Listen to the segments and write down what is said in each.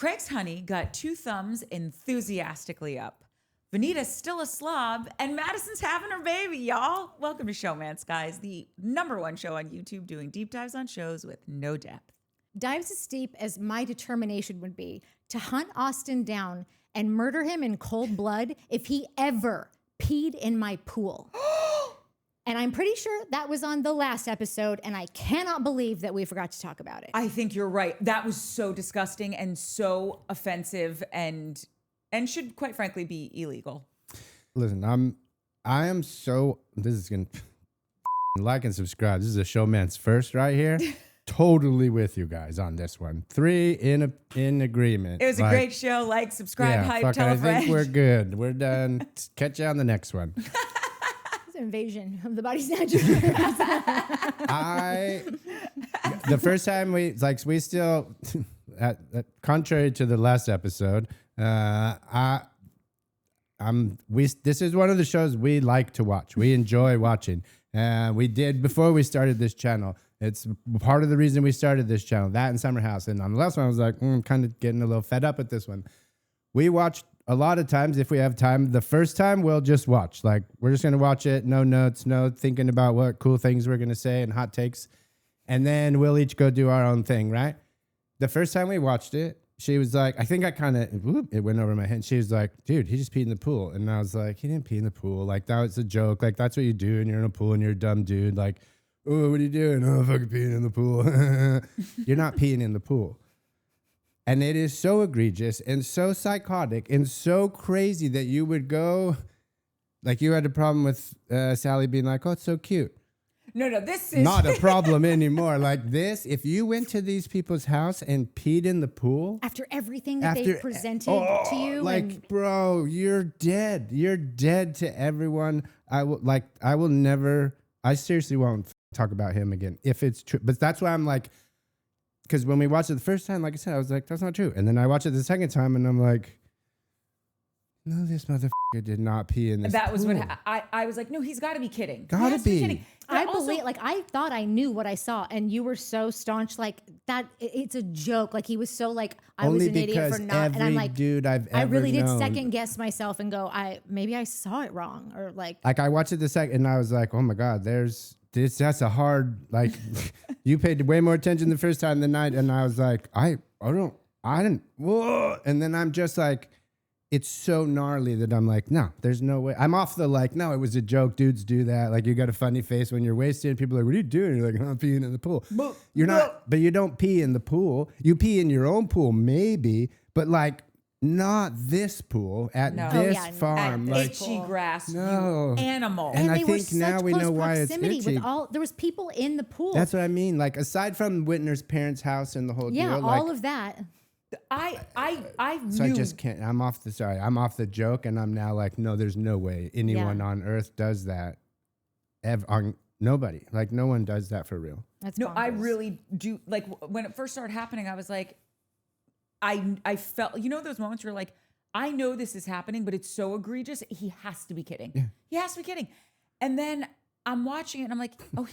Craig's honey got 2 thumbs enthusiastically up. Vanita's still a slob, and Madison's having her baby, y'all. Welcome to Showmance, guys, the #1 show on YouTube doing deep dives on shows with no depth. Dives as deep as my determination would be to hunt Austen down and murder him in cold blood if he ever peed in my pool. And I'm pretty sure that was on the last episode, and I cannot believe that we forgot to talk about it. I think you're right. That was so disgusting and so offensive and should quite frankly be illegal. Listen, I am so, this is going to, like and subscribe. This is a Showmance first right here. Totally with you guys on this one. 3 in agreement. It was a great show. Like, subscribe, hype, tell a friend. I think we're good. We're done. Catch you on the next one. It's an invasion of the body snatchers. The first time we still, contrary to the last episode, this is one of the shows we like to watch. We enjoy watching. We did before we started this channel. It's part of the reason we started this channel, that and Summer House. And on the last one, I was like, I'm kind of getting a little fed up with this one. We watched a lot of times, if we have time, the first time we'll just watch. Like, we're just going to watch it. No notes, no thinking about what cool things we're going to say and hot takes. And then we'll each go do our own thing, right? The first time we watched it, she was like, I think I kind of, it went over my head. She was like, dude, he just peed in the pool. And I was like, he didn't pee in the pool. Like, that was a joke. Like, that's what you do when you're in a pool and you're a dumb dude. Like, oh, what are you doing? Oh, fucking peeing in the pool. You're not peeing in the pool. And it is so egregious and so psychotic and so crazy that you would go, like you had a problem with Salley being like, oh, it's so cute. No, this is not a problem anymore. Like this, if you went to these people's house and peed in the pool after everything that they presented to you, like, bro, you're dead. You're dead to everyone. I seriously won't talk about him again if it's true. But that's why I'm like, because when we watched it the first time, like I said, I was like, that's not true. And then I watched it the second time, and I'm like, no, this motherfucker did not pee in this That was pool. what I was like, no, he's got to be kidding. Gotta be. Kidding. I believe, like, I thought I knew what I saw, and you were so staunch, like that. It's a joke. Like, he was so like, I was an idiot for not, and I'm like, dude I've ever I really did known. second guess myself and go, maybe I saw it wrong, or like I watched it the second, and I was like, oh my god, that's a hard, like, you paid way more attention the first time than I, and I was like, I didn't, whoa, and then I'm just like, it's so gnarly that I'm like, no, there's no way. I'm off the like, no, it was a joke. Dudes do that. Like, you got a funny face when you're wasted. People are like, what are you doing? You're like, I'm peeing in the pool. You're not, but you don't pee in the pool. You pee in your own pool, maybe, but like, not this pool at this farm. At like, itchy grass, no. you animal. And I they were think such now we close know why it's proximity itchy. there was people in the pool. That's what I mean. Like, aside from Whitner's parents' house and the whole deal. all like, of that. I so knew. I just can't. I'm off the joke, and I'm now like, no, there's no way anyone on earth does that. Nobody. Like, no one does that for real. That's no, bonkers. I really do. Like, when it first started happening, I was like, I felt, you know, those moments where you're like, I know this is happening, but it's so egregious. He has to be kidding. Yeah. He has to be kidding. And then I'm watching it, and I'm like, oh,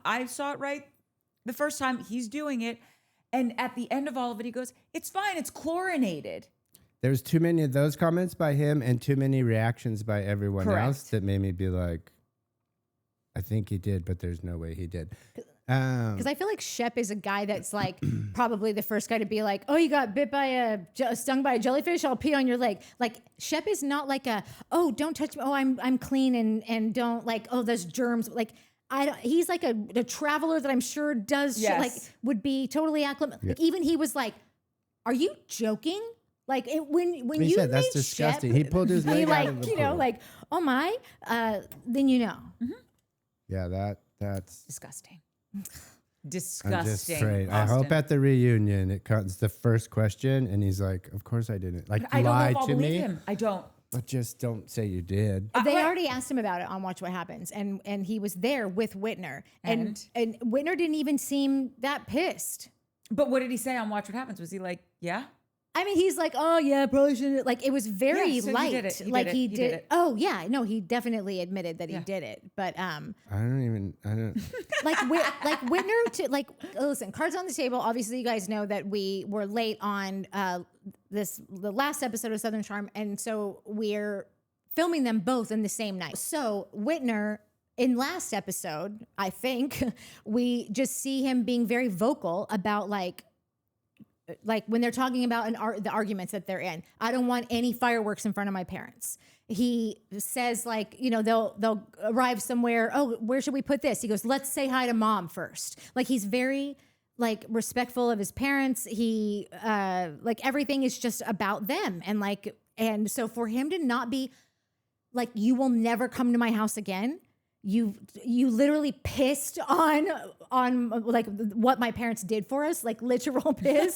I saw it right the first time. He's doing it. And at the end of all of it, he goes, it's fine. It's chlorinated. There's too many of those comments by him and too many reactions by everyone else that made me be like, I think he did, but there's no way he did. Because I feel like Shep is a guy that's like probably the first guy to be like, oh, you got stung by a jellyfish, I'll pee on your leg. Like, Shep is not like oh, don't touch me. Oh, I'm clean and don't, like, oh, there's germs. Like, he's like a traveler that I'm sure does shit, like, would be totally acclimated. Like, even he was like, are you joking? Like, when he you said that's made disgusting. Shep He pulled his leg out of the pool. Like, oh my, then you know. Mm-hmm. Yeah, that's disgusting. I'm Disgusting. just straight. I hope at the reunion it comes the first question, and he's like, "Of course I didn't." Like, I don't know lie if I'll to believe me. him. I don't. But just don't say you did. They already asked him about it on Watch What Happens, and he was there with Whitner, and Whitner didn't even seem that pissed. But what did he say on Watch What Happens? Was he like, yeah? I mean, he's like, oh yeah, probably shouldn't. Like, it was very Yeah, so he light. did it. He like did it. he He did. did it. Oh yeah, no, he definitely admitted that he Yeah. did it. But I don't. like Whitner to like listen, cards on the table. Obviously, you guys know that we were late on the last episode of Southern Charm, and so we're filming them both in the same night. So Whitner. In last episode, I think we just see him being very vocal about like when they're talking about the arguments that they're in. I don't want any fireworks in front of my parents. He says like, you know, they'll arrive somewhere. Oh, where should we put this? He goes, let's say hi to mom first. Like he's very like respectful of his parents. He like everything is just about them. And so for him to not be like, you will never come to my house again. You literally pissed on like what my parents did for us, like literal piss.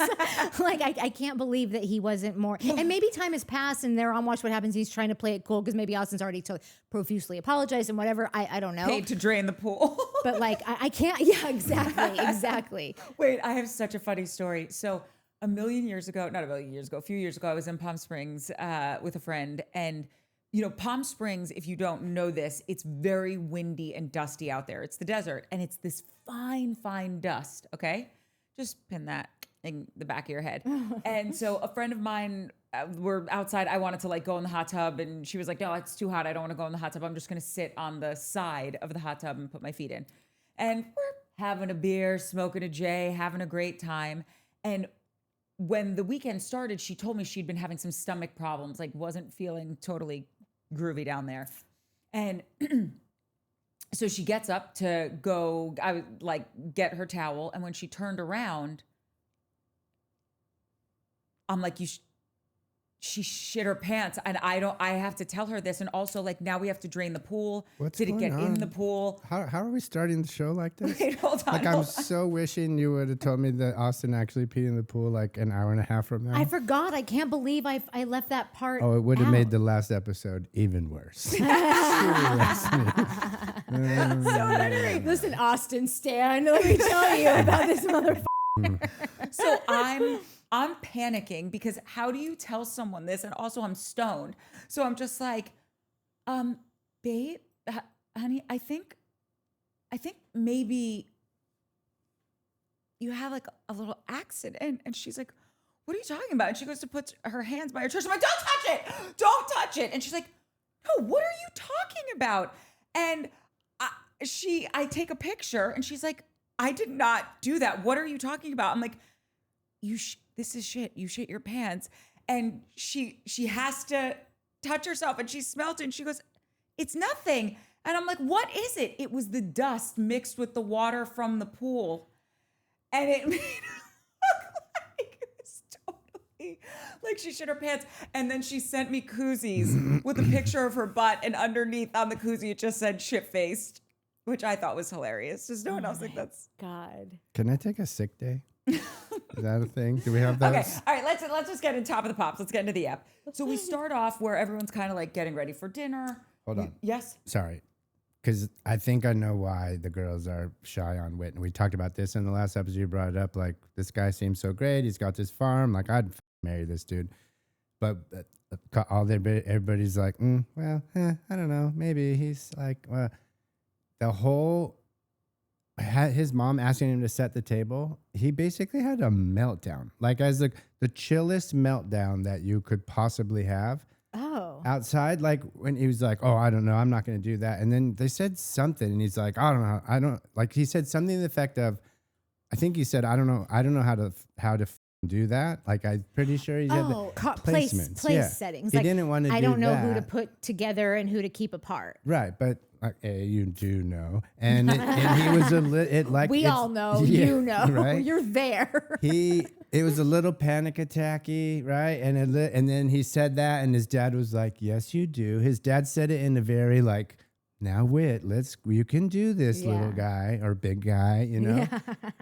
Like I can't believe that he wasn't more. And maybe time has passed and they're on Watch What Happens. He's trying to play it cool because maybe Austen's already profusely apologized and whatever. I don't know. Paid to drain the pool. But like I can't. Yeah, exactly. Wait, I have such a funny story. So a few years ago, I was in Palm Springs with a friend, and you know, Palm Springs, if you don't know this, it's very windy and dusty out there. It's the desert, and it's this fine, fine dust, okay? Just pin that in the back of your head. And so a friend of mine, we're outside. I wanted to like go in the hot tub, and she was like, no, it's too hot. I don't want to go in the hot tub. I'm just going to sit on the side of the hot tub and put my feet in. And we're having a beer, smoking a J, having a great time. And when the weekend started, she told me she'd been having some stomach problems, like wasn't feeling totally groovy down there. And so she gets up to go, I would like get her towel. And when she turned around, I'm like, she shit her pants. And I have to tell her this. And also like, now we have to drain the pool. What's Did it going get on? in the pool? How are we starting the show like this? Wait, hold on. Like I'm so wishing you would have told me that Austen actually peed in the pool like an hour and a half from now. I forgot. I can't believe I left that part. Oh, it would have out. made the last episode even worse. So anyway, Listen, Austen Stan, let me tell you about this motherfucker. so I'm panicking because how do you tell someone this? And also I'm stoned. So I'm just like, babe, honey, I think maybe you have like a little accident. And she's like, what are you talking about? And she goes to put her hands by her chest. I'm like, don't touch it. Don't touch it. And she's like, no, what are you talking about? And I take a picture and she's like, I did not do that. What are you talking about? I'm like, this is shit. You shit your pants. And she has to touch herself and she smelled it and she goes, it's nothing. And I'm like, what is it? It was the dust mixed with the water from the pool. And it made her look like it was totally like she shit her pants. And then she sent me koozies with a picture of her butt. And underneath on the koozie, it just said shit-faced, which I thought was hilarious. Just no one else think that's. God. Can I take a sick day? Is that a thing? Do we have that? Okay, all right, let's just get in top of the pops. Let's get into the app. So we start off where everyone's kind of like getting ready for dinner. Hold on. Yes? Sorry. Because I think I know why the girls are shy on Whit. And we talked about this in the last episode. You brought it up. Like, this guy seems so great. He's got this farm. Like, I'd marry this dude. But everybody's like, I don't know. Maybe he's like, the whole, his mom asking him to set the table, he basically had a meltdown. Like, as the chillest meltdown that you could possibly have. Oh. Outside, like when he was like, oh, I don't know, I'm not going to do that. And then they said something and he's like, I don't like, he said something to the effect of, I think he said, I don't know how to do that. Like, I'm pretty sure he had place yeah. settings. He like, didn't want to I do don't know that. who to put together and who to keep apart. Right. But you do know. And he was we all know, yeah, you know, right? You're there. It was a little panic attacky, right? And then he said that, and his dad was like, "Yes, you do." His dad said it in a very like, "Now, Whit, you can do this, little guy or big guy," you know. Yeah.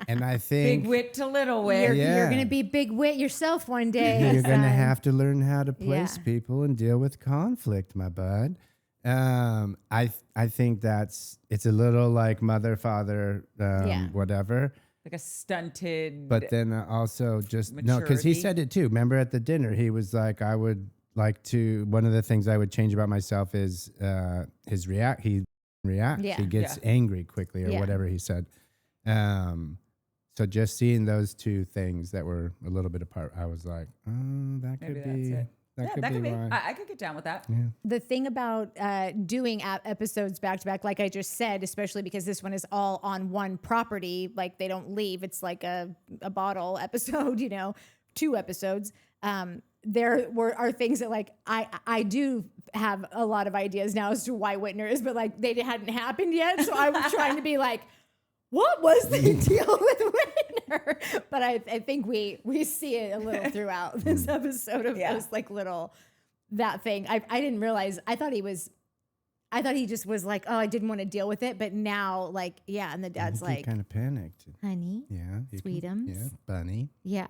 And I think big wit to little wit. You're gonna be big wit yourself one day. You're gonna have to learn how to place people and deal with conflict, my bud. I think it's a little like mother, father, whatever. like a stunted. But then also just no, because he maturity. said it too. Remember at the dinner, he was like, I would like to. One of the things I would change about myself is his react. He reacts. Yeah. He gets angry quickly or Yeah. whatever he said. So just seeing those two things that were a little bit apart, I was like, oh, that Maybe could that's be. it. That That could be. why. I could get down with that. The thing about doing episodes back to back, like I just said, especially because this one is all on one property, like they don't leave. It's like a bottle episode, 2 episodes. There are things that like I do have a lot of ideas now as to why Whitner is, but like they hadn't happened yet. So I was trying to be like, what was the deal with Whitner? But I think we see it a little throughout this episode of those like little that thing. I didn't realize. I thought he just was like, oh, I didn't want to deal with it. But now, like, yeah, and the dad's like, kind of panicked. honey, Yeah, sweetums, yeah, bunny. yeah.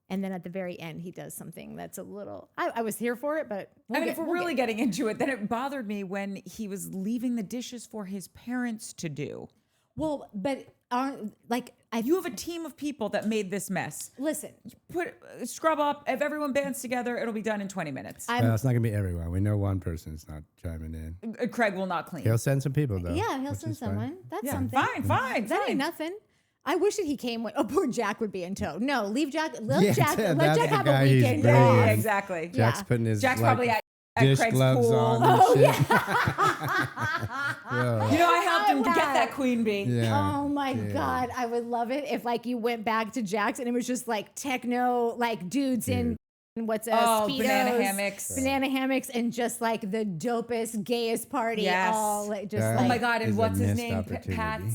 And then at the very end, he does something that's a little. I was here for it, but If we're really getting into it, then it bothered me when he was leaving the dishes for his parents to do. well, but aren't like You have a team of people that made this mess. listen. Scrub up. If everyone bands together, it'll be done in 20 minutes. Well, it's not gonna be everyone. We know one person's not chiming in. Craig will not clean. He'll send some people though. Yeah, he'll which send is fine. someone. That's Yeah, something. fine. That ain't nothing. I wish that he came when. Oh, poor Jack would be in tow. No, leave Jack. Let Yeah, Jack. that's Let the Jack have guy a he's weekend. bringing. Yeah, Yeah. exactly. Jack's Yeah. putting his Jack's like, probably at dish Craig's gloves pool. on Oh, and shit. I helped him to get that queen bee. Yeah. Oh my God. I would love it if like you went back to Jack's and it was just like techno, like dudes in what's Speedos, banana hammocks. and just like the dopest, gayest party. Yes. All like, just That Oh like, my God! is And a what's his missed name? opportunity.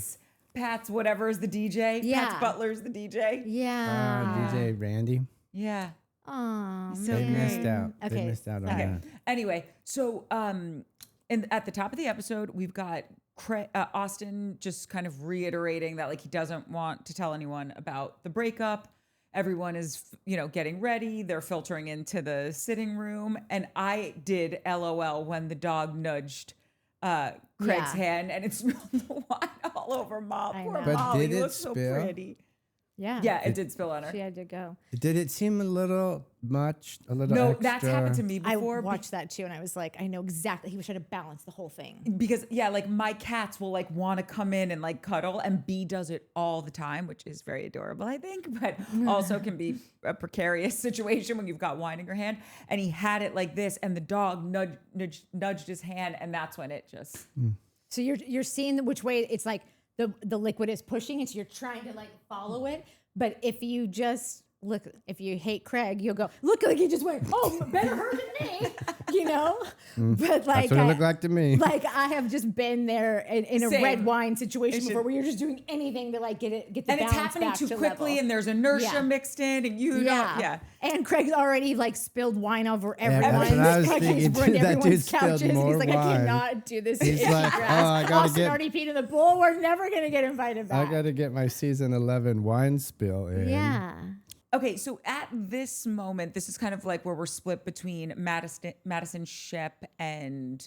Pat's whatever is the DJ. Yeah. Pat's Butler's the DJ. yeah. DJ Randy. Yeah. Oh, So They great. missed out. Okay, They missed out on sorry. that. Anyway, so and at the top of the episode, we've got Austen just kind of reiterating that like he doesn't want to tell anyone about the breakup. Everyone is, getting ready. They're filtering into the sitting room, and I did LOL when the dog nudged Craig's hand, and it smelled the wine all over Mom. I Poor know. But Molly did it looks so spill? pretty. Yeah. Yeah, it did spill on her. She had to go. Did it seem a little much? A little No, extra? that's happened to me I before. watched that too, and I was like, I know exactly. He was trying to balance the whole thing. Because like my cats will like want to come in and like cuddle, and B does it all the time, which is very adorable, I think, but also can be a precarious situation when you've got wine in your hand. And he had it like this, and the dog nudged his hand, and that's when it just. So you're seeing which way it's like the liquid is pushing, and so you're trying to like follow it. But if you just look, if you hate Craig, you'll go, look like he just went, oh, better her than me, But like, That's what it looked like to me. Like I have just been there in a Same. red wine situation It before, should- where you're just doing anything to like get the And balance it's happening back too to quickly, level. and there's inertia Yeah. mixed in, and yeah. And Craig's already like spilled wine over that's everyone. what I was Like, thinking, he's ruined too. That everyone's dude spilled couches. He's more like, wine. I cannot do this. He's in like, grass. oh, I gotta Austin get- already peed in the pool. We're never gonna get invited I back. got to get my season 11 wine spill in. Yeah. Okay, so at this moment, this is kind of like where we're split between Madison, Shep, and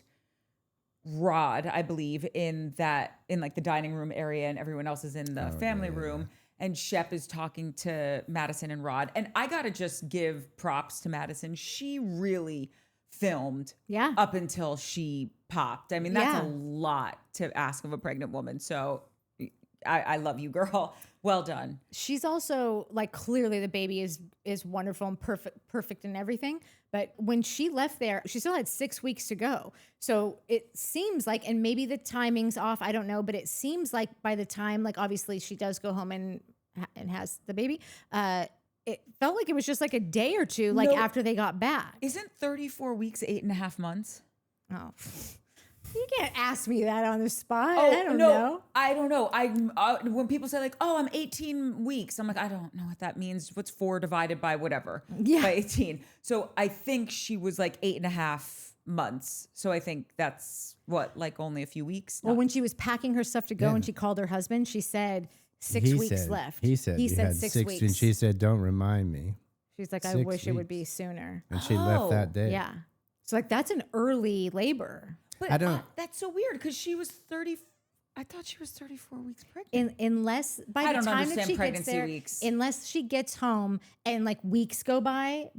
Rod, I believe, in like the dining room area, and everyone else is in the family room. And Shep is talking to Madison and Rod. And I gotta just give props to Madison. She really filmed up until she popped. I mean, that's a lot to ask of a pregnant woman. So I love you, girl. Well done. She's also like, clearly the baby is wonderful and perfect and everything. But when she left there, she still had 6 weeks to go. So it seems like, and maybe the timing's off, I don't know, but it seems like by the time, like obviously she does go home and has the baby, it felt like it was just like a day or two, like after they got back. Isn't 34 weeks 8.5 months? Oh, you can't ask me that on the spot. Oh, I don't know. I don't know. When people say like, "Oh, I'm 18 weeks," I'm like, I don't know what that means. What's 4 divided by whatever? Yeah. By 18. So I think she was like 8.5 months. So I think that's like only a few weeks. Well, when she was packing her stuff to go and she called her husband, she said 6 weeks left. He said you had 6 6 weeks. and she said, don't remind me. She's like, I 6 wish it would weeks. be sooner. And she left that day. Yeah. So like that's an early labor. But I don't- that's so weird because she was 30. I thought she was 34 weeks pregnant. Unless by I the don't time that understand she gets pregnancy there, weeks. unless she gets home and like weeks go by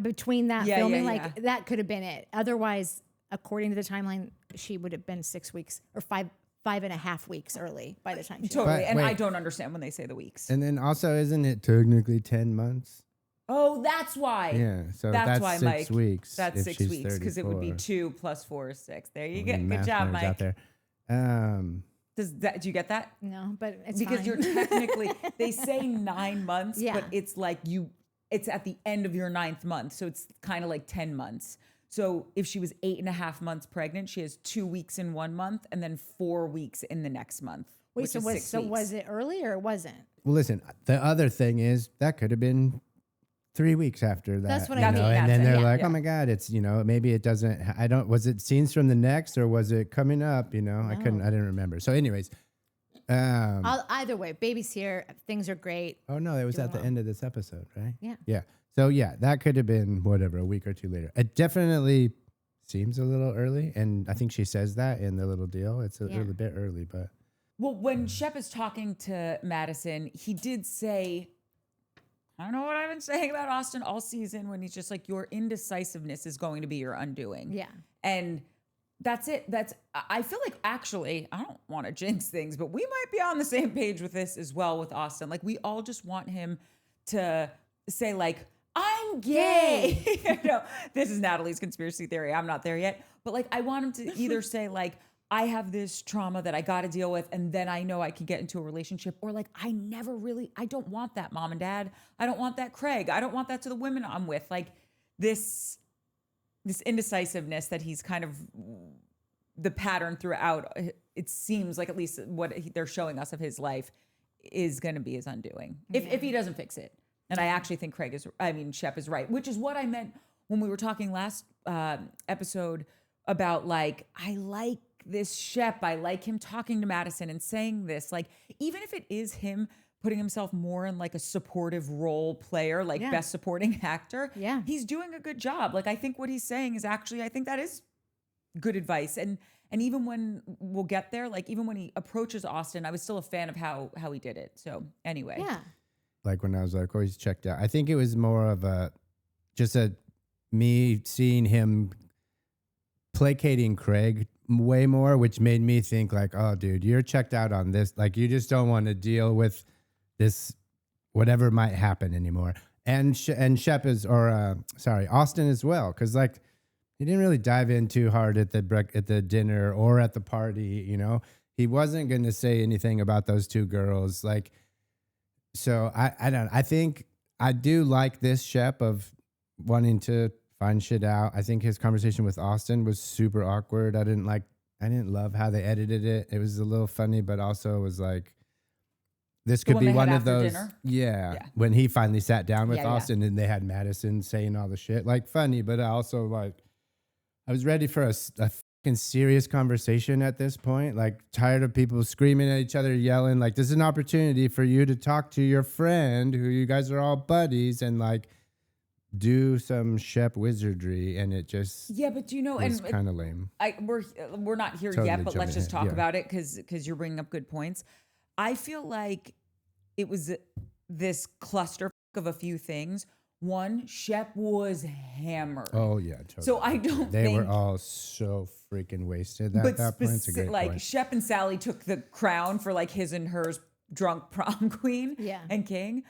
between that Yeah, filming, yeah, like yeah. that could have been it. Otherwise, according to the timeline, she would have been 6 weeks or 5.5 weeks early by the time she Totally. But And I wait. don't understand when they say the weeks. And then also, isn't it technically 10 months? Oh, that's why. Yeah, so That's that's why, 6 Mike. weeks. That's if 6 she's weeks because it would be 34. 2 plus 4 is 6. There you Any go. Good math job, nerds Mike. out there. Do you get that? No, but it's Because fine. you're technically, they say 9 months, Yeah. but it's like it's at the end of your 9th month. So it's kind of like 10 months. So if she was 8.5 months pregnant, she has 2 weeks in 1 month and then 4 weeks in the next month. Wait, which so is was 6 weeks. it early or it wasn't? Well, listen, the other thing is that could have been 3 weeks after that. That's what you I mean. know, And That's then it, they're yeah, like, yeah. oh my God, it's, maybe it doesn't, was it scenes from the next or was it coming up? I didn't remember. So anyways, Either way, baby's here. Things are great. oh no, it was Doing at the well. end of this episode, right? Yeah. Yeah. So yeah, that could have been whatever, a week or two later. It definitely seems a little early. And I think she says that in the little deal. It's a little bit early, but. Well, when Shep is talking to Madison, he did say, I don't know what I've been saying about Austen all season when he's just like, your indecisiveness is going to be your undoing. Yeah. And that's it. I feel like actually, I don't want to jinx things, but we might be on the same page with this as well with Austen. Like we all just want him to say like, I'm gay. This is Natalie's conspiracy theory. I'm not there yet. But like, I want him to either say like, I have this trauma that I got to deal with, and then I know I can get into a relationship, or like, I don't want that, mom and dad. I don't want that, Craig. I don't want that to the women I'm with. Like this indecisiveness that he's kind of the pattern throughout. It seems like at least what they're showing us of his life is going to be his undoing if he doesn't fix it. And I actually think Shep is right, which is what I meant when we were talking last episode about like, I like this Shep. I like him talking to Madison and saying this, like, even if it is him putting himself more in like a supportive role player, like best supporting actor, he's doing a good job. Like, I think what he's saying is actually, I think that is good advice. And even when we'll get there, like even when he approaches Austen, I was still a fan of how he did it. So anyway. Yeah. Like when I was like, oh, he's checked out. I think it was more of me seeing him placating Craig way more, which made me think like, oh, dude, you're checked out on this. Like you just don't want to deal with this, whatever might happen anymore. And Shep Austen as well. Cause like he didn't really dive in too hard at the dinner or at the party, he wasn't going to say anything about those two girls. Like, so I think I do like this Shep of wanting to find shit out. I think his conversation with Austen was super awkward. I didn't love how they edited it. It was a little funny, but also was like, this could be one of those. Yeah, when he finally sat down with Austen and they had Madison saying all the shit, like funny, but I also like, I was ready for a fucking serious conversation at this point. Like tired of people screaming at each other, yelling. Like this is an opportunity for you to talk to your friend who you guys are all buddies and like do some Shep wizardry, and it just but was kind of lame. We're not here Totally yet, but let's jumping just ahead, talk about it because you're bringing up good points. I feel like it was this cluster of a few things. One, Shep was hammered. Oh yeah, totally. So I don't they think were all so freaking wasted at that point. It's a great like point. Shep and Salley took the crown for like his and hers drunk prom queen and king.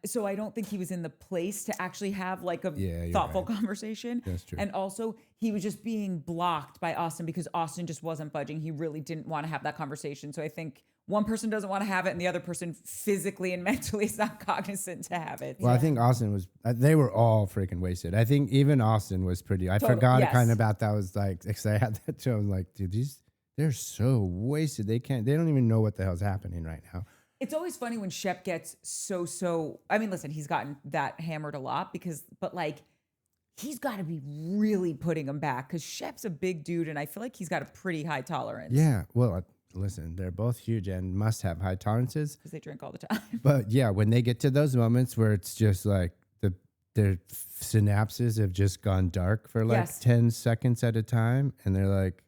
So I don't think he was in the place to actually have like a thoughtful conversation. That's true. And also he was just being blocked by Austen because Austen just wasn't budging. He really didn't want to have that conversation. So I think one person doesn't want to have it and the other person physically and mentally is not cognizant to have it. Well, I think Austen was, they were all freaking wasted. I think even Austen was pretty, I forgot kind of about that. Was like, because I had that show, I was like, dude, they're so wasted. They don't even know what the hell's happening right now. It's always funny when Shep gets so, I mean, listen, he's gotten that hammered a lot but like, he's got to be really putting him back because Shep's a big dude and I feel like he's got a pretty high tolerance. Yeah, well, listen, they're both huge and must have high tolerances. Because they drink all the time. But yeah, when they get to those moments where it's just like their synapses have just gone dark for like 10 seconds at a time and they're like,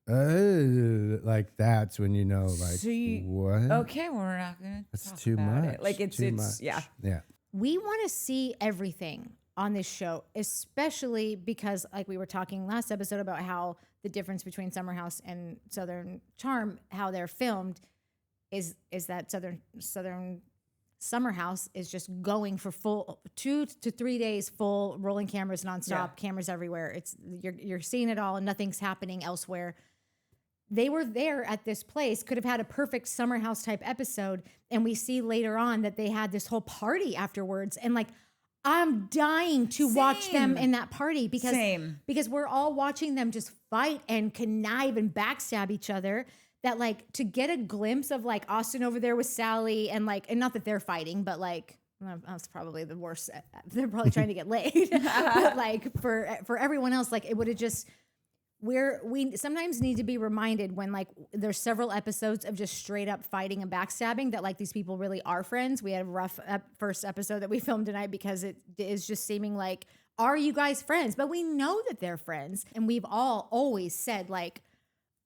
like that's when you know, like, what? Okay, well, we're not gonna. That's talk too about much. It. Like it's too much. yeah. Yeah. We want to see everything on this show, especially because, like we were talking last episode about how the difference between Summer House and Southern Charm, how they're filmed, is that Southern Summer House is just going for full 2 to 3 days, full rolling cameras nonstop, cameras everywhere. It's you're seeing it all, and nothing's happening elsewhere. They were there at this place, could have had a perfect Summer House type episode, and we see later on that they had this whole party afterwards, and like I'm dying to watch them in that party because we're all watching them just fight and connive and backstab each other. That like to get a glimpse of like Austen over there with Salley and like, and not that they're fighting, but like that's probably the worst. They're probably trying to get laid, but like for everyone else, like it would have just. We sometimes need to be reminded when like there's several episodes of just straight up fighting and backstabbing that like these people really are friends. We had a rough first episode that we filmed tonight because it is just seeming like, are you guys friends? But we know that they're friends, and we've all always said like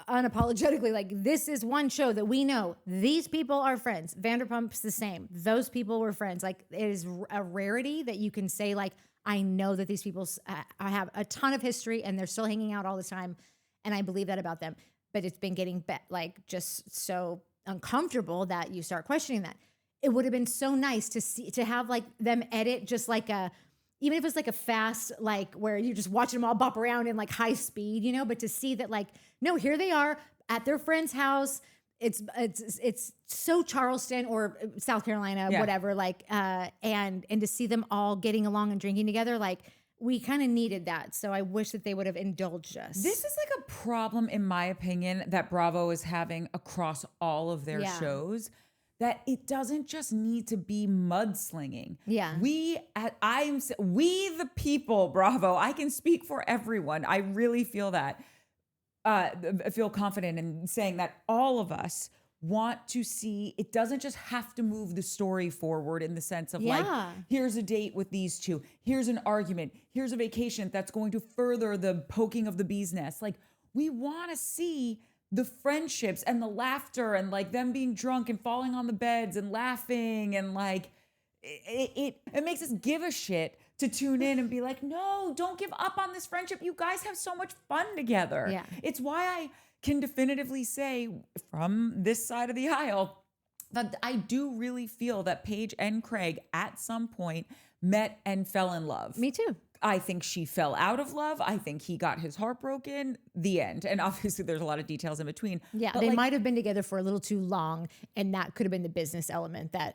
unapologetically, like this is one show that we know these people are friends. Vanderpump's the same. Those people were friends. Like it is a rarity that you can say like, I know that these people I have a ton of history and they're still hanging out all the time. And I believe that about them. But it's been getting like just so uncomfortable that you start questioning that. It would have been so nice to have like them edit just like even if it's like a fast, like where you're just watching them all bop around in like high speed, you know, but to see that like, no, here they are at their friend's house. It's so Charleston or South Carolina, whatever, like, and to see them all getting along and drinking together, like we kind of needed that. So I wish that they would have indulged us. This is like a problem, in my opinion, that Bravo is having across all of their shows, that it doesn't just need to be mudslinging. Yeah. We the people, Bravo, I can speak for everyone. I really feel that. Feel confident in saying that all of us want to see, it doesn't just have to move the story forward in the sense of like, here's a date with these two, here's an argument, here's a vacation that's going to further the poking of the bee's nest. Like we want to see the friendships and the laughter and like them being drunk and falling on the beds and laughing and like it makes us give a shit to tune in and be like, no, don't give up on this friendship. You guys have so much fun together. Yeah. It's why I can definitively say from this side of the aisle that I do really feel that Paige and Craig at some point met and fell in love. Me too. I think she fell out of love. I think he got his heart broken. The end. And obviously there's a lot of details in between. Yeah, but they like, might have been together for a little too long, and that could have been the business element that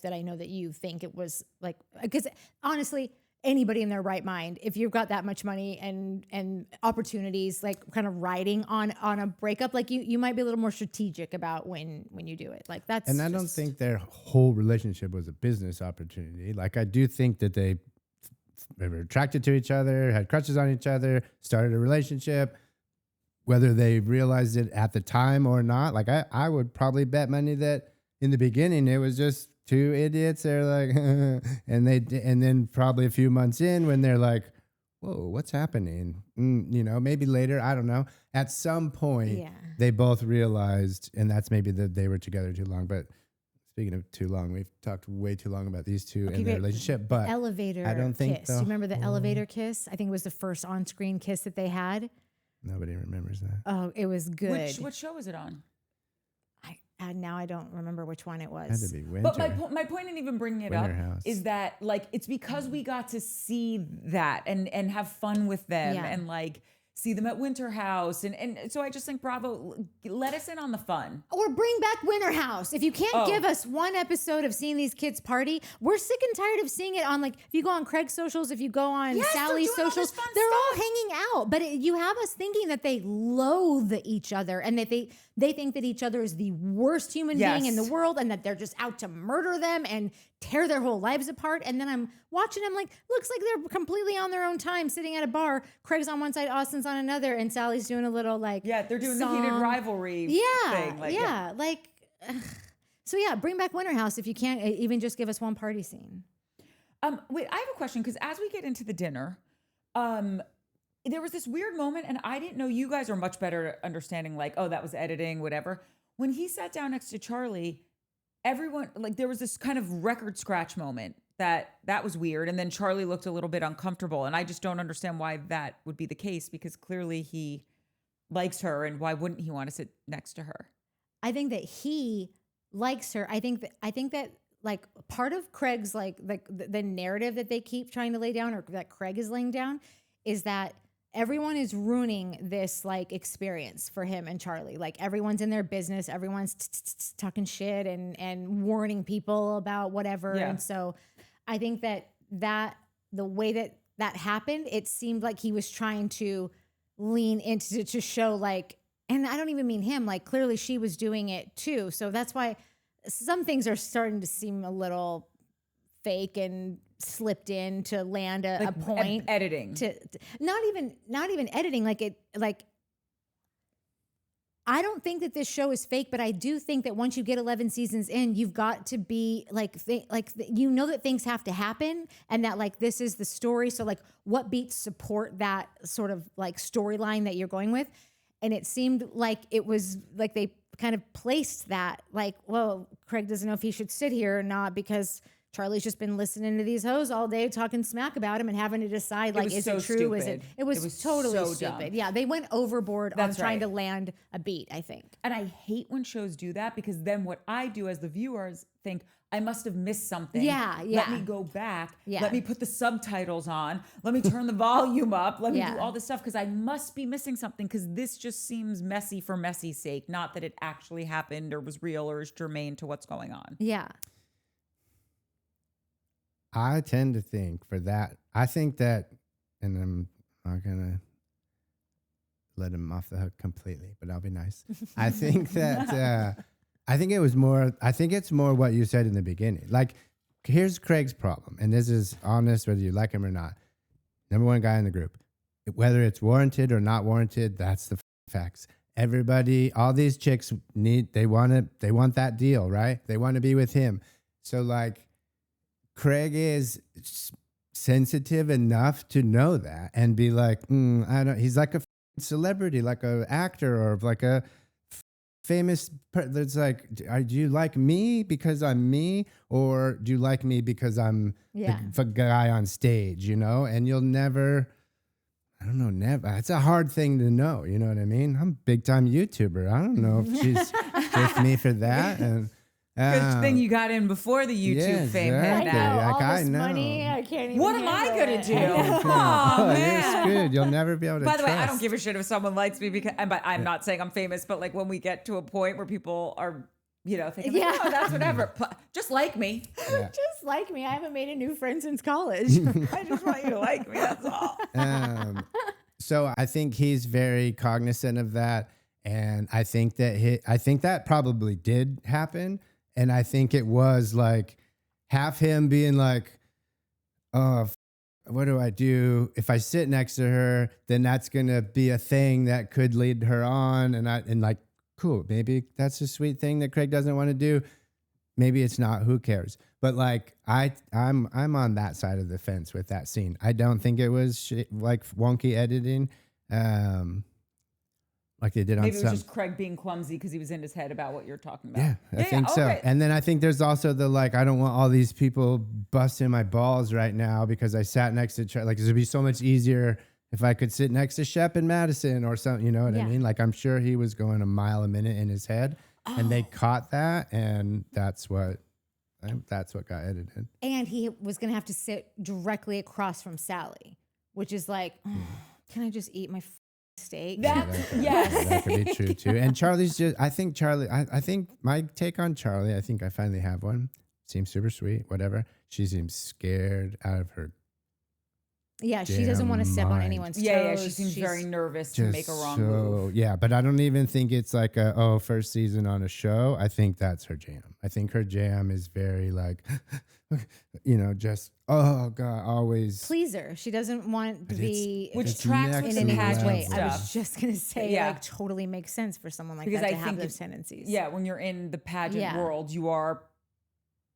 I know that you think it was like, because honestly, anybody in their right mind, if you've got that much money and opportunities, like kind of riding on a breakup, like you might be a little more strategic about when you do it. Like that's. And I don't think their whole relationship was a business opportunity. Like I do think that they were attracted to each other, had crushes on each other, started a relationship, whether they realized it at the time or not. Like I would probably bet money that in the beginning it was just two idiots. They're like, and then probably a few months in when they're like, whoa, what's happening? You know, maybe later, I don't know. At some point, they both realized, and that's maybe that they were together too long. But speaking of too long, we've talked way too long about these two and their relationship. But elevator I don't think kiss. Do you remember the elevator kiss? I think it was the first on-screen kiss that they had. Nobody remembers that. Oh, it was good. What show was it on? Now I don't remember which one it was. Had to be Winter. But my point in even bringing it up is that like it's because we got to see that and have fun with them and like see them at Winter House. And so I just think Bravo, let us in on the fun. Or bring back Winter House. If you can't give us one episode of seeing these kids party, we're sick and tired of seeing it on like, if you go on Craig's socials, if you go on Sally's socials, they're all hanging out. But you have us thinking that they loathe each other and that they think that each other is the worst human being in the world and that they're just out to murder them and tear their whole lives apart. And then I'm watching them like, looks like they're completely on their own time sitting at a bar. Craig's on one side, Austin's on another, and Sally's doing a little like they're doing song. the heated rivalry thing. Like, so bring back Winter House if you can't even just give us one party scene. Wait, I have a question because as we get into the dinner, there was this weird moment, and I didn't know, you guys are much better at understanding, like, oh, that was editing, whatever. When he sat down next to Charlie, everyone, like, there was this kind of record scratch moment that was weird. And then Charlie looked a little bit uncomfortable. And I just don't understand why that would be the case, because clearly he likes her, and why wouldn't he want to sit next to her? I think that he likes her. I think that like part of Craig's like the narrative that they keep trying to lay down, or that Craig is laying down, is that everyone is ruining this like experience for him and Charlie. Like everyone's in their business, everyone's talking shit and warning people about whatever. Yeah. And so I think that the way that happened, it seemed like he was trying to lean into to show like, and I don't even mean him, like clearly she was doing it too. So that's why some things are starting to seem a little fake and slipped in to land a point. Editing. To not even editing. Like I don't think that this show is fake, but I do think that once you get 11 seasons in, you've got to be you know that things have to happen, and that like this is the story. So like what beats support that sort of like storyline that you're going with. And it seemed like it was like they kind of placed that like, well, Craig doesn't know if he should sit here or not because Charlie's just been listening to these hoes all day talking smack about him and having to decide like, is it true? Is it? It was totally so stupid. dumb. Yeah, they went overboard That's on trying right. to land a beat, I think. And I hate when shows do that, because then what I do as the viewer is think, I must have missed something. Yeah. Let me go back. Yeah. Let me put the subtitles on. Let me turn the volume up. Let me Yeah. do all this stuff, because I must be missing something, because this just seems messy for messy's sake, not that it actually happened or was real or is germane to what's going on. Yeah. I tend to think for that, I think that, and I'm not going to let him off the hook completely, but I'll be nice. I think that, I think it's more what you said in the beginning. Like, here's Craig's problem, and this is honest whether you like him or not. Number one guy in the group. Whether it's warranted or not warranted, that's the facts. Everybody, all these chicks they want that deal, right? They want to be with him. So like, Craig is sensitive enough to know that and be like, he's like a celebrity, like an actor or like a famous that's like, do you like me because I'm me, or do you like me because I'm the guy on stage, you know? And you'll never, never. It's a hard thing to know, you know what I mean? I'm a big time YouTuber. I don't know if she's with me for that. And Good thing you got in before the YouTube fame hit now. All this money, I can't even. What am I gonna do? Oh, man. you're screwed. You'll never be able to. By the way, I trust. don't give a shit if someone likes me, because but I'm not saying I'm famous, but like when we get to a point where people are, thinking, like, oh, that's whatever. Just like me. Yeah. Just like me. I haven't made a new friend since college. I just want you to like me. That's all. So I think he's very cognizant of that, and I think that probably did happen. And I think it was like half him being like, oh, what do I do? If I sit next to her, then that's going to be a thing that could lead her on. And like, cool, maybe that's a sweet thing that Craig doesn't want to do. Maybe it's not, who cares? But like, I'm on that side of the fence with that scene. I don't think it was like wonky editing. Like they did on Maybe it was some. just Craig being clumsy because he was in his head about what you're talking about. Yeah, I think so. Okay. And then I think there's also the like, I don't want all these people busting my balls right now because I sat next to like, it would be so much easier if I could sit next to Shep and Madison or something. You know what I mean? Like, I'm sure he was going a mile a minute in his head, and they caught that, and that's what got edited. And he was going to have to sit directly across from Salley, which is like, can I just eat my steak? Yes. That could be true too. And Charlie's just, I think my take on Charlie, I think I finally have one. Seems super sweet, whatever. She seems scared out of her. Yeah, she doesn't want to step on anyone's toes. Yeah, she seems very nervous to make a wrong move. Yeah, but I don't even think it's like first season on a show. I think that's her jam. I think her jam is very like, just, oh God, always. Pleaser. She doesn't want to be which tracks with in the an pageant way. stuff. I was just going to say, Yeah. like, totally makes sense for someone like Because that I to have think those tendencies. Yeah, when you're in the pageant Yeah. world, you are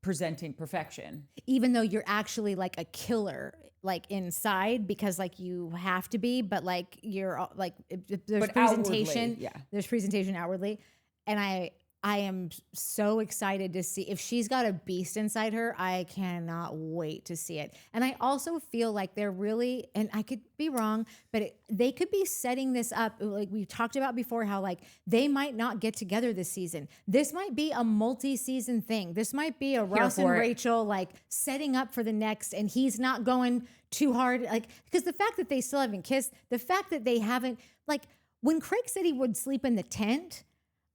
presenting perfection. Even though you're actually like a killer, like inside, because like you have to be, but like you're like there's But presentation, outwardly, yeah. there's presentation outwardly, and I am so excited to see if she's got a beast inside her. I cannot wait to see it. And I also feel like they're really, and I could be wrong, but they could be setting this up. Like we talked about before, how like they might not get together this season. This might be a multi-season thing. This might be a Ross and Rachel like setting up for the next, and he's not going too hard. Like, because the fact that they still haven't kissed, the fact that they haven't, like when Craig said he would sleep in the tent,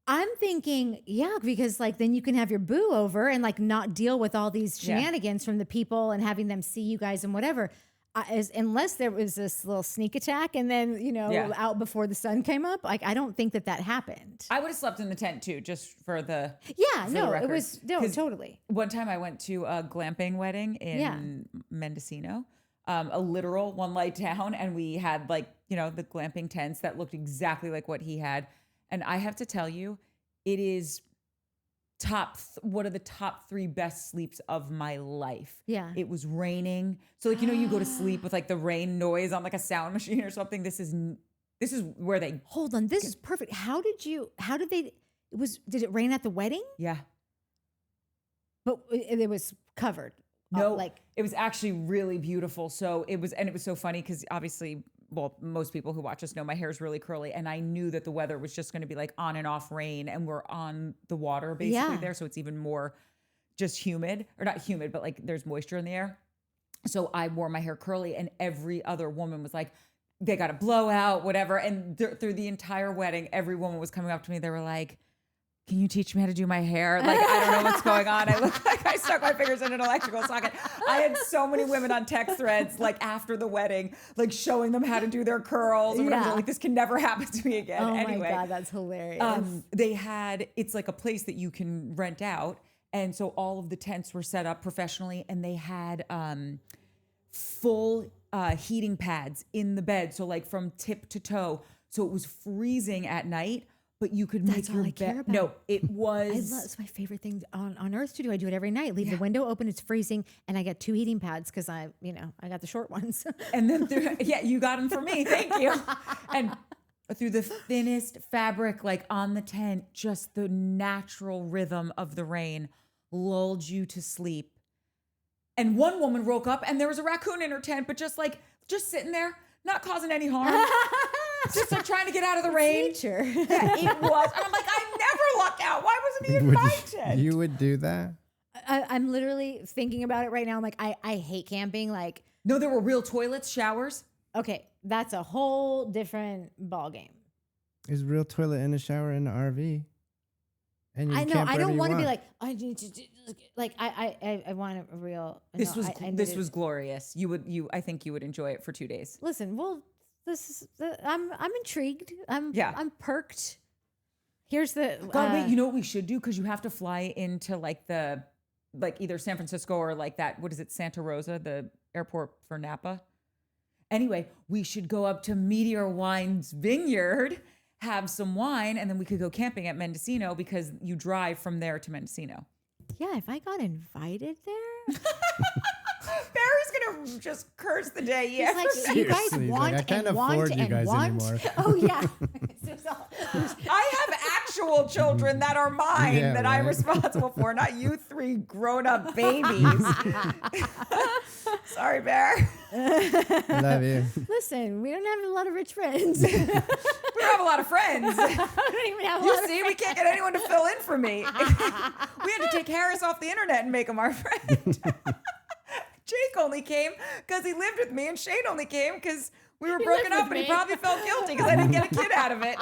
I'm thinking, yeah, because like then you can have your boo over and like not deal with all these shenanigans from the people and having them see you guys and whatever. Unless there was this little sneak attack and then, out before the sun came up, like I don't think that happened. I would have slept in the tent too, just for the it was totally. One time I went to a glamping wedding in Mendocino, a literal one light down, and we had like the glamping tents that looked exactly like what he had. And I have to tell you, it is one of the top 3 best sleeps of my life. Yeah. It was raining. So like, you go to sleep with like the rain noise on like a sound machine or something. This is where they hold on. This is perfect. Did it rain at the wedding? Yeah. But it was covered. No, it was actually really beautiful. So it was so funny because obviously, well, most people who watch us know my hair is really curly, and I knew that the weather was just going to be like on and off rain, and we're on the water basically there, so it's even more just humid, or not humid, but like there's moisture in the air. So I wore my hair curly, and every other woman was like, they got a blowout, whatever. And through the entire wedding, every woman was coming up to me. They were like, can you teach me how to do my hair? Like, I don't know what's going on. I look like I stuck my fingers in an electrical socket. I had so many women on text threads, like after the wedding, like showing them how to do their curls. And whatever. Like, this can never happen to me again. Oh anyway, my God, that's hilarious. It's like a place that you can rent out. And so all of the tents were set up professionally, and they had full heating pads in the bed. So like from tip to toe. So it was freezing at night, but you could make your bed. No, it was. It's my favorite thing on earth to do. I do it every night. Leave the window open. It's freezing, and I get 2 heating pads because I got the short ones. And then you got them for me. Thank you. And through the thinnest fabric, like on the tent, just the natural rhythm of the rain lulled you to sleep. And one woman woke up, and there was a raccoon in her tent, but just sitting there, not causing any harm. Just like trying to get out of the rain. Nature. Yeah, it was. And I'm like, I never luck out. Why wasn't he invited? You would do that? I'm literally thinking about it right now. I'm like, I hate camping. Like, no, there were real toilets, showers. Okay, that's a whole different ball game. There's a real toilet in a shower in the RV. And you I know. camp I don't want to be want. like, I need to do, like I want a real. This was glorious. I think you would enjoy it for 2 days. Listen, well, I'm intrigued. I'm perked. Here's the God, wait, you know what we should do? Because you have to fly into either San Francisco or like that, what is it, Santa Rosa, the airport for Napa. Anyway, we should go up to Meteor Wine's vineyard, have some wine, and then we could go camping at Mendocino because you drive from there to Mendocino. Yeah, if I got invited there. Barry's gonna just curse the day. Yeah, like, you guys want I can't and want afford you and guys want. anymore. Oh yeah. I have actual children that are mine that I'm responsible for, not you 3 grown-up babies. Sorry, Bear. Love you. Listen, we don't have a lot of rich friends. We don't have a lot of friends. I don't even have a You lot see, we can't get anyone to fill in for me. We had to take Harris off the internet and make him our friend. Jake only came because he lived with me, and Shane only came because we were broken up, and he probably felt guilty because I didn't get a kid out of it.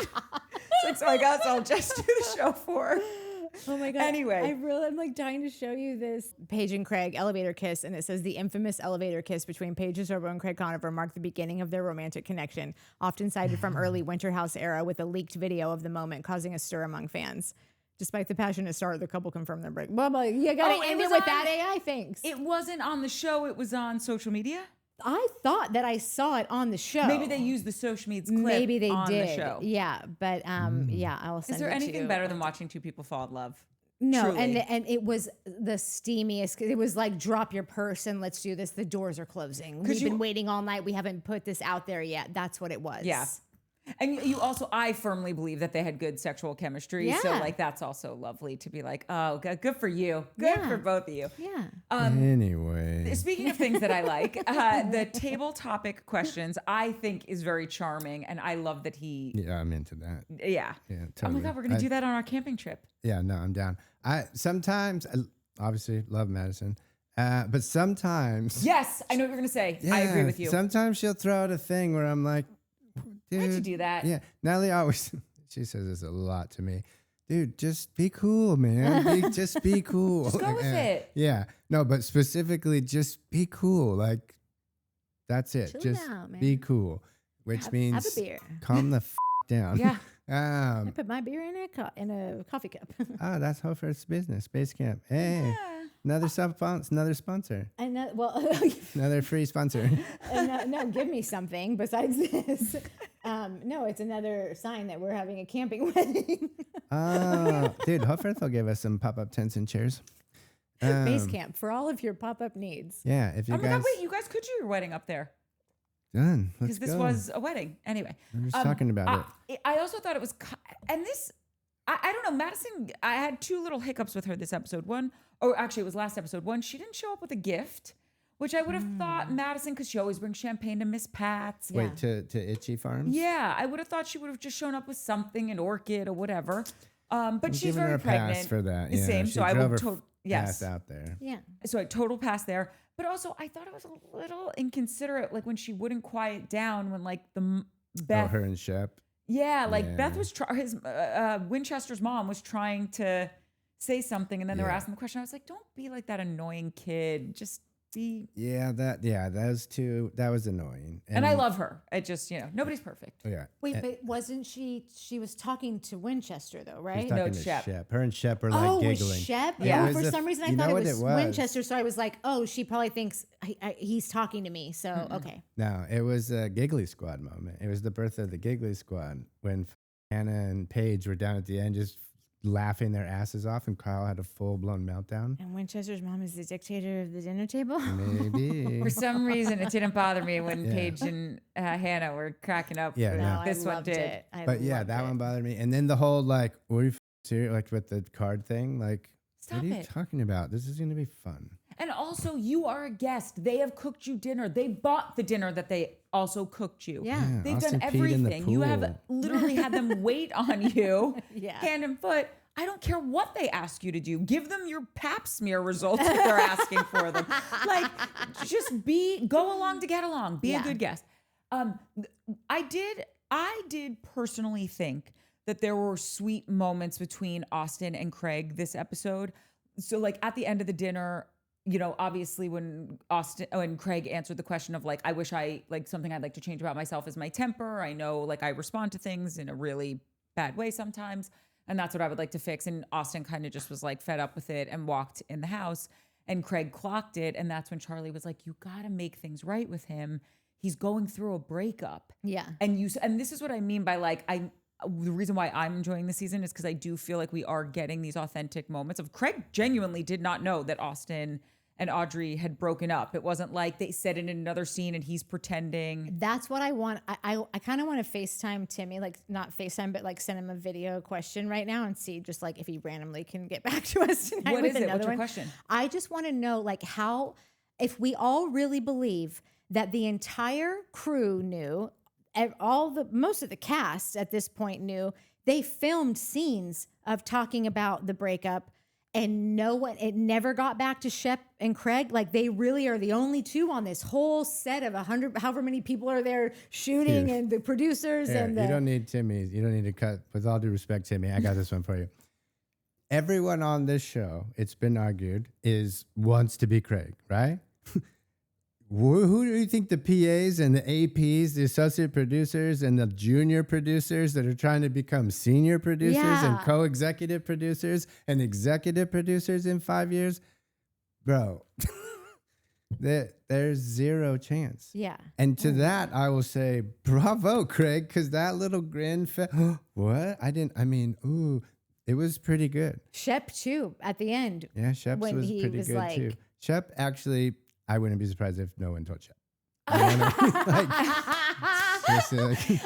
So I guess I'll just do the show for her. Oh my God. Anyway. I'm like dying to show you this. Paige and Craig elevator kiss, and it says the infamous elevator kiss between Paige Sorbo and Craig Conover marked the beginning of their romantic connection, often cited from early Winter House era with a leaked video of the moment causing a stir among fans. Despite the passionate start, the couple confirmed their break. Blah, blah. You gotta end it with that AI, thanks. It wasn't on the show. It was on social media. I thought that I saw it on the show. Maybe they used the social media clip Maybe they on did. the show. Yeah, but yeah, I will send it to you. Is there anything better than watching 2 people fall in love? No, Truly. and it was the steamiest. It was like, drop your purse and let's do this. The doors are closing. We've been waiting all night. We haven't put this out there yet. That's what it was. Yeah. And you also, I firmly believe that they had good sexual chemistry. So Yeah. like, that's also lovely to be like, oh, good for you. Good for both of you. Yeah. Anyway. Speaking of things that I like, the table topic questions I think is very charming. And I love that he, Yeah, I'm into that. yeah. Yeah, Oh my totally. God, we're going to do that on our camping trip. Yeah, no, I'm down. I sometimes, obviously, love Madison. But sometimes. Yes, I know what you're going to say. I agree with you. Sometimes she'll throw out a thing where I'm like, dude. Why'd you do that? Yeah. Natalie always, she says this a lot to me. Dude, just be cool, man. Just be cool. Just go with it. Yeah. No, but specifically, just be cool. Like, that's it. Chill just out, man. be cool, which means have a beer. calm the down. Yeah. I put my beer in a coffee cup. Oh, that's Hofer's business. Base Camp. Hey, another sponsor. And Another free sponsor. no, give me something besides this. No, it's another sign that we're having a camping wedding. Oh, dude, Hofer will give us some pop-up tents and chairs. Base camp for all of your pop-up needs. Yeah, if you Oh my guys God, wait, you guys could do your wedding up there. done, let's Because this go. was a wedding. Anyway. I'm just talking about it. I also thought it was, and this, I don't know, Madison, I had two little hiccups with her this episode. One, or actually it was last episode. One, she didn't show up with a gift, which I would have thought Madison, because she always brings champagne to Miss Pat's. Wait, to Itchy Farms? Yeah, I would have thought she would have just shown up with something, an orchid or whatever. But I'm she's giving her very a pregnant. pass for that. The Yeah, same, she so I drove would her yes. pass out there. Yeah. So I total pass there. But also, I thought it was a little inconsiderate, like when she wouldn't quiet down when like Beth. Her and Shep. Yeah, like Yeah. Beth was his Winchester's mom was trying to say something, and then they were asking the question. I was like, "Don't be like that annoying kid. Just be." Yeah, those two. That was annoying. And I love her. It just nobody's perfect. Yeah. Wait, but wasn't she was talking to Winchester though, right? She's talking No, to Shep. Shep. Her and Shep were like Oh, giggling. with Shep? Yeah. Oh, It was for a- some reason I you thought know it what was, it was? Winchester, so I was like, oh, she probably thinks he's talking to me. So, okay. No, it was a Giggly Squad moment. It was the birth of the Giggly Squad when Anna and Paige were down at the end just laughing their asses off, and Kyle had a full-blown meltdown. And Winchester's mom is the dictator of the dinner table? Maybe. For some reason, it didn't bother me when Yeah. Paige and Hannah were cracking up. Yeah, but no. this I one loved did. it. I But yeah, loved that it. one bothered me. And then the whole like, were you serious? Like with the card thing? Like, Stop what are you it. talking about? This is going to be fun. And also, you are a guest. They have cooked you dinner. They bought the dinner that they also cooked you. Yeah. They've Austin done peed in the everything. You have pool. literally had them wait on you, Yeah. hand and foot. I don't care what they ask you to do. Give them your pap smear results if they're asking for them. Like, just go along to get along. Be a Yeah. good guest. I did personally think that there were sweet moments between Austen and Craig this episode. So like at the end of the dinner, obviously when Craig answered the question of like, I wish something I'd like to change about myself is my temper. I know like I respond to things in a really bad way sometimes. And that's what I would like to fix. And Austen kind of just was like fed up with it and walked in the house. And Craig clocked it. And that's when Charlie was like, you got to make things right with him. He's going through a breakup. Yeah. And this is what I mean by like, the reason why I'm enjoying the season is because I do feel like we are getting these authentic moments of Craig genuinely did not know that Austen and Audrey had broken up. It wasn't like they said it in another scene and he's pretending. That's what I want. I kind of want to FaceTime Timmy, like not FaceTime, but like send him a video question right now and see just like if he randomly can get back to us tonight. What with is it? another What's your one. question? I just want to know like if we all really believe that the entire crew knew, most of the cast at this point knew, they filmed scenes of talking about the breakup. And it never got back to Shep and Craig. Like they really are the only two on this whole set of 100, however many people are there shooting, Dude. and the producers Here, and you don't need Timmy. You don't need to cut. With all due respect, Timmy, I got this one for you. Everyone on this show, it's been argued, wants to be Craig, right? Who do you think the PAs and the APs, the associate producers and the junior producers that are trying to become senior producers and Yeah. co-executive producers and executive producers in 5 years? Bro, there's zero chance. Yeah. And to that, I will say, bravo, Craig, because that little grin, what? Ooh, It was pretty good. Shep too at the end. Yeah, Shep's When was he pretty was good like- too. Shep, actually, I wouldn't be surprised if no one told Shep. You know?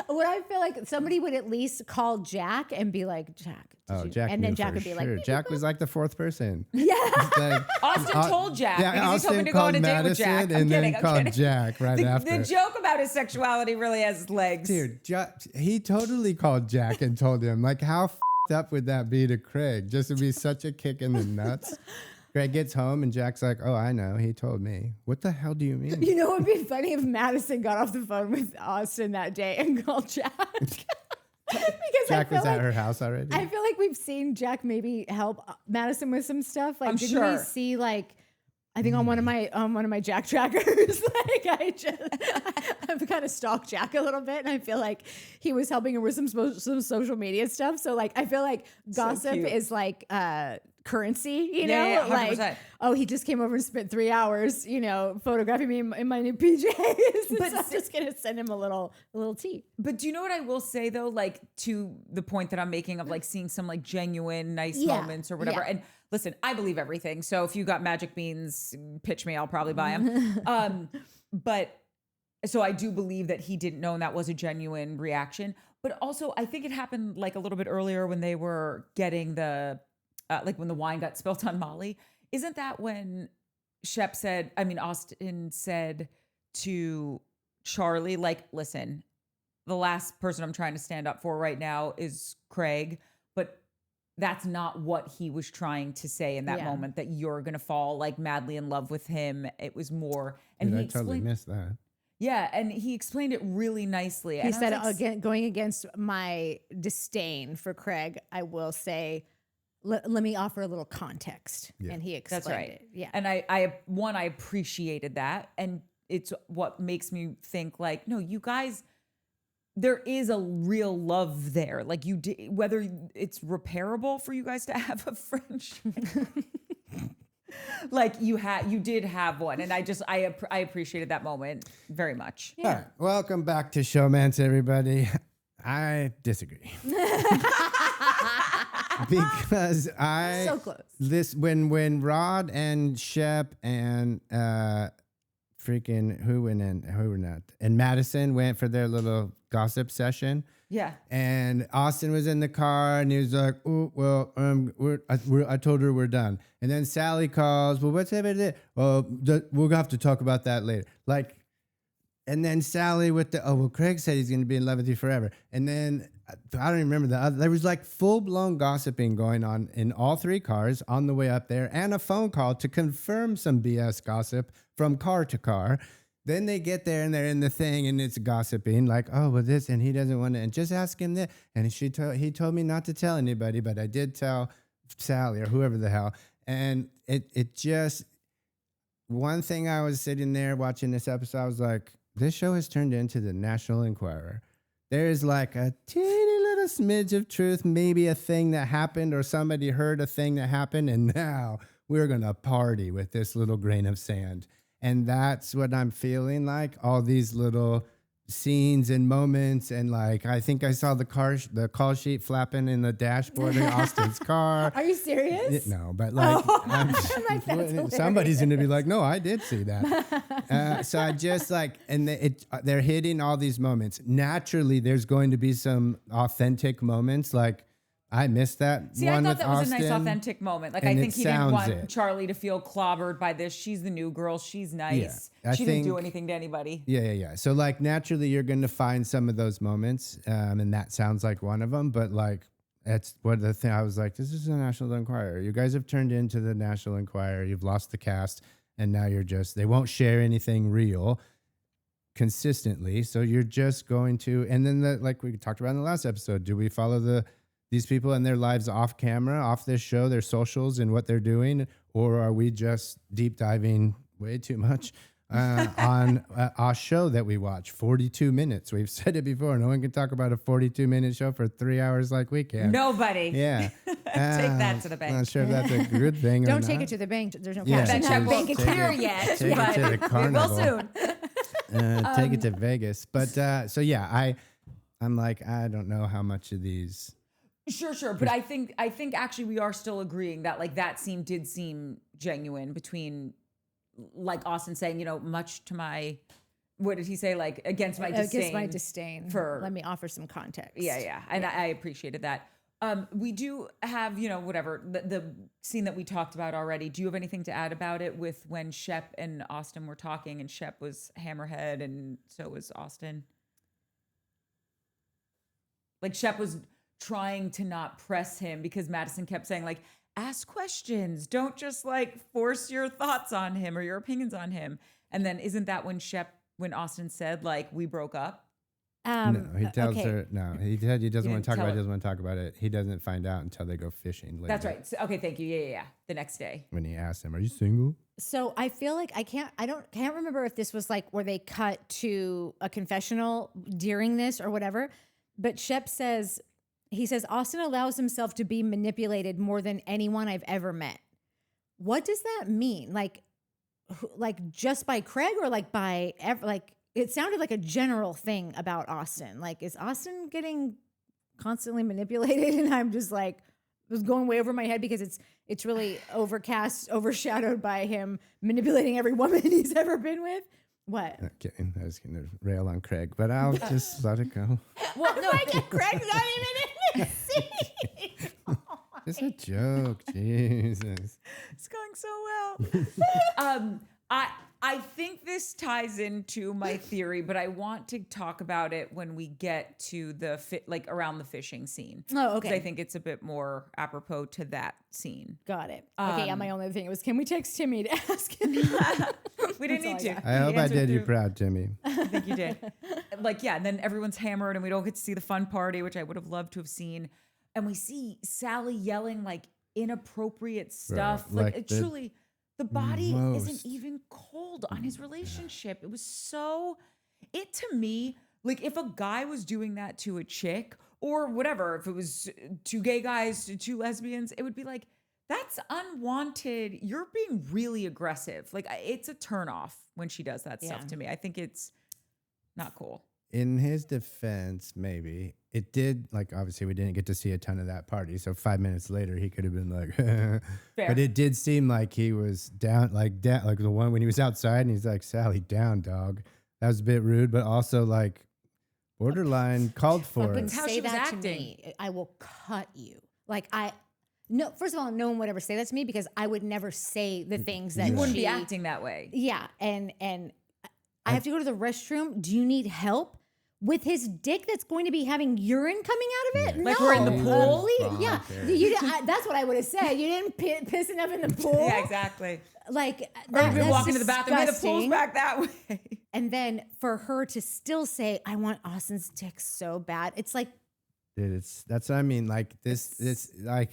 What I feel like somebody would at least call Jack and be like, Jack. did you-" Jack and then knew Jack for would be sure. like, Jack was like the fourth person. yeah. Like, Austin told Jack because he told me to go on a date with Jack. and then I'm called kidding. Jack right after. The joke about his sexuality really has legs. Dude, he totally called Jack and told him. Like, how up would that be to Craig? Just to be such a kick in the nuts. Craig gets home and Jack's like, oh, I know. He told me. What the hell do you mean? You know, it would be funny if Madison got off the phone with Austen that day and called Jack. Because Jack was at her house already. I feel like we've seen Jack maybe help Madison with some stuff. Like, I'm didn't we sure. see like, I think on one of my Jack trackers, like I've kind of stalked Jack a little bit, and I feel like he was helping her with some social media stuff. So like, I feel like gossip cute. is like currency, you know, Yeah, like 100%. oh, he just came over and spent 3 hours, you know, photographing me in my new PJs. But so I'm just gonna send him a little tea. But do you know what I will say though? Like to the point that I'm making of like seeing some like genuine nice Yeah, moments or whatever. yeah. And listen, I believe everything. So if you got magic beans, pitch me. I'll probably buy them. But so I do believe that he didn't know and that was a genuine reaction. But also I think it happened like a little bit earlier when they were getting the like when the wine got spilt on Molly. Isn't that when Austen said to Charlie, like, listen, the last person I'm trying to stand up for right now is Craig, but that's not what he was trying to say in that Yeah. moment, that you're going to fall like madly in love with him. It was more, and Dude, he I totally explained, missed that. yeah. And he explained it really nicely. He And I was said, like, again, going against my disdain for Craig, I will say, let me offer a little context. Yeah. And he explained that's right. it. Yeah. And I appreciated that. And it's what makes me think like, no, you guys, there is a real love there. Like whether it's repairable for you guys to have a friendship. Like you did have one. And I appreciated that moment very much. All right. Welcome back to Showmance, everybody. I disagree. Because So close. When Rod and Shep and and Madison went for their little gossip session. Yeah. And Austen was in the car and he was like, oh, well, I told her we're done. And then Salley calls, well, what's happening? Well, we'll have to talk about that later. Like, and then Salley with Craig said he's going to be in love with you forever. And then I don't even remember the other. There was like full-blown gossiping going on in all three cars on the way up there and a phone call to confirm some BS gossip from car to car. Then they get there and they're in the thing and it's gossiping like, oh, well, this, and he doesn't want to, and just ask him this. And he told me not to tell anybody, but I did tell Salley or whoever the hell. And it just, one thing I was sitting there watching this episode, I was like, this show has turned into the National Enquirer. There's like a teeny little smidge of truth, maybe a thing that happened or somebody heard a thing that happened, and now we're going to party with this little grain of sand. And that's what I'm feeling like, all these little scenes and moments. And like, I think I saw the call sheet flapping in the dashboard in Austin's car. Are you serious? No, but like, I'm like, that's somebody's going to be like, no, I did see that. So I just like, and they're hitting all these moments. Naturally, there's going to be some authentic moments. Like, I missed that. See, one I thought with that was a nice Austen, authentic moment. Like, and I think it he didn't sounds want it. Charlie to feel clobbered by this. She's the new girl. She's nice. I She didn't do think- anything to anybody. Yeah. So like, naturally, you're going to find some of those moments, and that sounds like one of them. But like, that's what the thing I was like. This is a National Enquirer. You guys have turned into the National Enquirer. You've lost the cast, and now they won't share anything real consistently. So you're just going to, and then like we talked about in the last episode, do we follow these people and their lives off camera, off this show, their socials and what they're doing? Or are we just deep diving way too much on our show that we watch? 42 minutes. We've said it before. No one can talk about a 42-minute show for 3 hours like we can. Nobody. Yeah. Take that to the bank. Not sure if that's a good thing or Don't not. take it to the bank. There's no Yeah, cash in That that check bank won't take clear it- yet, take it but to the we will carnival. soon. Take it to Vegas. But so yeah, I'm like, I don't know how much of these Sure. But I think actually we are still agreeing that like that scene did seem genuine between like Austen saying, you know, much to my, what did he say? Like against my disdain. Against my disdain. Let me offer some context. Yeah. And I appreciated that. We do have, you know, whatever, the scene that we talked about already. Do you have anything to add about it with when Shep and Austen were talking and Shep was Hammerhead and so was Austen? Like Shep was trying to not press him because Madison kept saying like, ask questions. Don't just like force your thoughts on him or your opinions on him. And then isn't that when Austen said like, we broke up? No, he tells her, no, he said he doesn't want to talk about it. her. He doesn't want to talk about it. He doesn't find out until they go fishing later. That's right. So, okay, thank you. Yeah. The next day. When he asks him, are you single? So I feel like I can't remember if this was like where they cut to a confessional during this or whatever. But Shep says, Austen allows himself to be manipulated more than anyone I've ever met. What does that mean? Like just by Craig or like by it sounded like a general thing about Austen. Like, is Austen getting constantly manipulated? And I'm just like, it was going way over my head because it's really overshadowed by him manipulating every woman he's ever been with. What? Not kidding. I was going to rail on Craig, but I'll just let it go. Well, no, Craig's not even in the scene. It's a joke. Jesus. It's going so well. I think this ties into my theory, but I want to talk about it when we get to around the fishing scene. Oh, okay. Because I think it's a bit more apropos to that scene. Got it. Okay, yeah, my only thing was, can we text Timmy to ask him? We didn't need to. I hope I did you proud, Timmy. I think you did. And then everyone's hammered and we don't get to see the fun party, which I would have loved to have seen. And we see Salley yelling like inappropriate stuff. Truly, the body isn't even cold on his relationship. It was to me, like if a guy was doing that to a chick or whatever, if it was two gay guys to two lesbians, it would be like, that's unwanted. You're being really aggressive. Like it's a turnoff when she does that stuff to me. I think it's not cool. In his defense, maybe it did. Like obviously, we didn't get to see a ton of that party. So 5 minutes later, he could have been like, but it did seem like he was down, like the one when he was outside and he's like, "Sally, down, dog." That was a bit rude, but also like borderline called for But it. how say she was that acting. to me, I will cut you. No, first of all, no one would ever say that to me because I would never say the things that You wouldn't she be acting that way. Yeah, and I have to go to the restroom. Do you need help? With his dick that's going to be having urine coming out of it? Like no. we're in the pool? Yeah. That's what I would have said. You didn't piss enough in the pool? Yeah, exactly. Like, Or you're walking to the disgusting. bathroom, hey, the pool's back that way. And then for her to still say, I want Austen's dick so bad. It's like, Dude, that's what I mean. Like this like,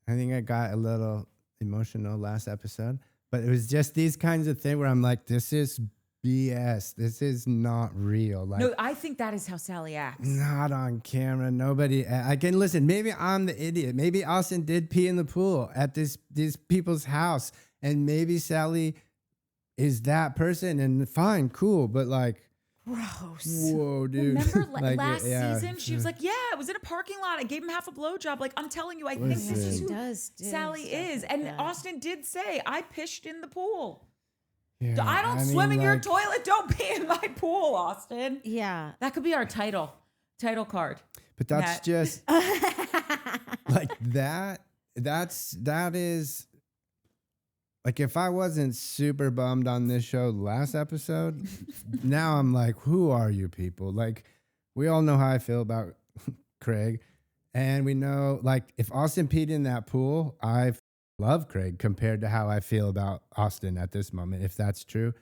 I think I got a little emotional last episode, but it was just these kinds of things where I'm like, this is BS. This is not real. Like, No, I think that is how Salley acts. not on camera. Nobody. I can listen. Maybe I'm the idiot. Maybe Austen did pee in the pool at these people's house, and maybe Salley is that person. And fine, cool. But like, gross. whoa, dude. Remember Like, last yeah. season? She was like, yeah, it was in a parking lot. I gave him half a blowjob. Like, I'm telling you, I think this is who Salley is. And Austen did say, I pissed in the pool. Yeah, I don't swim in your toilet. Don't pee in my pool, Austen. Yeah. That could be our title card. But that's just like that. That is like, if I wasn't super bummed on this show last episode, now I'm like, who are you people? Like, we all know how I feel about Craig, and we know, like, if Austen peed in that pool, I love Craig compared to how I feel about Austen at this moment. If that's true,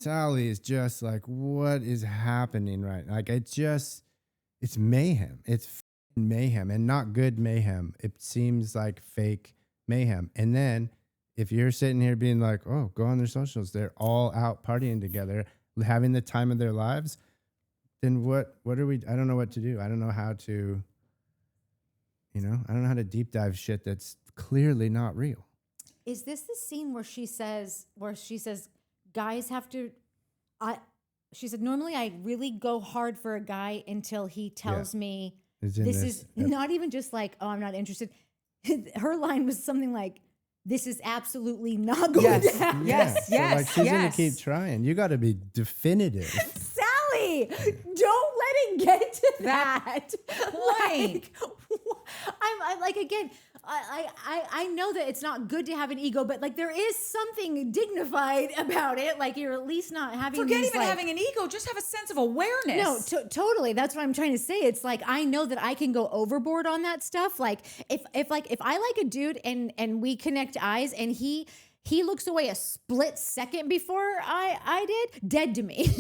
Salley is just like, what is happening right now? Like, it's mayhem. It's mayhem, and not good mayhem. It seems like fake mayhem. And then if you're sitting here being like, oh, go on their socials, they're all out partying together, having the time of their lives, then what are we? I don't know what to do. I don't know how to, I don't know how to deep dive shit that's clearly not real. Is this the scene where she says, guys have to, she said, normally I really go hard for a guy until he tells me this is not even just like, oh, I'm not interested. Her line was something like, this is absolutely not going to happen. Yes. So like she's gonna keep trying. You got to be definitive. Salley, don't let it get to that. point. I'm like, again, I know that it's not good to have an ego, but like there is something dignified about it. Like you're at least not having. Forget these, even like, having an ego. Just have a sense of awareness. No, totally. That's what I'm trying to say. It's like I know that I can go overboard on that stuff. Like if I like a dude and we connect eyes and he looks away a split second before I did, dead to me.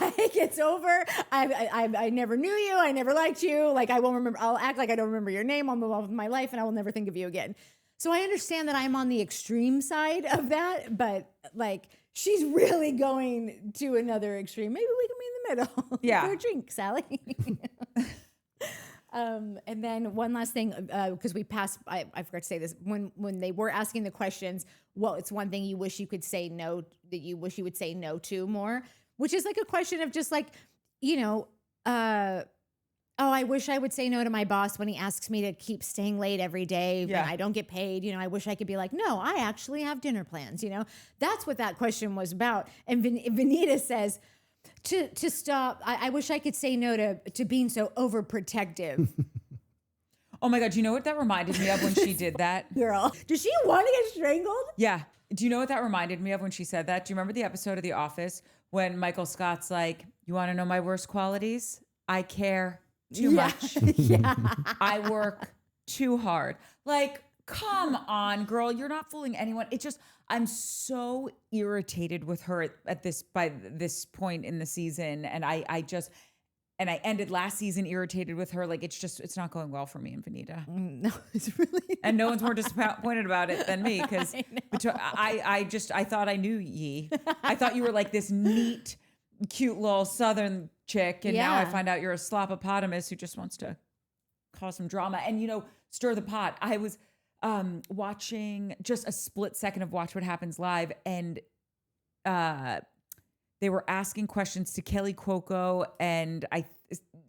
Like it's over. I never knew you. I never liked you. Like I won't remember. I'll act like I don't remember your name. I'll move on with my life and I will never think of you again. So I understand that I'm on the extreme side of that, but like she's really going to another extreme. Maybe we can meet in the middle. Yeah. For a drink, Salley. And then one last thing, because we passed, I forgot to say this, when they were asking the questions, well, it's one thing you wish you could say no, that you wish you would say no to more, which is like a question of just like, you know, oh, I wish I would say no to my boss when he asks me to keep staying late every day when I don't get paid. You know, I wish I could be like, no, I actually have dinner plans. You know, that's what that question was about. And Vanita says, to stop, I wish I could say no to being so overprotective. Oh my God, do you know what that reminded me of when she did that? Girl, does she want to get strangled? Yeah. Do you know what that reminded me of when she said that? Do you remember the episode of The Office when Michael Scott's like, you want to know my worst qualities? I care too much. Yeah. I work too hard. Like, come on, girl. You're not fooling anyone. It's just, I'm so irritated with her by this point in the season. And I ended last season irritated with her. Like, it's not going well for me and Vanita. No, it's really. And no one's more disappointed about it than me because I thought I knew ye. I thought you were like this neat, cute little Southern chick. And now I find out you're a slopopotamus who just wants to cause some drama and, you know, stir the pot. I was watching just a split second of Watch What Happens Live, and they were asking questions to Kelly Cuoco, and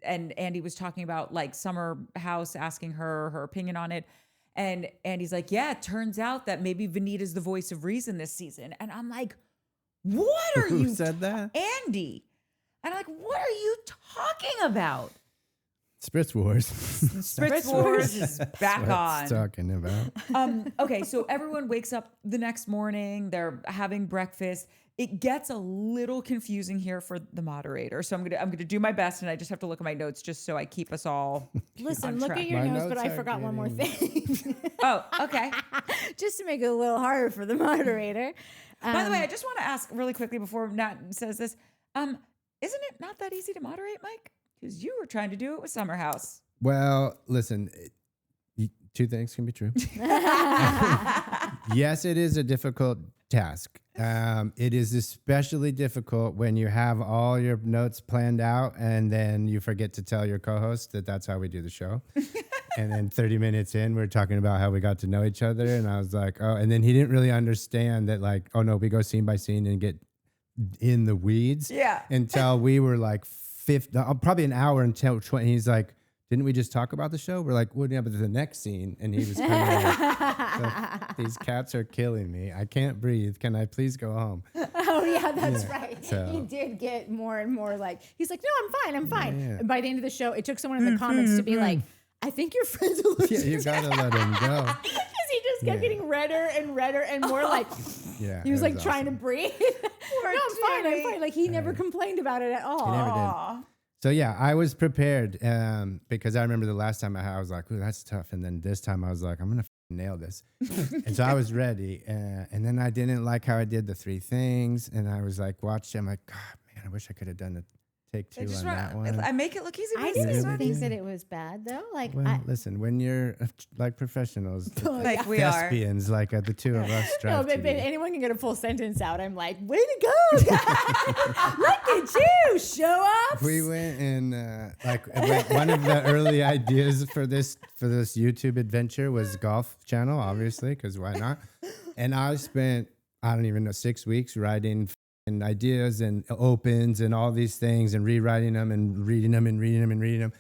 Andy was talking about like Summer House, asking her opinion on it, and Andy's like, yeah, it turns out that maybe Vanita's the voice of reason this season, and I'm like, what are you? Who said that? Andy, and I'm like, what are you talking about? Spritz Wars. Spritz Wars is back on. Talking about. Okay, so everyone wakes up the next morning. They're having breakfast. It gets a little confusing here for the moderator. So I'm gonna do my best, and I just have to look at my notes just so I keep us all. Listen, look track. at your My notes, but notes I are forgot one more thing. Oh, okay. Just to make it a little harder for the moderator. By the way, I just want to ask really quickly before Nat says this. Isn't it not that easy to moderate, Mike? Because you were trying to do it with Summer House. Well, listen, two things can be true. Yes, it is a difficult task. It is especially difficult when you have all your notes planned out and then you forget to tell your co-host that that's how we do the show. And then 30 minutes in, we're talking about how we got to know each other. And I was like, oh, and then he didn't really understand that, like, oh no, we go scene by scene and get in the weeds. Yeah. Until we were like probably an hour until 20. He's like, didn't we just talk about the show? We're like, what happened to the next scene? And he was kind of like, these cats are killing me. I can't breathe. Can I please go home? Oh yeah, that's right. So. He did get more and more like, he's like, no, I'm fine. Yeah. And by the end of the show, it took someone in the comments to be like, I think your friends will lose Yeah, you gotta let him go. Because he just kept getting redder and more like, Yeah, he was like awesome. trying to breathe. No, I'm fine. Like he never complained about it at all. He never did. So yeah, I was prepared because I remember the last time I was like, ooh, that's tough. And then this time I was like, I'm going to nail this. And so I was ready. And then I didn't like how I did the 3 things. And I was like, watched it. I'm like, God, man, I wish I could have done the take 2 on that one. I make it look easy. I didn't think that it was bad though. Like, Well, listen, when you're like professionals, Like we are. thespians, like the 2 of us no, strive to but be. anyone can get a full sentence out. I'm like, way to go, guys. Look at you, show ups. We went and one of the early ideas for this YouTube adventure was Golf Channel, obviously, because why not? And I spent, I don't even know, 6 weeks writing and ideas and opens and all these things and rewriting them and reading them and reading them and reading them.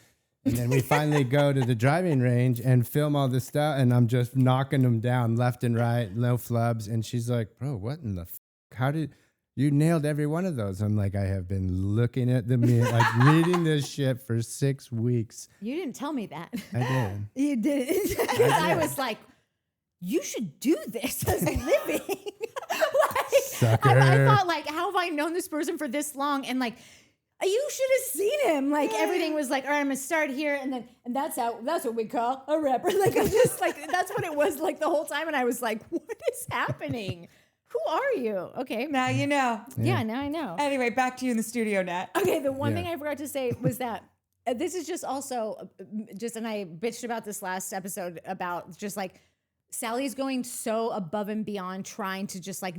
And then we finally go to the driving range and film all this stuff. And I'm just knocking them down left and right, no flubs. And she's like, bro, what in the how did you nailed every one of those? I'm like, I have been looking at the mirror, like reading this shit for 6 weeks. You didn't tell me that. I did. You did. I was like, you should do this as a living. Sucker. I thought, like, how have I known this person for this long? And like, you should have seen him. Like everything was like, all right, I'm gonna start here, and that's what we call a rapper. Like I'm just like, that's what it was like the whole time. And I was like, what is happening? Who are you? Okay. Now you know. Yeah, now I know. Anyway, back to you in the studio, Nat. Okay, the one thing I forgot to say was that this is just also and I bitched about this last episode about just like Sally's going so above and beyond trying to just like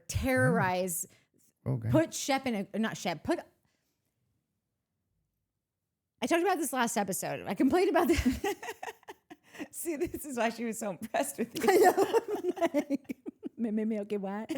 terrorize, put Shep in a, not Shep, I talked about this last episode. I complained about this. See, this is why she was so impressed with you. I know. Like, maybe okay, what?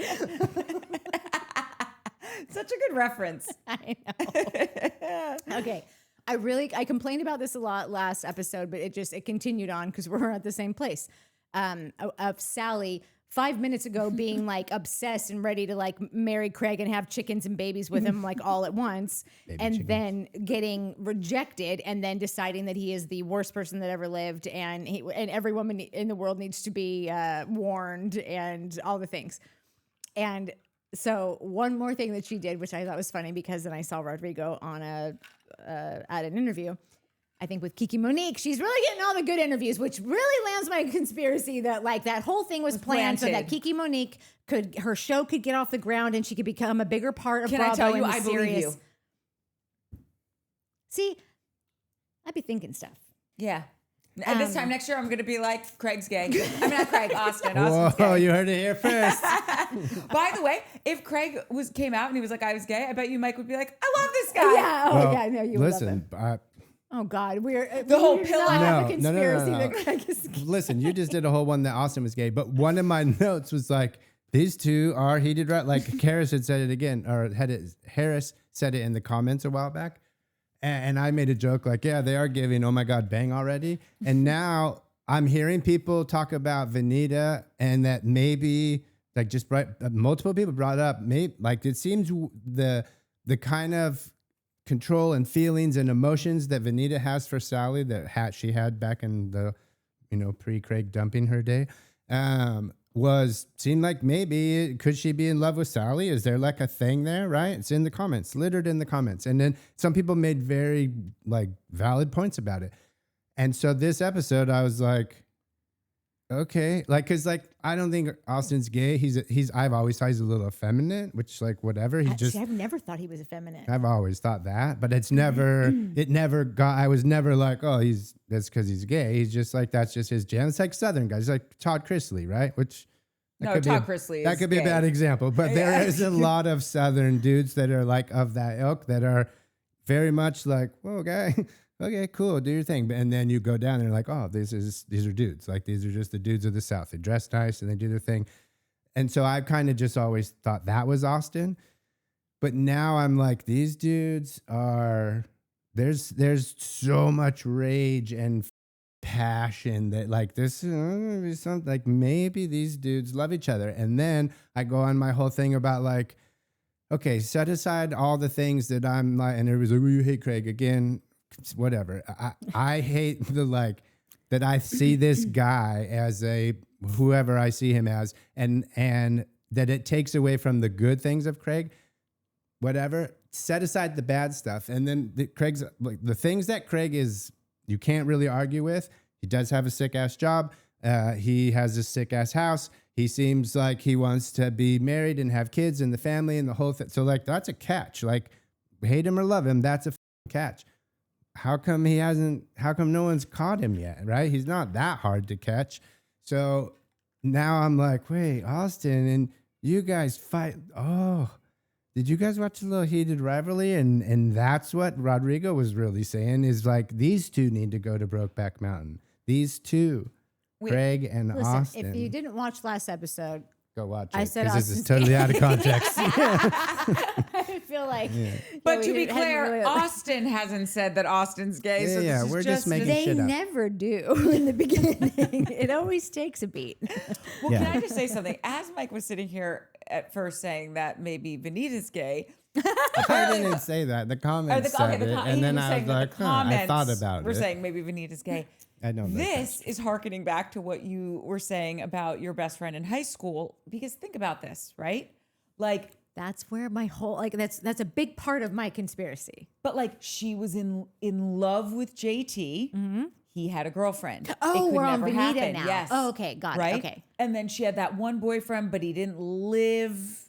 Such a good reference. I know. Okay. I complained about this a lot last episode, but it continued on because we're at the same place. Of Salley 5 minutes ago being like obsessed and ready to like marry Craig and have chickens and babies with him like all at once, then getting rejected and then deciding that he is the worst person that ever lived and every woman in the world needs to be warned and all the things. And so one more thing that she did, which I thought was funny because then I saw Rodrigo on at an interview, I think with Kiki Monique, she's really getting all the good interviews, which really lands my conspiracy that like that whole thing was planned so that Kiki Monique her show could get off the ground and she could become a bigger part of Bravo. Can I tell you, and I believe you. See, I'd be thinking stuff. Yeah. And this time next year, I'm going to be like, Craig's gay. I mean, not Craig, Austen. Whoa, gay. you heard it here first. By the way, if Craig came out and he was like, I was gay, I bet you Mike would be like, I love this guy. Yeah. Oh, yeah. No, you would love him. Listen, oh God, we're the whole pillow. No, conspiracy no. that Craig is gay. Listen, you just did a whole one that Austen was gay, but one of my notes was like, these two are heated right. Like Harris had said it again, or Harris said it in the comments a while back. And I made a joke like, yeah, they are giving, oh my God, bang already. And now I'm hearing people talk about Venita and that maybe like just multiple people brought up, maybe like it seems the kind of control and feelings and emotions that Venita has for Salley that she had back in the, pre-Craig dumping her day, seemed like maybe could she be in love with Salley? Is there like a thing there, right? It's in the comments, littered in the comments. And then some people made very like valid points about it. And so this episode, I was like, okay, like, cause like, I don't think Austen's gay. I've always thought he's a little effeminate, which like, whatever. I've never thought he was effeminate. I've always thought that, but I was never like, oh, that's cause he's gay. He's just like, that's just his jam. It's like Southern guys, like Todd Chrisley, right? Todd Chrisley that could be a bad example, but there is a lot of Southern dudes that are like of that ilk that are very much like, whoa, guy. Okay, cool, do your thing. And then you go down and you're like, oh, these are dudes. Like, these are just the dudes of the South. They dress nice and they do their thing. And so I've kind of just always thought that was Austen. But now I'm like, these dudes there's so much rage and passion that like this is something like maybe these dudes love each other. And then I go on my whole thing about like, okay, set aside all the things that I'm like, and everybody's like, oh, you hate Craig again. Whatever. I hate that I see this guy as whoever I see him as, and that it takes away from the good things of Craig. Whatever. Set aside the bad stuff, and then the things that Craig is, you can't really argue with. He does have a sick ass job. He has a sick ass house. He seems like he wants to be married and have kids and the family and the whole thing. So like that's a catch. Like hate him or love him, that's a catch. How come no one's caught him yet, right? He's not that hard to catch. So now I'm like, wait, Austen, and you guys fight. Oh, did you guys watch a little heated rivalry? And that's what Rodrigo was really saying is like, these two need to go to Brokeback Mountain. These two, Craig and Austen. If you didn't watch last episode, go watch it. I said because this is totally out of context. I feel feel like. But to we be hadn't clear, really- Austen hasn't said that Austin's gay. So Yeah, this is we're just making They shit up. never do in the beginning. It always takes a beat. Well, Yeah. can I just say something? As Mike was sitting here at first saying that maybe Vanita's gay, I didn't say that. The comments said it, and then I was like, I thought about we're it. saying maybe Vanita's gay. I don't know. This is hearkening back to what you were saying about your best friend in high school. Because think about this, right? Like, That's where my whole that's a big part of my conspiracy. but like she was in love with JT. He had a girlfriend. Oh, It could we're on never Vanita happen. now. Yes. Oh, okay, got it. Right? Okay. And then she had that one boyfriend, but he didn't live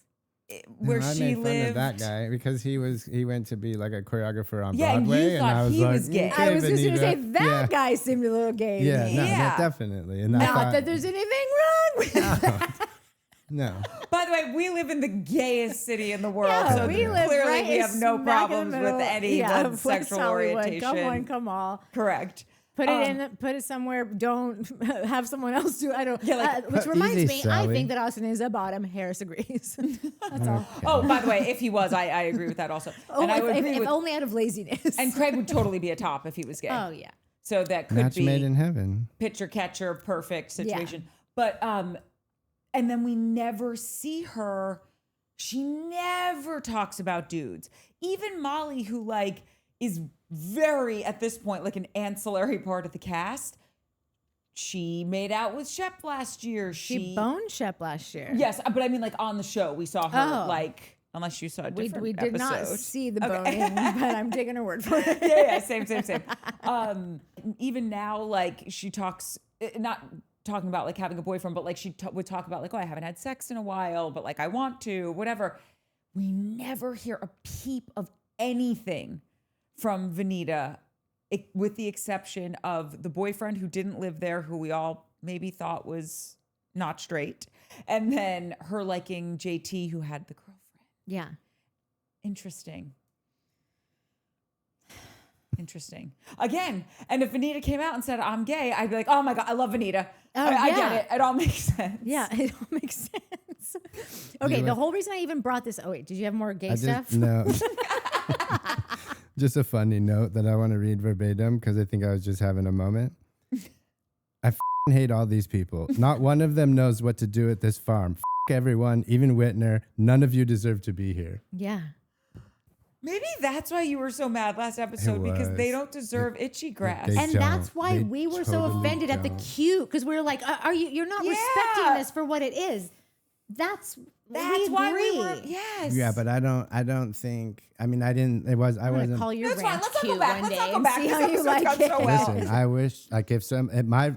where I she made fun lived. of that guy because he went to be like a choreographer on Yeah, and you Broadway, thought I was he like, was gay. okay, I was just going to say Vanita. that guy seemed a little gay. to Yeah, me. no, Yeah. definitely. And I Not thought, that there's anything wrong with that. no. By the way, we live in the gayest city in the world, Yeah, so we live clearly right we have no smack in the problems middle, with anyone's West sexual Hollywood. orientation. Come on. Correct. Put it somewhere. Don't have someone else do. I don't. Yeah, like, which reminds easy, me, I Sally. think that Austin is a bottom. Harris agrees. That's all. Oh, by the way, if he was, I agree with that also. Oh, and I would agree if with, only out of laziness. and Craig would totally be a top if he was gay. oh yeah. So that could Match made be in heaven. pitcher catcher, perfect situation. But and then we never see her. She never talks about dudes. Even Molly, who like is very at this point like an ancillary part of the cast. She made out with Shep last year. She boned Shep last year. Yes, but I mean like on the show we saw her Oh. like unless you saw a different We did not episode. see the boning, but I'm taking her word for it. yeah, same. Even now, like she talks, not talking about like having a boyfriend, but like she would talk about like, oh, I haven't had sex in a while, but like I want to, whatever. We never hear a peep of anything from Vanita, with the exception of the boyfriend who didn't live there, who we all maybe thought was not straight, and then her liking JT, who had the girlfriend. Yeah. Interesting. Again, and if Vanita came out and said, I'm gay, I'd be like, oh my God, I love Vanita. I get it. It all makes sense. Yeah, it all makes sense. Okay, the whole reason I even brought this. Oh wait, did you have more gay stuff? No. Just a funny note that I want to read verbatim because I think I was just having a moment. I hate all these people. Not one of them knows what to do at this farm. Everyone, even Whitner. None of you deserve to be here. Yeah. Maybe that's why you were so mad last episode, because they was. don't deserve itchy grass. They And don't. that's why They we were so totally offended at the don't. cute, because we were like, "Are you? You're not respecting Yeah. this for what it is." That's That's we why we agree. were. Yes. Yeah, but I don't think. I mean, I didn't. It was. I I'm gonna wasn't. call your That's fine. ranch Let's not go cute back. one Let's day not go and back. see This how you episode's like gone it. so well. Listen, I wish like if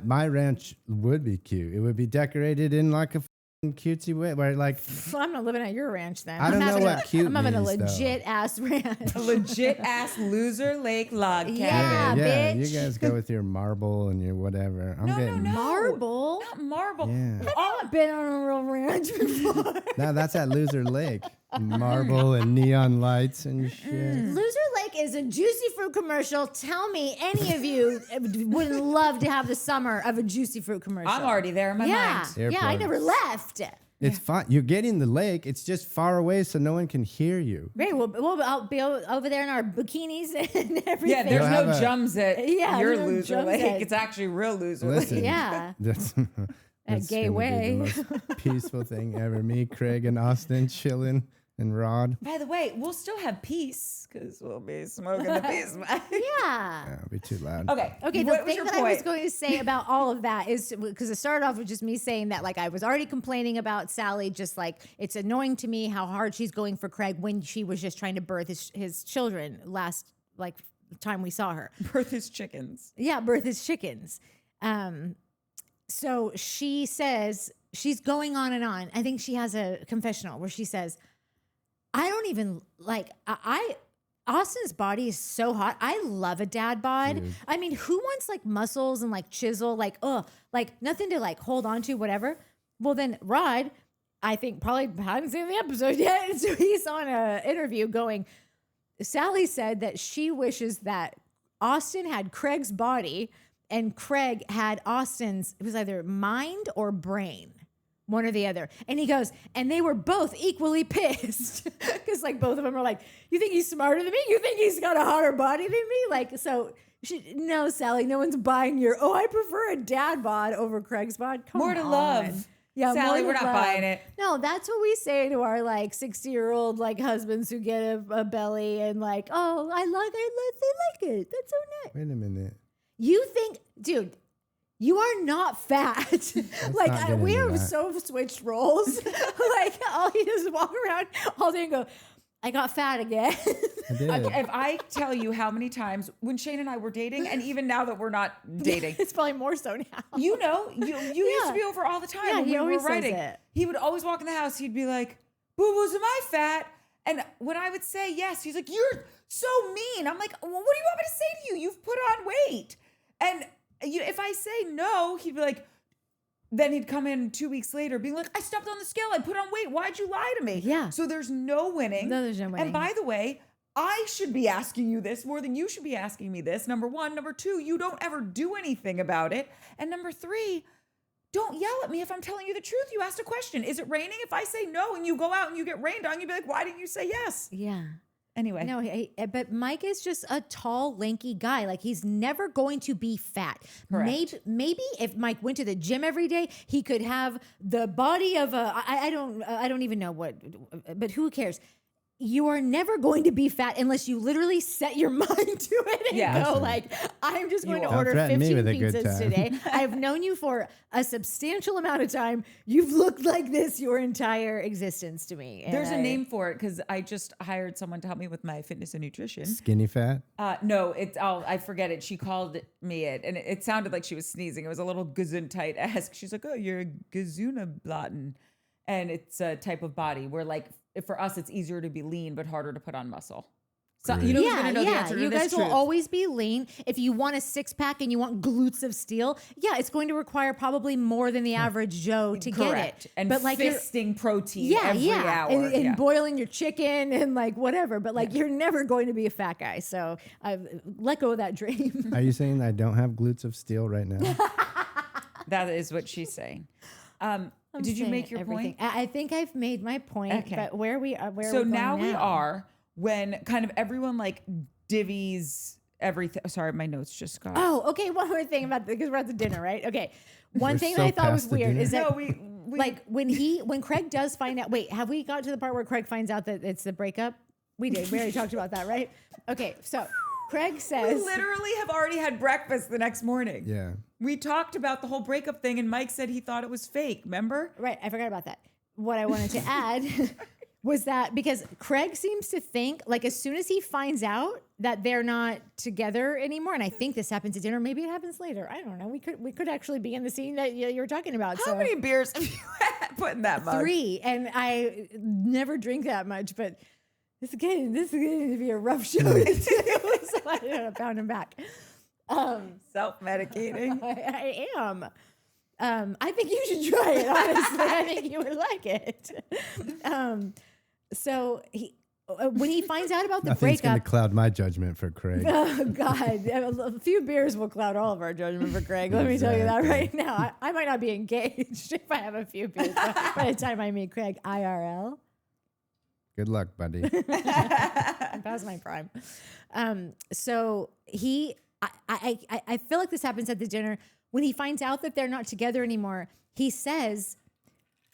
my ranch would be cute. It would be decorated in like a cutesy way where like I'm not living at your ranch then. I don't I'm know having what cute I'm having a means, though. legit ass ranch. A legit ass loser lake log cabin. Yeah. yeah, bitch. you guys go with your marble and your whatever. I'm No, getting Marble. Not marble. Yeah. I've been on a real ranch before. No, that's at Loser Lake. Marble and neon lights and shit. Loser Lake is a juicy fruit commercial. Tell me, any of you wouldn't love to have the summer of a juicy fruit commercial? I'm already there in my yeah, mind. yeah. I Earplugs. never left. It's fine. You're getting the lake. It's just far away so no one can hear you. Great. I'll be over there in our bikinis and everything. Yeah, there's You'll no have a- jums at Yeah, your there's no loser jums lake. at- It's actually real loser Listen. lake. Yeah. That's gay gonna be way. the most peaceful thing ever. Me, Craig, and Austen chilling, and Rod. By the way, we'll still have peace because we'll be smoking the peace. Yeah. It'll be too loud. Okay. Okay, what the was thing your that I was point? going to say about all of that is because it started off with just me saying that, like, I was already complaining about Salley, just like it's annoying to me how hard she's going for Craig when she was just trying to birth his children last, like, time we saw her. Birth his chickens. Yeah, birth his chickens. So she says, she's going on and on. I think she has a confessional where she says, I don't even like, Austin's body is so hot. I love a dad bod. Dude. I mean, who wants like muscles and like chisel, like, like nothing to like hold on to, whatever. Well, then Rod, I think probably hadn't seen the episode yet. So he's on an interview going, Salley said that she wishes that Austen had Craig's body and Craig had Austin's, it was either mind or brain. one or the other. And he goes, and they were both equally pissed because like both of them are like, you think he's smarter than me? You think he's got a hotter body than me? Like, so no, Sally, no one's buying your, I prefer a dad bod over Craig's bod. Come More to on. love. Yeah, Sally, more we're to not love. buying it. No, that's what we say to our like 60-year-old like husbands who get a belly and like, oh, they like it. That's so nice. Wait a minute. You think, dude, you are not fat. Like not get we into have that. so switched roles. Like all he does is walk around all day and go, I got fat again. I did. If I tell you how many times when Shane and I were dating, and even now that we're not dating, It's probably more so now. you used to be over all the time Yeah, when he we were always says writing. it. He would always walk in the house. He'd be like, "Boo-boos, am I fat?" And when I would say yes, he's like, "You're so mean." I'm like, "Well, what do you want me to say to you? You've put on weight." And if I say no, he'd be like, then he'd come in 2 weeks later being like, I stepped on the scale. I put on weight. Why'd you lie to me? Yeah. So there's no winning. No, there's no winning. And by the way, I should be asking you this more than you should be asking me this. Number one. Number two, you don't ever do anything about it. And number three, don't yell at me if I'm telling you the truth. You asked a question. Is it raining? If I say no and you go out and you get rained on, you'd be like, why didn't you say yes? Yeah. Anyway. No, but Mike is just a tall, lanky guy. Like he's never going to be fat. Correct. Maybe if Mike went to the gym every day, he could have the body of a. I don't even know what, but who cares? You are never going to be fat unless you literally set your mind to it and Yeah. go like, I'm just going to Don't order threaten me 15 with a good pizzas time. today. I've known you for a substantial amount of time. You've looked like this your entire existence to me. And There's a name for it because I just hired someone to help me with my fitness and nutrition. Skinny fat. No, I forget it. She called me it, and it sounded like she was sneezing. It was a little gesundheit-esque. She's like, "Oh, you're a Gesundeblatten," and it's a type of body where, like, for us, it's easier to be lean but harder to put on muscle. So you know who's gonna know the answer to you this guys will truth. always be lean. If you want a six pack and you want glutes of steel, yeah, it's going to require probably more than the average Joe to get Correct. it. And but like you're- fisting protein every hour. and Yeah. boiling your chicken and like whatever. But like you're never going to be a fat guy. So let go of that dream. Are you saying I don't have glutes of steel right now? That is what she's saying. I'm Did you saying make your everything. point? I think I've made my point. Okay. But where we are, So now we are when kind of everyone like divvies everything. Sorry, my notes just got. Oh, okay. One more thing about because we're at the dinner, right? Okay. One We're thing so that I thought was past the weird dinner. is that No, we like when Craig does find out. Wait, have we got to the part where Craig finds out that it's the breakup? We did. We already talked about that, right? Okay. So Craig we says, literally have already had breakfast the next morning. Yeah. We talked about the whole breakup thing, and Mike said he thought it was fake. Remember? right? I forgot about that. What I wanted to add was that because Craig seems to think like as soon as he finds out that they're not together anymore, and I think this happens at dinner. Maybe it happens later. I don't know. We could actually be in the scene that you were talking about. How so. many beers have you had put in that mug? 3, and I never drink that much, but this is going to be a rough show. So I don't know, pound him back. Self-medicating. I am. I think you should try it. Honestly, I think you would like it. So when he finds out about the Nothing's going to breakup, cloud my judgment for Craig. oh God, a few beers will cloud all of our judgment for Craig. Let me tell you that Exactly. right now. I might not be engaged if I have a few beers by the time I meet Craig IRL. Good luck, buddy. Past my prime. So I feel like this happens at the dinner when he finds out that they're not together anymore. He says,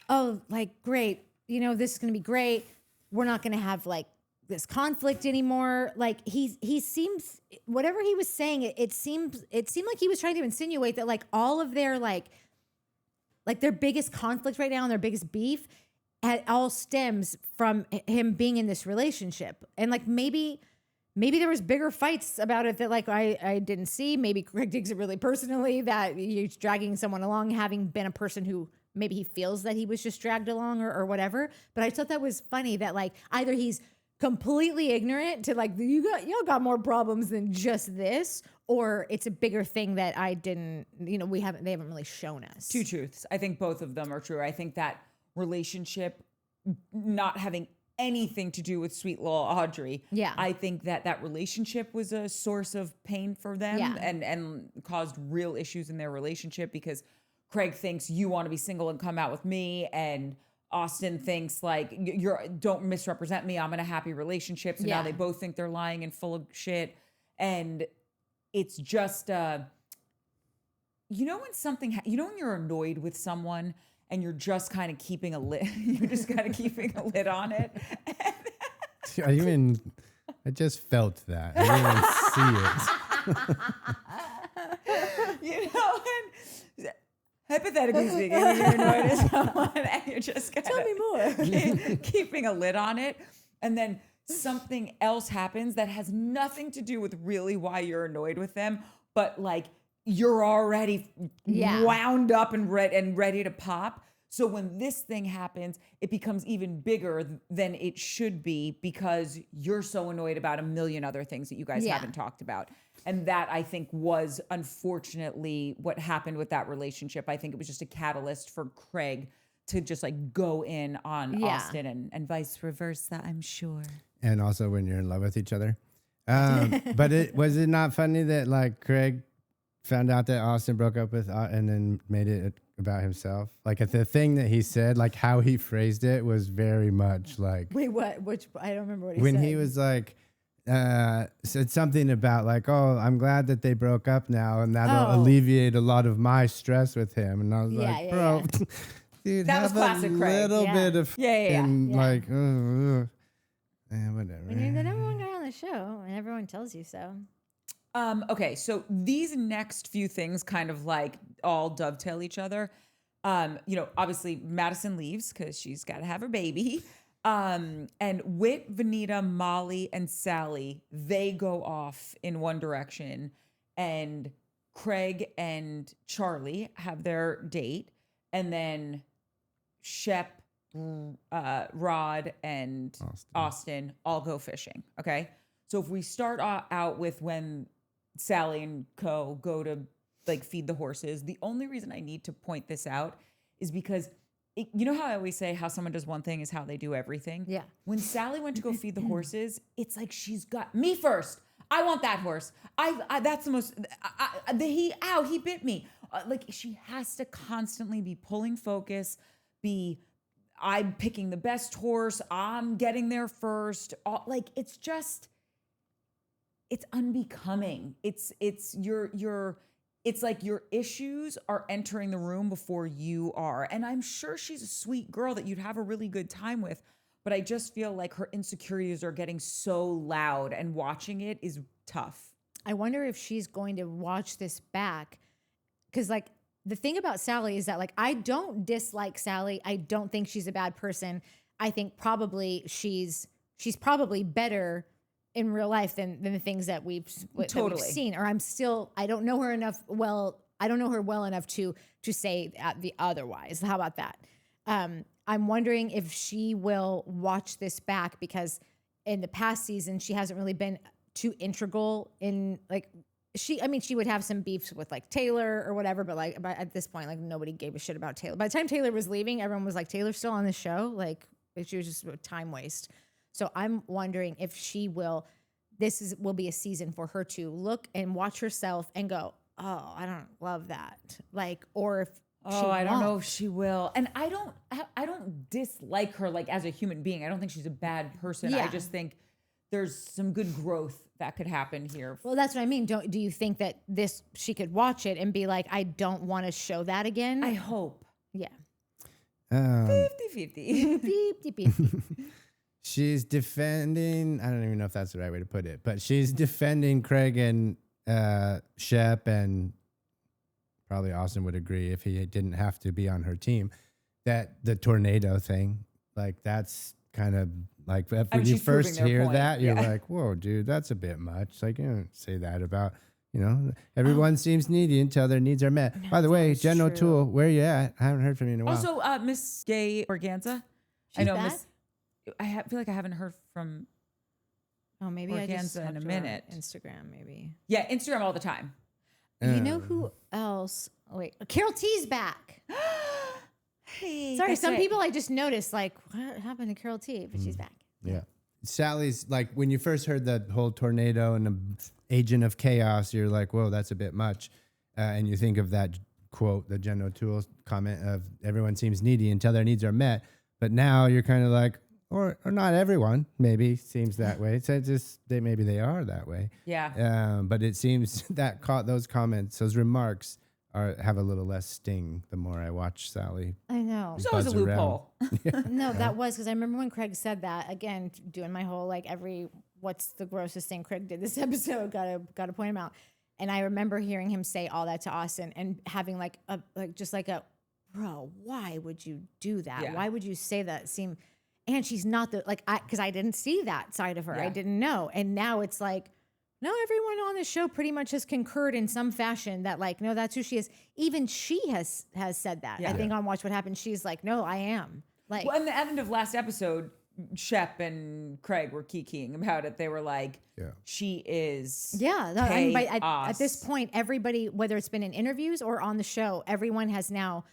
"Oh, like great, this is gonna be great. We're not gonna have like this conflict anymore." Like he seems whatever he was saying. It seemed like he was trying to insinuate that like all of their like their biggest conflict right now and their biggest beef all stems from him being in this relationship. And like maybe there was bigger fights about it that like I didn't see. Maybe Craig takes it really personally that he's dragging someone along, having been a person who maybe he feels that he was just dragged along or whatever. But I thought that was funny that like either he's completely ignorant to like y'all got more problems than just this, or it's a bigger thing that I didn't, they haven't really shown us. Two truths. I think both of them are true. I think that relationship not having anything to do with sweet little Audrey. Yeah. I think that relationship was a source of pain for them Yeah. and caused real issues in their relationship because Craig thinks you want to be single and come out with me, and Austen thinks like don't misrepresent me. I'm in a happy relationship. So now they both think they're lying and full of shit. And it's just, when when you're annoyed with someone and you're just kind of keeping a lid, you're just kind of keeping a lid on it. I just felt that. I didn't even see it. And hypothetically speaking, when you're annoyed at someone and you're just kind Tell me more. keeping a lid on it, and then something else happens that has nothing to do with really why you're annoyed with them, but like you're already wound up and ready to pop. So when this thing happens, it becomes even bigger than it should be because you're so annoyed about a million other things that you guys haven't talked about. And that, I think, was unfortunately what happened with that relationship. I think it was just a catalyst for Craig to just like go in on Austen and vice versa, I'm sure. And also when you're in love with each other. But was it not funny that like Craig found out that Austen broke up with and then made it about himself? Like the thing that he said, like how he phrased it was very much like. Wait, what? Which I don't remember what he said. When he was like, said something about like, oh, I'm glad that they broke up now and that'll alleviate a lot of my stress with him. And I was like, bro, dude, that was classic Craig. Little bit of like, whatever. I mean, the number one guy on the show, and everyone tells you so. Okay, so these next few things kind of like all dovetail each other. Obviously Madison leaves because she's got to have her baby. And Whit, Vanita, Molly, and Salley, they go off in one direction. And Craig and Charlie have their date. And then Shep, Rod, and Austen all go fishing. Okay. So if we start out with when Salley and co go to like feed the horses, the only reason I need to point this out is because you know how I always say how someone does one thing is how they do everything? Yeah. When Salley went to go feed the horses, it's like she's got me first. I want that horse. That's the most, he bit me. Like she has to constantly be pulling focus, I'm picking the best horse. I'm getting there first. It's unbecoming. It's like your issues are entering the room before you are. And I'm sure she's a sweet girl that you'd have a really good time with, but I just feel like her insecurities are getting so loud and watching it is tough. I wonder if she's going to watch this back. Cause like the thing about Salley is that like, I don't dislike Salley. I don't think she's a bad person. I think probably she's probably better in real life than the things that we've seen, or I don't know her enough. Well, I don't know her well enough to say the otherwise. How about that? I'm wondering if she will watch this back because in the past season, she hasn't really been too integral in like, she would have some beefs with like Taylor or whatever, but at this point, like nobody gave a shit about Taylor. By the time Taylor was leaving, everyone was like, Taylor's still on the show. Like she was just a time waste. So I'm wondering if she will be a season for her to look and watch herself and go, oh, I don't love that. Like, or if I don't know if she will. And I don't dislike her like as a human being. I don't think she's a bad person. Yeah. I just think there's some good growth that could happen here. Well, that's what I mean. Do you think that she could watch it and be like, I don't want to show that again? I hope. Yeah. 50-50. 50-50. She's defending, I don't even know if that's the right way to put it, but she's defending Craig and Shep, and probably Austen would agree if he didn't have to be on her team, that the tornado thing, like that's kind of like when you first hear that, you're like, whoa, dude, that's a bit much. Like you don't say that about, everyone seems needy until their needs are met. No, by the way, Jen O'Toole, where you at? I haven't heard from you in a while. Also, Miss Gay Organza. She's back? I feel like I haven't heard from maybe Organza I just in a minute. Instagram, maybe. Yeah, Instagram all the time. You know who else? Oh, wait, Carol T's back. Hey, sorry, some people I just noticed like, what happened to Carol T? But she's back. Yeah. Sally's like, when you first heard the whole tornado and the agent of chaos, you're like, whoa, that's a bit much. And you think of that quote the Jen O'Toole comment of everyone seems needy until their needs are met. But now you're kind of like, or not everyone maybe seems that way. So maybe they are that way. Yeah. But it seems that those comments, those remarks have a little less sting the more I watch Salley. I know. There's always a loophole. No, that was because I remember when Craig said that, again, doing my whole what's the grossest thing Craig did this episode, gotta point him out. And I remember hearing him say all that to Austen and having bro, why would you do that? Yeah. Why would you say that? And she's not because I didn't see that side of her. Yeah. I didn't know. And now it's like, no, everyone on the show pretty much has concurred in some fashion that no, that's who she is. Even she has said that. Yeah. I think on Watch What Happens, she's like, no, I am. Well, in the end of last episode, Shep and Craig were kikiing about it. They were like, she is. Yeah. At this point, everybody, whether it's been in interviews or on the show, everyone has now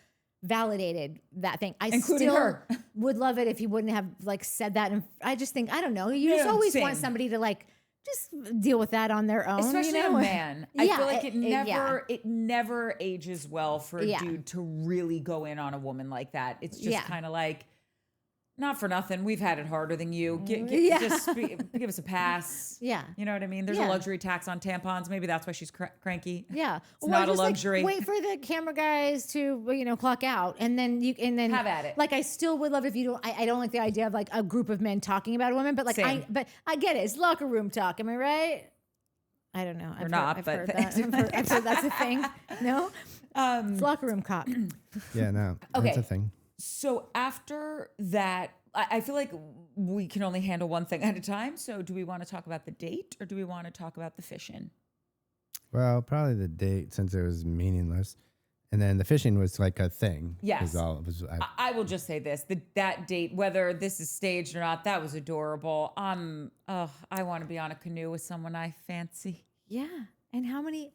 validated that thing. I Including still her. would love it if you wouldn't have said that. And I just think, I don't know. You just always want somebody to just deal with that on their own. Especially a man. I feel like it never ages well for a dude to really go in on a woman like that. It's just kind of like, not for nothing. We've had it harder than you. Just give us a pass. Yeah. You know what I mean? There's a luxury tax on tampons. Maybe that's why she's cranky. Yeah. It's not a luxury. Wait for the camera guys to clock out, and then have at it. I still would love if you don't. I don't like the idea of a group of men talking about a woman, but Same. I get it. It's locker room talk. Am I right? I don't know. I've heard that. I've heard that's a thing. No. It's locker room cock. Yeah. No. Okay. That's a thing. So after that, I feel like we can only handle one thing at a time. So do we want to talk about the date or do we want to talk about the fishing? Well, probably the date since it was meaningless. And then the fishing was like a thing. Yes. I will just say this, that date, whether this is staged or not, that was adorable. I want to be on a canoe with someone I fancy. Yeah. And how many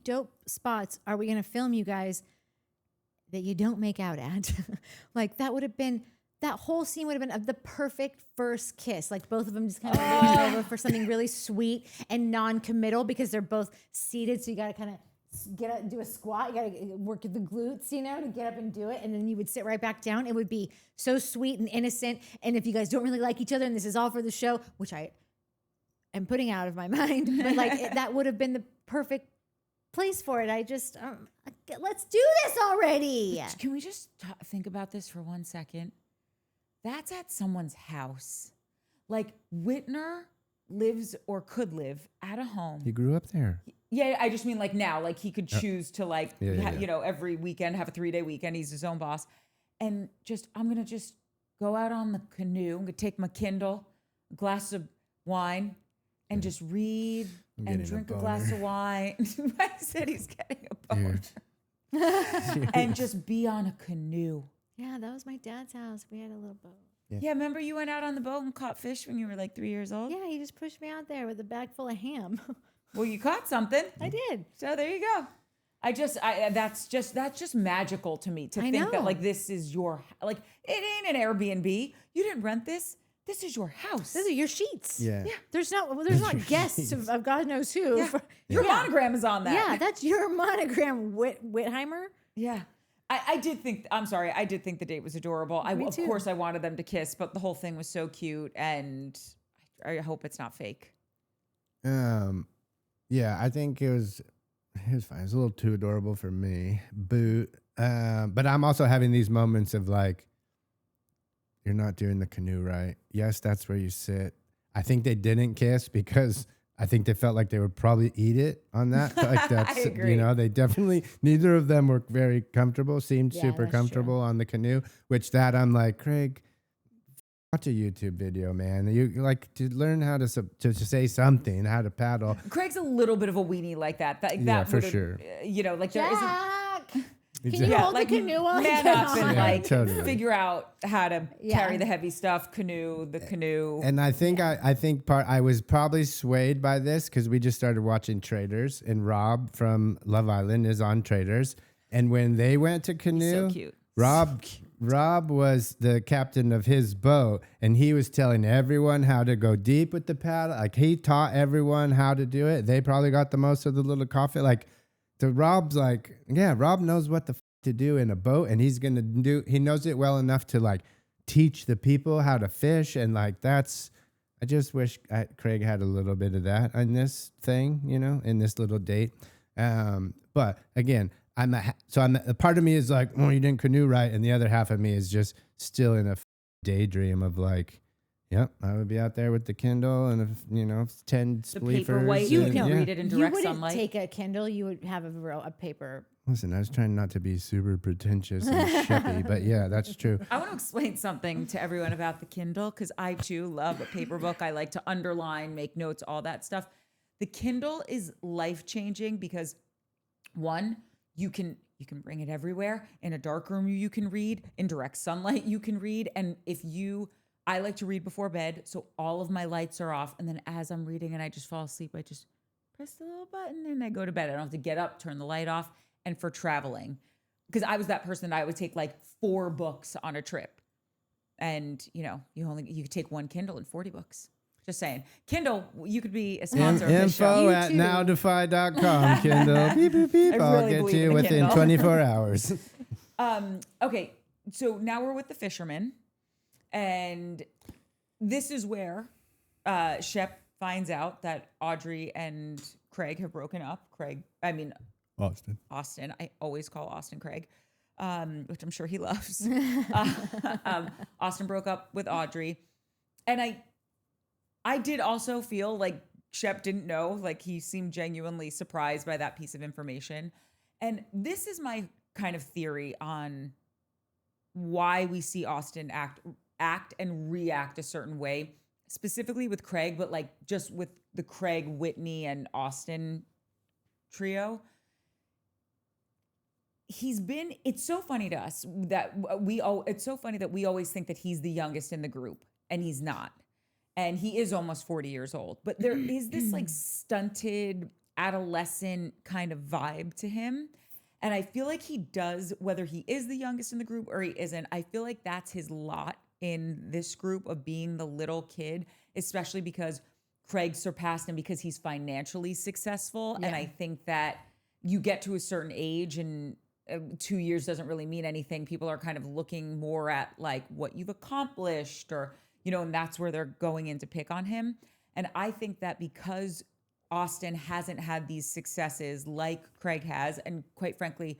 dope spots are we going to film, you guys, that you don't make out at? That whole scene would have been the perfect first kiss. Both of them just kind of leaning over for something really sweet and non-committal because they're both seated. So you got to kind of get up and do a squat. You got to work the glutes, to get up and do it. And then you would sit right back down. It would be so sweet and innocent. And if you guys don't really like each other and this is all for the show, which I am putting out of my mind, but that would have been the perfect place for it. I just, let's do this already. Can we just think about this for 1 second? That's at someone's house. Whitner lives or could live at a home. He grew up there. Yeah, I just mean now, he could choose to every weekend have a 3-day weekend. He's his own boss. And I'm going to just go out on the canoe. I'm going to take my Kindle, a glass of wine, and just read and drink a glass of wine. I said he's getting a boner. And just be on a canoe. Yeah, that was my dad's house. We had a little boat. Yeah, remember you went out on the boat and caught fish when you were 3 years old? Yeah, he just pushed me out there with a bag full of ham. Well, you caught something. I did. So there you go. That's just magical to me to think that this is your it ain't an Airbnb. You didn't rent this. This is your house. These are your sheets. Yeah. There's not guests of God knows who. Yeah. Your monogram is on that. Yeah, that's your monogram, Whitheimer. Yeah. I did think the date was adorable. Of course I wanted them to kiss, but the whole thing was so cute and I hope it's not fake. Yeah, I think it was fine. It was a little too adorable for me. But I'm also having these moments of you're not doing the canoe right. Yes, that's where you sit. I think they didn't kiss because I think they felt like they would probably eat it on that. That's, I agree. They definitely, neither of them were very comfortable, seemed super comfortable on the canoe, which I'm like, Craig, watch a YouTube video, man. You to learn how to say something, how to paddle. Craig's a little bit of a weenie like that. Yeah, for sure. There isn't. Can you hold the canoe while man up and totally. figure out how to carry the heavy stuff, canoe. And I think I was probably swayed by this because we just started watching Traders, and Rob from Love Island is on Traders. And when they went to canoe, so cute. Rob was the captain of his boat, and he was telling everyone how to go deep with the paddle. He taught everyone how to do it. They probably got the most of the little coffee. So Rob's like, yeah, Rob knows what the to do in a boat, and he's gonna do. He knows it well enough to like teach the people how to fish, and like that's. I just wish Craig had a little bit of that in this thing, you know, in this little date. But again, a part of me is like, oh, you didn't canoe right, and the other half of me is just still in a daydream of like, yep, I would be out there with the Kindle and 10 The spleefers. paperweight, you can read it in You direct wouldn't sunlight. take a Kindle. You would have a paper. Listen, I was trying not to be super pretentious and sheppy, but yeah, that's true. I want to explain something to everyone about the Kindle because I too love a paper book. I like to underline, make notes, all that stuff. The Kindle is life-changing because one, you can bring it everywhere. In a dark room, you can read. In direct sunlight, you can read. And I like to read before bed, so all of my lights are off. And then as I'm reading and I just fall asleep, I just press the little button and I go to bed. I don't have to get up, turn the light off. And for traveling, because I was that person that I would take like 4 books on a trip. And, you could take one Kindle and 40 books. Just saying. Kindle, you could be a sponsor of this show. Info at nowdefy.com, Kindle. Beep, beep, beep. I I'll really get believe to you in a within Kindle. 24 hours. Okay, so now we're with the fisherman. And this is where Shep finds out that Audrey and Craig have broken up. Austen. I always call Austen Craig, which I'm sure he loves. Austen broke up with Audrey. And I did also feel like Shep didn't know, like he seemed genuinely surprised by that piece of information. And this is my kind of theory on why we see Austen act and react a certain way, specifically with Craig, but like just with the Craig, Whitney, and Austen trio. It's so funny to us that we always think that he's the youngest in the group, and he's not. And he is almost 40 years old. But there is this like stunted adolescent kind of vibe to him. And I feel like he does, whether he is the youngest in the group or he isn't, I feel like that's his lot in this group of being the little kid, especially because Craig surpassed him because he's financially successful. Yeah. And I think that you get to a certain age and 2 years doesn't really mean anything. People are kind of looking more at like what you've accomplished or, and that's where they're going in to pick on him. And I think that because Austen hasn't had these successes like Craig has, and quite frankly,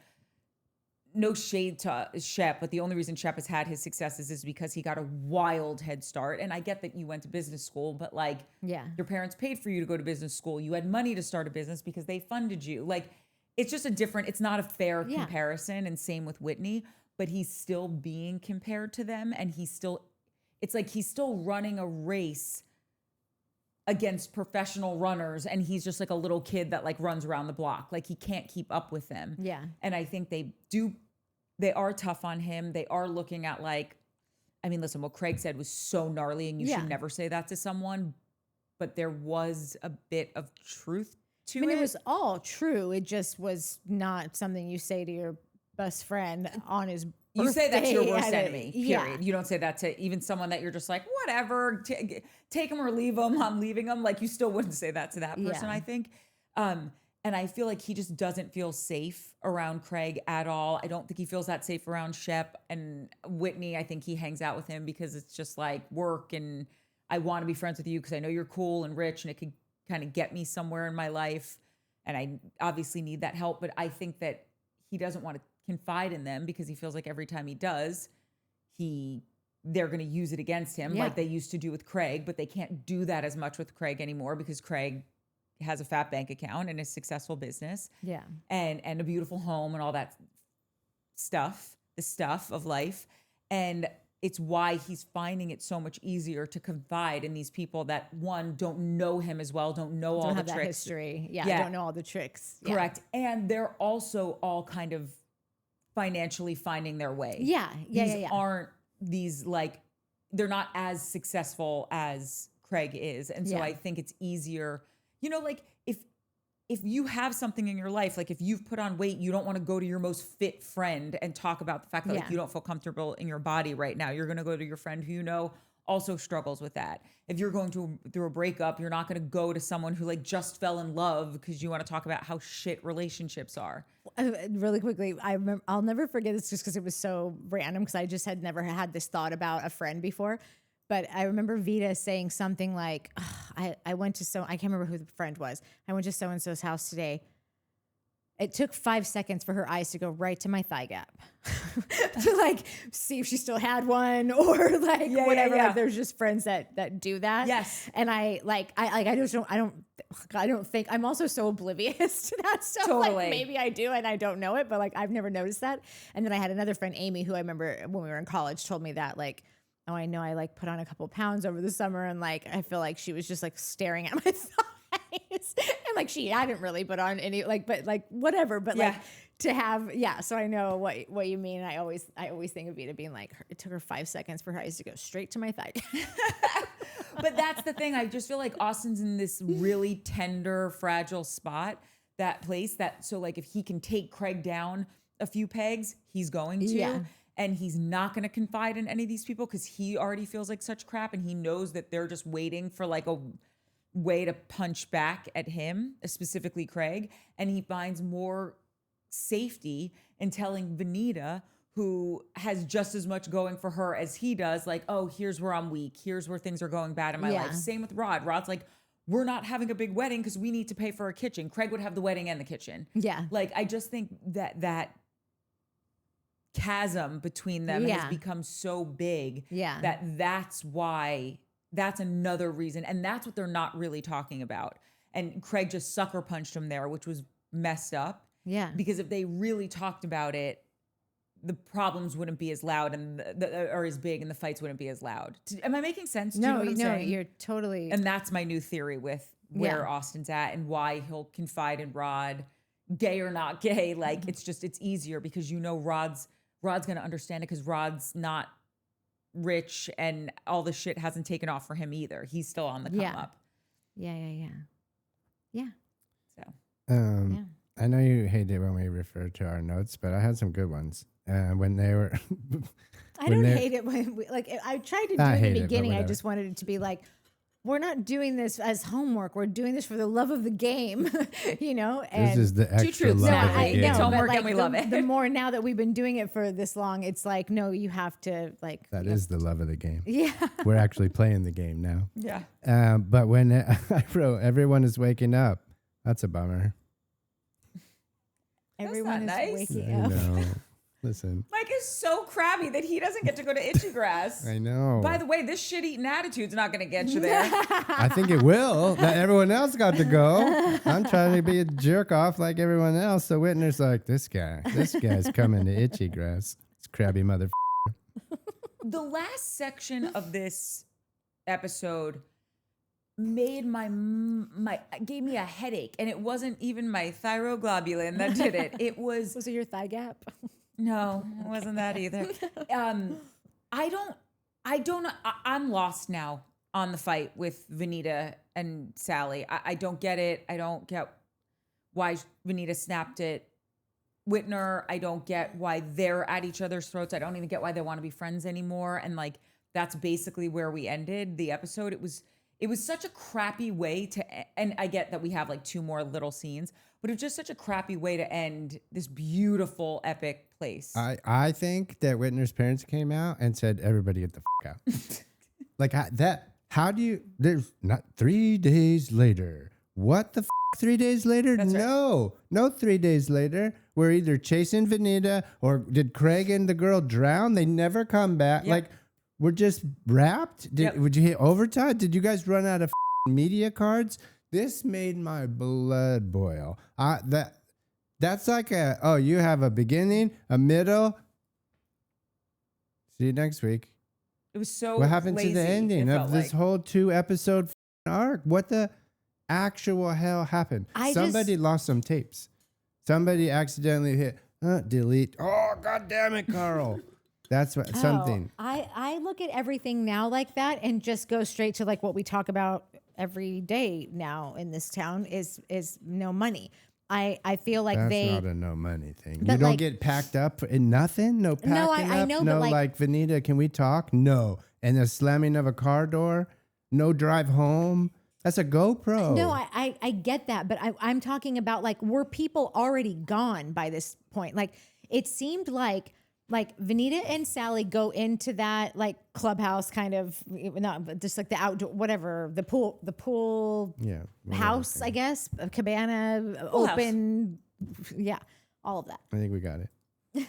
no shade to Shep, but the only reason Shep has had his successes is because he got a wild head start. And I get that you went to business school, but like your parents paid for you to go to business school. You had money to start a business because they funded you. Like, it's just it's not a fair comparison. And same with Whitney, but he's still being compared to them. And it's like he's still running a race against professional runners. And he's just like a little kid that like runs around the block. Like he can't keep up with them. Yeah. And I think they are tough on him. They are looking at listen, what Craig said was so gnarly and you should never say that to someone, but there was a bit of truth to it. It was all true. It just was not something you say to your best friend on his birthday. You say that to your worst enemy, period. Yeah. You don't say that to even someone that you're just like, whatever, take him or leave him, I'm leaving him. Like, you still wouldn't say that to that person, I think. And I feel like he just doesn't feel safe around Craig at all. I don't think he feels that safe around Shep and Whitney. I think he hangs out with him because it's just like work and I want to be friends with you because I know you're cool and rich and it could kind of get me somewhere in my life. And I obviously need that help, but I think that he doesn't want to confide in them because he feels like every time he does, they're going to use it against him like they used to do with Craig, but they can't do that as much with Craig anymore because Craig has a fat bank account and a successful business and a beautiful home and all that stuff, the stuff of life. And it's why he's finding it so much easier to confide in these people that, one, don't know him as well, don't know all the tricks. That history. Yeah, don't know all the tricks. Correct. And they're also all kind of financially finding their way. These aren't these they're not as successful as Craig is. And so I think it's easier, if you have something in your life, like if you've put on weight, you don't want to go to your most fit friend and talk about the fact that you don't feel comfortable in your body right now. You're going to go to your friend who also struggles with that. If you're going through a breakup, you're not going to go to someone who like just fell in love because you want to talk about how shit relationships are. Really quickly, I remember, I'll never forget this just because it was so random because I just had never had this thought about a friend before. But I remember Vita saying something like, I went to I can't remember who the friend was. I went to so-and-so's house today. It took 5 seconds for her eyes to go right to my thigh gap to like see if she still had one or like whatever. Like there's just friends that do that. Yes. And I don't think I'm also so oblivious to that stuff. Totally. Like maybe I do and I don't know it, but like I've never noticed that. And then I had another friend, Amy, who I remember when we were in college told me that like, oh, I know I like put on a couple pounds over the summer and like I feel like she was just like staring at my thighs. And like she hadn't really put on any like, but like whatever. But like to have, so I know what you mean. I always think of Vita being like, it took her 5 seconds for her eyes to go straight to my thigh. But that's the thing. I just feel like Austen's in this really tender, fragile spot, that place that, so like if he can take Craig down a few pegs, he's going to. Yeah. And he's not going to confide in any of these people because he already feels like such crap and he knows that they're just waiting for like a way to punch back at him, specifically Craig. And he finds more safety in telling Venita, who has just as much going for her as he does, like, oh, here's where I'm weak. Here's where things are going bad in my life. Same with Rod. Rod's like, we're not having a big wedding because we need to pay for a kitchen. Craig would have the wedding and the kitchen. Yeah. Like, I just think that chasm between them has become so big that's why, that's another reason. And that's what they're not really talking about. And Craig just sucker punched him there, which was messed up. Yeah. Because if they really talked about it, the problems wouldn't be as loud and or as big and the fights wouldn't be as loud. Am I making sense? Do you know what I'm saying? You're totally. And that's my new theory with where Austen's at and why he'll confide in Rod, gay or not gay. Like it's easier because you know Rod's going to understand it because Rod's not rich and all the shit hasn't taken off for him either. He's still on the come up. Yeah. So. I know you hate it when we refer to our notes, but I had some good ones. When they were, I don't hate it when I tried to do it in the beginning. I just wanted it to be like, we're not doing this as homework. We're doing this for the love of the game, you know? And this is the extra love of the game. It's homework and we love it. The more now that we've been doing it for this long, it's like, no, you have to like. That is the love of the game. Yeah. We're actually playing the game now. Yeah. But when I wrote, everyone is waking up, that's a bummer. Everyone is nice. waking I up. know. Listen. Mike is so crabby that he doesn't get to go to Itchy Grass. I know. By the way, this shit-eating attitude's not going to get you there. I think it will. That everyone else got to go. I'm trying to be a jerk off like everyone else. So Whitner's like, this guy's coming to Itchy Grass. It's crabby mother. The last section of this episode made gave me a headache, and it wasn't even my thyroglobulin that did it. It was. Was it your thigh gap? No, it wasn't that either. I'm lost now on the fight with Venita and Salley. I don't get it. I don't get why Venita snapped at Whitner. I don't get why they're at each other's throats. I don't even get why they want to be friends anymore. And like, that's basically where we ended the episode. It was such a crappy way to, and I get that we have like 2 more little scenes, but it was just such a crappy way to end this beautiful, epic place. I think that Whitner's parents came out and said, everybody get the fuck out. Like that, how do you, there's not 3 days later. What the 3 days later? That's no 3 days later. We're either chasing Venita or did Craig and the girl drown? They never come back. Yep. Like, we're just wrapped. Would you hit overtime? Did you guys run out of media cards? This made my blood boil. That's like you have a beginning, a middle. See you next week. It was so What happened lazy, to the ending it of felt this whole 2-episode arc? What the actual hell happened? Somebody lost some tapes. Somebody accidentally hit delete. Oh, God damn it, Carl. That's what something. I look at everything now like that and just go straight to like what we talk about every day now in this town is no money. I feel like That's they. not a no money thing. You But, don't like- get packed up in nothing? No packing No, I up? know, but, No, like- Vanita, can we talk? No. And the slamming of a car door? No drive home? That's a GoPro. No, I get that, but I'm talking about like were people already gone by this point? Like it seemed like Vanita and Salley go into that like clubhouse kind of not just like the outdoor whatever the pool Yeah. whatever. house I guess a cabana Pool house. open yeah all of that. I think we got it.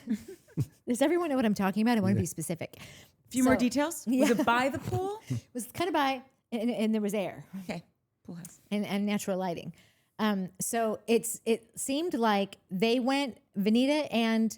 Does everyone know what I'm talking about? I want to be specific. A few more details. Yeah. Was it by the pool? It was kind of by and there was air. Okay. Pool house. And natural lighting. So it seemed like they went, Vanita and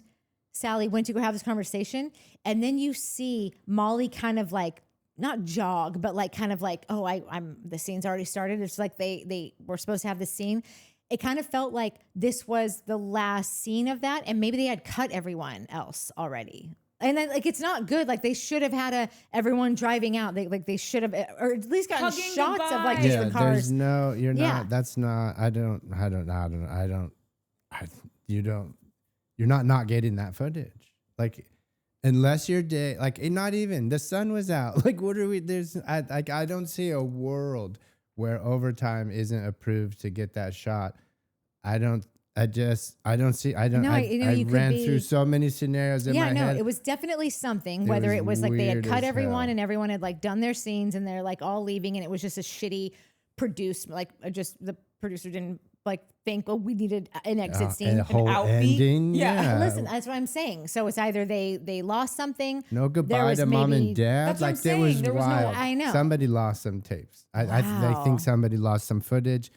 Salley went to go have this conversation. And then you see Molly kind of like, not jog, but like kind of like, oh, I'm the scene's already started. It's like they were supposed to have this scene. It kind of felt like this was the last scene of that. And maybe they had cut everyone else already. And then, like, it's not good. Like, they should have had everyone driving out. They should have, or at least gotten Hugging shots of like goodbye. just Yeah, the cars. there's no, you're Yeah. not, that's not, you're not getting that footage. Like, unless you're like, not even, the sun was out. Like, what are we, I don't see a world where overtime isn't approved to get that shot. I don't see. No, you know, I you could ran be- through so many scenarios in my head. It was definitely something. It Whether was it was like they had weird cut as everyone hell. and everyone had like done their scenes and they're like all leaving and it was just a shitty produced, like just the producer didn't like think, well, we needed an exit scene. And a whole outbeat? ending. Yeah. Yeah. Listen, that's what I'm saying. So it's either they lost something. No there goodbye was to mom maybe- and dad. That's what I'm Like there was saying. There was no- wild. I know. Somebody lost some tapes. I Wow. think somebody lost some footage.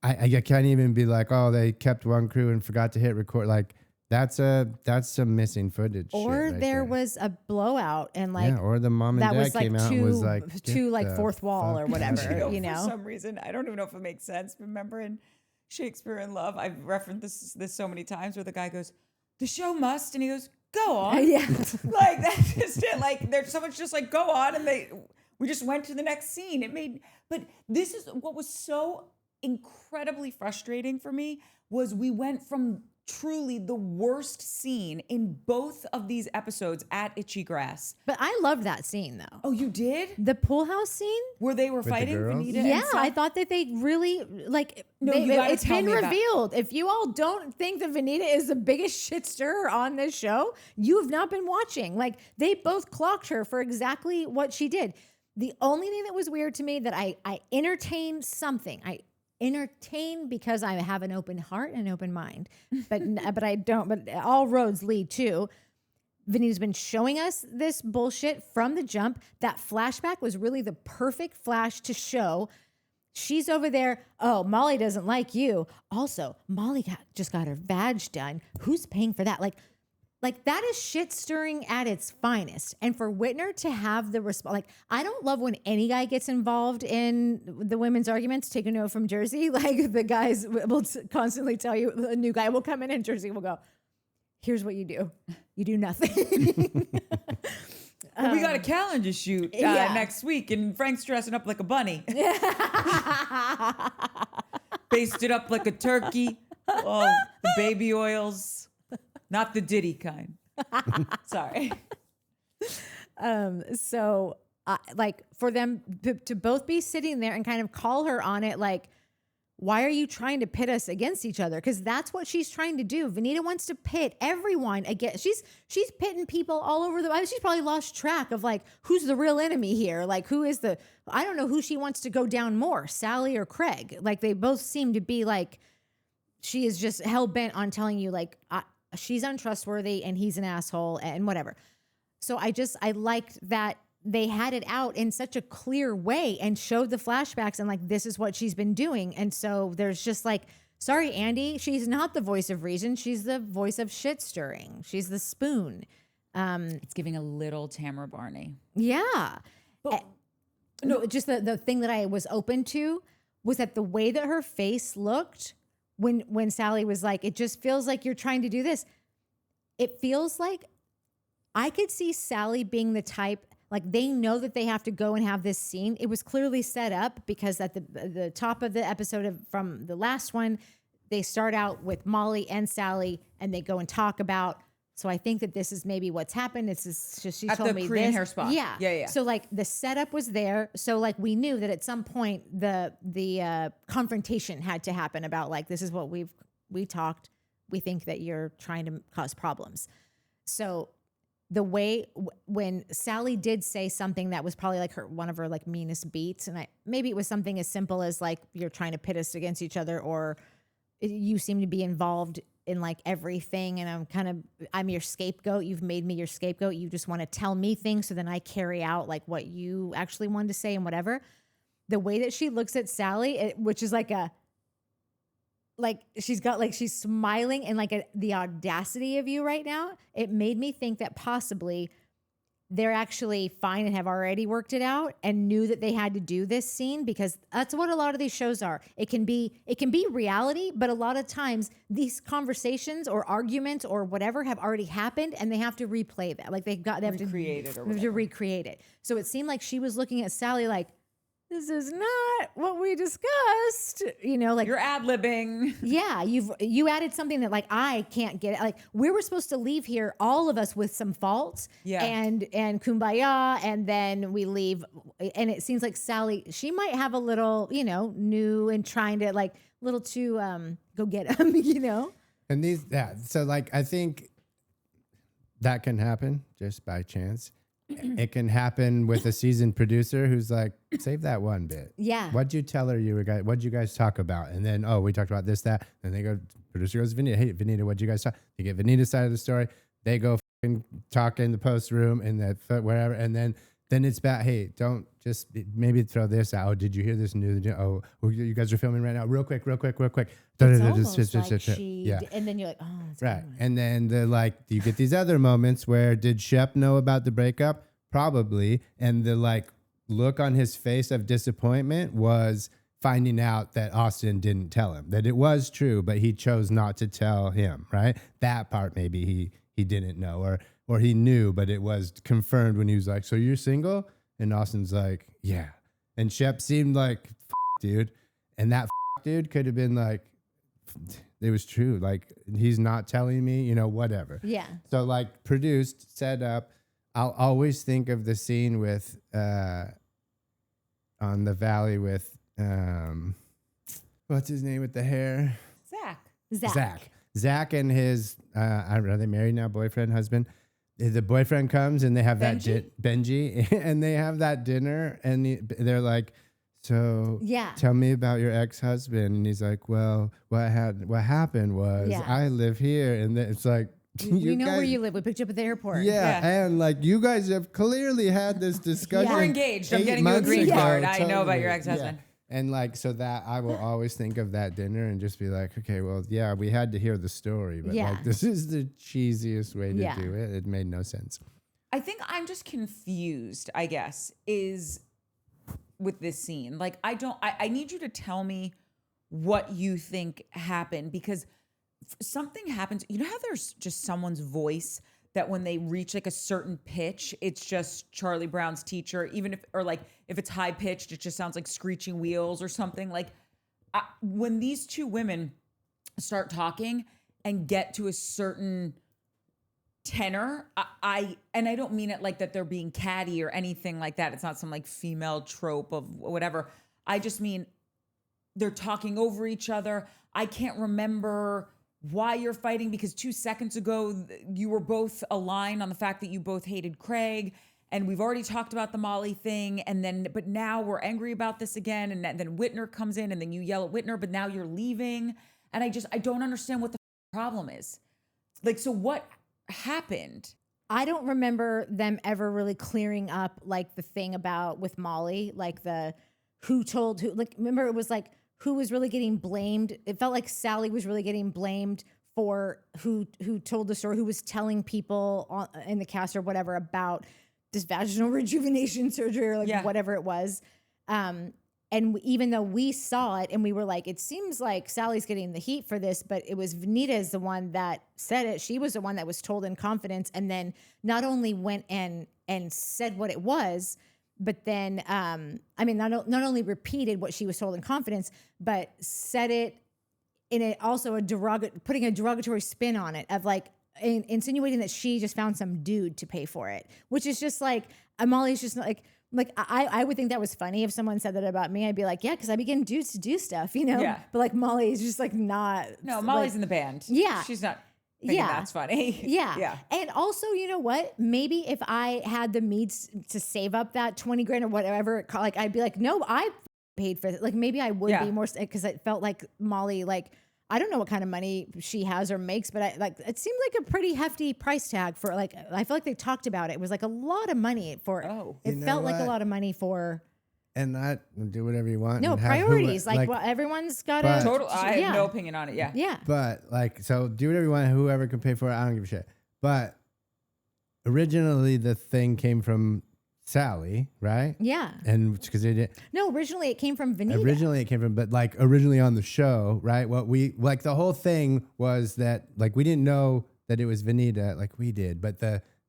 I can't even be like, oh, they kept one crew and forgot to hit record. Like that's some missing footage. Or shit right there was a blowout and like yeah, or the mom and that dad was like came out and was like, two "Get like the fourth wall or fuck whatever, out." you For know. some reason, I don't even know if it makes sense. Remember in Shakespeare in Love, I've referenced this so many times where the guy goes, "The show must," and he goes, "Go on." Yeah. Like that's just it. Like there's someone's just like, "Go on," and we just went to the next scene. But this is what was so incredibly frustrating for me was we went from truly the worst scene in both of these episodes at Itchy Grass. But I loved that scene though. Oh, you did? The pool house scene? Where they were the fighting girls? Vanita Yeah, and I Sal? thought that they really like. No, you gotta it's tell been me about- revealed. If you all don't think that Vanita is the biggest shit stirrer on this show, you have not been watching. Like they both clocked her for exactly what she did. The only thing that was weird to me that I entertained something. I entertain because I have an open heart and an open mind, but I don't. But all roads lead to. Vanita's been showing us this bullshit from the jump. That flashback was really the perfect flash to show. She's over there. Oh, Molly doesn't like you. Also, Molly just got her vag done. Who's paying for that? Like that is shit stirring at its finest. And for Whitner to have the response, like I don't love when any guy gets involved in the women's arguments. Take a note from Jersey. Like the guys will constantly tell you, a new guy will come in and Jersey will go, here's what you do. You do nothing. Well, we got a calendar shoot yeah. next week, and Frank's dressing up like a bunny. Basted up like a turkey. Oh, the baby oils. Not the Diddy kind. Sorry. So like for them to both be sitting there and kind of call her on it, like, why are you trying to pit us against each other? Because that's what she's trying to do. Vanita wants to pit everyone against. She's pitting people all over the. She's probably lost track of like who's the real enemy here. Like who is the? I don't know who she wants to go down more, Salley or Craig. Like they both seem to be like. She is just hell bent on telling you like she's untrustworthy and he's an asshole and whatever. So I liked that. They had it out in such a clear way and showed the flashbacks and like, this is what she's been doing. And so there's just like, sorry, Andy, she's not the voice of reason. She's the voice of shit stirring. She's the spoon. It's giving a little Tamara Barney. Yeah. No, just the thing that I was open to was that the way that her face looked when Salley was like, it just feels like you're trying to do this. It feels like I could see Salley being the type. Like they know that they have to go and have this scene. It was clearly set up because at the top of the episode from the last one, they start out with Molly and Salley, and they go and talk about. So I think that this is maybe what's happened. It's just she At told the me Korean this. hair spa. Yeah, Yeah. So like the setup was there. So like we knew that at some point the confrontation had to happen about like this is what we talked. We think that you're trying to cause problems. So the way when Salley did say something that was probably like one of her like meanest beats, and maybe it was something as simple as like you're trying to pit us against each other, or you seem to be involved in like everything, and I'm your scapegoat. You've made me your scapegoat. You just want to tell me things so then I carry out like what you actually wanted to say and whatever. The way that she looks at Salley, which is like she's smiling and like the audacity of you right now, it made me think that possibly they're actually fine and have already worked it out and knew that they had to do this scene, because that's what a lot of these shows are. It can be reality, but a lot of times these conversations or arguments or whatever have already happened and they have to replay that. Like they have Recreate it or to whatever. recreate it. So it seemed like she was looking at Salley like, this is not what we discussed, like You're ad-libbing. yeah, you added something that like I can't get it. Like we were supposed to leave here, all of us with some faults, and kumbaya, and then we leave. And it seems like Salley, she might have a little, new and trying to like little too go get him, And so like I think that can happen just by chance. It can happen with a seasoned producer who's like, save that one bit. Yeah. What'd you tell her what'd you guys talk about? And then, we talked about this, that. And they go, producer goes, Vanita, hey, Vanita, what'd you guys talk? They get Vanita's side of the story. They go talk in the post room and wherever. And then it's about, hey, don't just maybe throw this out. Oh, did you hear this news? Oh, you guys are filming right now. Real quick. It's almost like she, and then you're like, oh, that's right. And then you get these other moments where did Shep know about the breakup? Probably. And the look on his face of disappointment was finding out that Austen didn't tell him, that it was true, but he chose not to tell him, right? That part maybe he didn't know, or he knew, but it was confirmed when he was like, so you're single? And Austen's like, yeah. And Shep seemed like, dude. And that dude could have been like, it was true. Like, he's not telling me, whatever. Yeah. So produced, set up. I'll always think of the scene with on the valley with what's his name with the hair? Zach and his are they married now? Boyfriend, husband. The boyfriend comes and they have Benji, and they have that dinner, and they're like, so tell me about your ex-husband. And he's like, well, what happened was I live here, and it's like, we know where you live. We picked you up at the airport. Yeah. And you guys have clearly had this discussion. We're engaged. I'm getting you a green card. I know about your ex-husband. Yeah. And so that I will always think of that dinner and just be like, okay, well, yeah, we had to hear the story, but this is the cheesiest way to do it. It made no sense. I think I'm just confused, I guess, is with this scene. I need you to tell me what you think happened, because something happens. You know how there's just someone's voice that when they reach a certain pitch, it's just Charlie Brown's teacher, even if it's high pitched, it just sounds like screeching wheels or something. When these two women start talking and get to a certain tenor, I don't mean it like that they're being catty or anything like that. It's not some female trope of whatever. I just mean they're talking over each other. I can't remember why you're fighting, because 2 seconds ago you were both aligned on the fact that you both hated Craig, and we've already talked about the Molly thing, but now we're angry about this again, and then Whitner comes in, and then you yell at Whitner, but now you're leaving, and I don't understand what the problem is. So what happened? I don't remember them ever really clearing up the thing about with Molly, the who told who. Remember, it was who was really getting blamed. It felt like Salley was really getting blamed for who told the story, who was telling people in the cast or whatever about this vaginal rejuvenation surgery or whatever it was. And even though we saw it and we were like, it seems like Sally's getting the heat for this, but it was Vanita is the one that said it. She was the one that was told in confidence, and then not only went and said what it was, but then, not only repeated what she was told in confidence, but said it in it also putting a derogatory spin on it of like insinuating that she just found some dude to pay for it, which is just like Molly's just like I would think that was funny if someone said that about me. I'd be like, yeah, because I be getting dudes to do stuff, you know. Yeah. But like Molly's just like not. No, Molly's like, in the band. Yeah. She's not thinking that's funny. Yeah. Yeah. And also, you know what? Maybe if I had the means to save up that 20 grand or whatever, like I'd be like, no, I paid for it. Like maybe I would be more, because it felt like Molly, like, I don't know what kind of money she has or makes, but it seemed like a pretty hefty price tag for like, I feel like they talked about it. It was like a lot of money for, it felt like a lot of money for. And not do whatever you want. No, priorities. Well, everyone's got to. Total. I have no opinion on it. Yeah. Yeah. But like, so do whatever you want. Whoever can pay for it, I don't give a shit. But originally the thing came from Salley, right? Yeah. And because they did. No, originally it came from Vanita. But like originally on the show, right? What we like the whole thing was that like we didn't know that it was Vanita like we did, but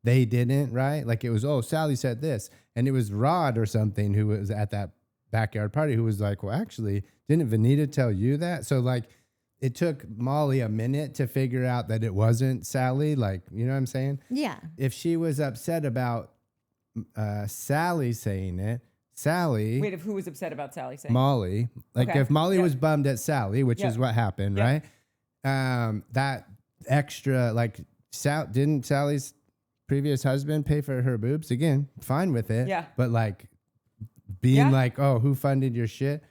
they didn't, right? Like it was, Salley said this. And it was Rod or something who was at that backyard party who was like, well, actually, didn't Vanita tell you that? So like it took Molly a minute to figure out that it wasn't Salley. Like, you know what I'm saying? Yeah. If she was upset about Salley saying it, Salley. Wait, who was upset about Salley saying Molly. Like if Molly was bummed at Salley, which is what happened, right? That extra, like, didn't Sally's previous husband pay for her boobs? Again, fine with it. Yeah. But like being like, oh, who funded your shit?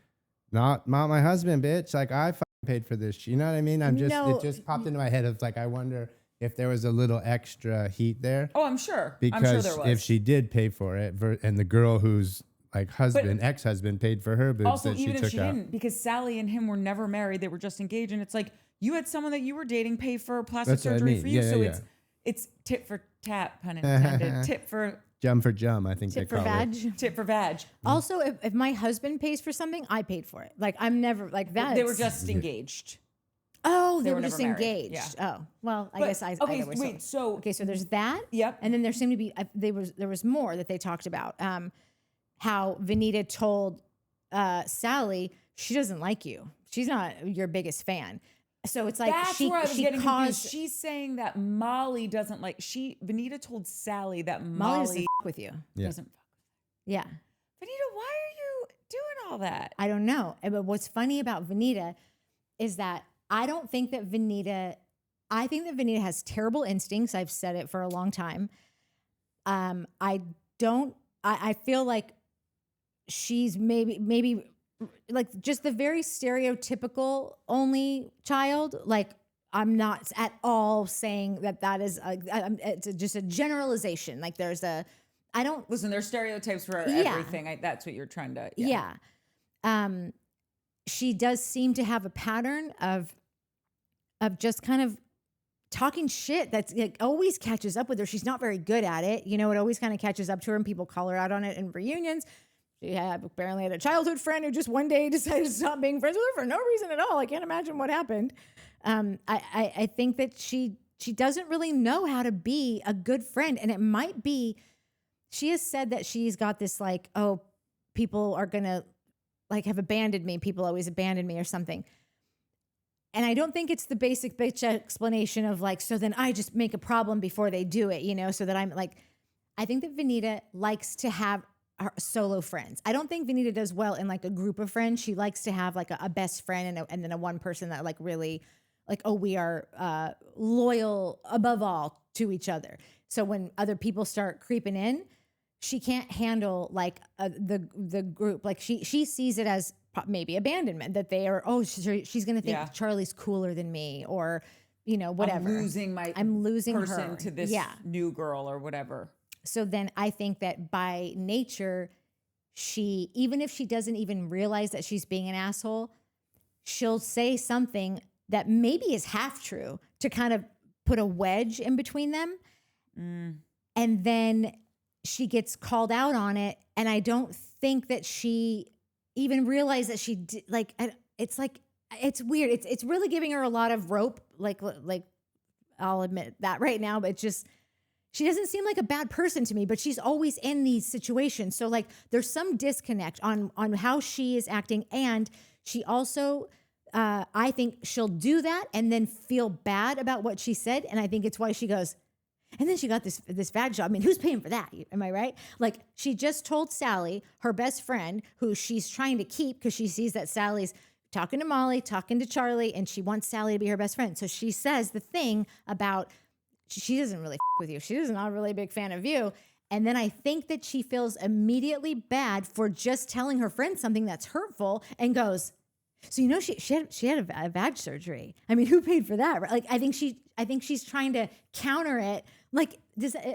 Not my husband, bitch. Like I paid for this. You know what I mean? It just popped into my head of like, I wonder if there was a little extra heat there. Oh, I'm sure. Because I'm sure there was. if she did pay for it, and the girl who's like ex-husband paid for her boobs also, that she even took if she out. didn't, because Salley and him were never married, they were just engaged, and it's like you had someone that you were dating pay for plastic That's what I surgery mean. for you, Yeah, so yeah. it's tit for tat, pun intended. Tit for Jum, I think Tip they for call vag. it. tit for vag. Also, if my husband pays for something, I paid for it. Like I'm never like that. They were just engaged. Oh, they were were never just married. engaged. Yeah. Oh, well, I But- guess I. okay, I was wait, so- okay, so there's that. Yep. And then there seemed to be there was more that they talked about. How Vanita told Salley she doesn't like you. She's not your biggest fan. So it's like That's she where I was getting caused confused. She's saying that Molly doesn't like. Vanita told Salley that Molly Molly doesn't with you. doesn't. Yeah. Vanita, why are you doing all that? I don't know. But what's funny about Vanita is that I think that Vanita has terrible instincts. I've said it for a long time. I feel like she's maybe like just the very stereotypical only child. Like I'm not at all saying that is it's just a generalization. Like Listen, there's stereotypes for everything. That's what you're trying to. Yeah. She does seem to have a pattern of just kind of talking shit that's like always catches up with her. She's not very good at it. You know, it always kind of catches up to her and people call her out on it in reunions. She apparently had a childhood friend who just one day decided to stop being friends with her for no reason at all. I can't imagine what happened. I think that she doesn't really know how to be a good friend. And it might be, she has said that she's got this like, oh, people are going to like have abandoned me. People always abandon me or something. And I don't think it's the basic bitch explanation of like, so then I just make a problem before they do it, you know, so that I'm like, I think that Vanita likes to have her solo friends. I don't think Vanita does well in like a group of friends. She likes to have like a best friend and then a one person that like really like, oh, we are loyal above all to each other. So when other people start creeping in, she can't handle like the group. Like she sees it as maybe abandonment, that they are, oh, she's going to think Charlie's cooler than me, or, you know, whatever. I'm losing person her to this new girl or whatever. So then I think that by nature, even if she doesn't even realize that she's being an asshole, she'll say something that maybe is half true to kind of put a wedge in between them. And then she gets called out on it. And I don't think that she even realized that she did, like, it's weird. It's really giving her a lot of rope. Like I'll admit that right now, but it's just, she doesn't seem like a bad person to me, but she's always in these situations. So like there's some disconnect on how she is acting. And she also I think she'll do that and then feel bad about what she said. And I think it's why she goes, and then she got this vag job. I mean, who's paying for that? Am I right? Like, she just told Salley, her best friend, who she's trying to keep because she sees that Sally's talking to Molly, talking to Charlie, and she wants Salley to be her best friend. So she says the thing about she doesn't really with you. She's not really a big fan of you. And then I think that she feels immediately bad for just telling her friend something that's hurtful and goes, so, you know, she had a vag surgery. I mean, who paid for that? Right? Like, I think she's trying to counter it. Like,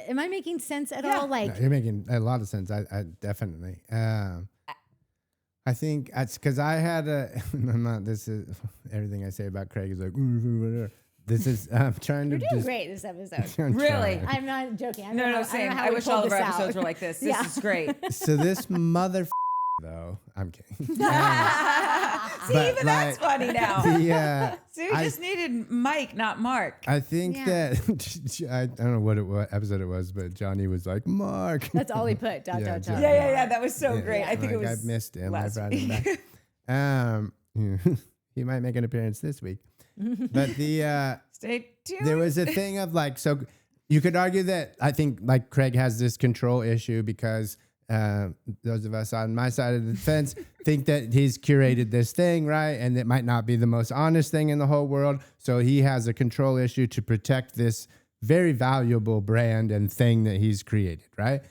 am I making sense at all? Like, no, you're making a lot of sense. I definitely. I think it's because I had I'm not. This is everything I say about Craig is like. This is. I'm trying to. You're doing great this episode. Really? I'm not joking. No, same. I wish all of our episodes were like this. This is great. So this mother. Though I'm kidding. See, even that's funny now. So you just needed Mike, not Mark. I think that I don't know what episode it was, but Johnny was like Mark. That's all he put. Dot. Yeah. That was so great. I think it was. I missed him. I brought him back. He might make an appearance this week. But Stay tuned. There was a thing of like, so you could argue that I think like Craig has this control issue because. Those of us on my side of the fence think that he's curated this thing, right? And it might not be the most honest thing in the whole world. So he has a control issue to protect this very valuable brand and thing that he's created, right?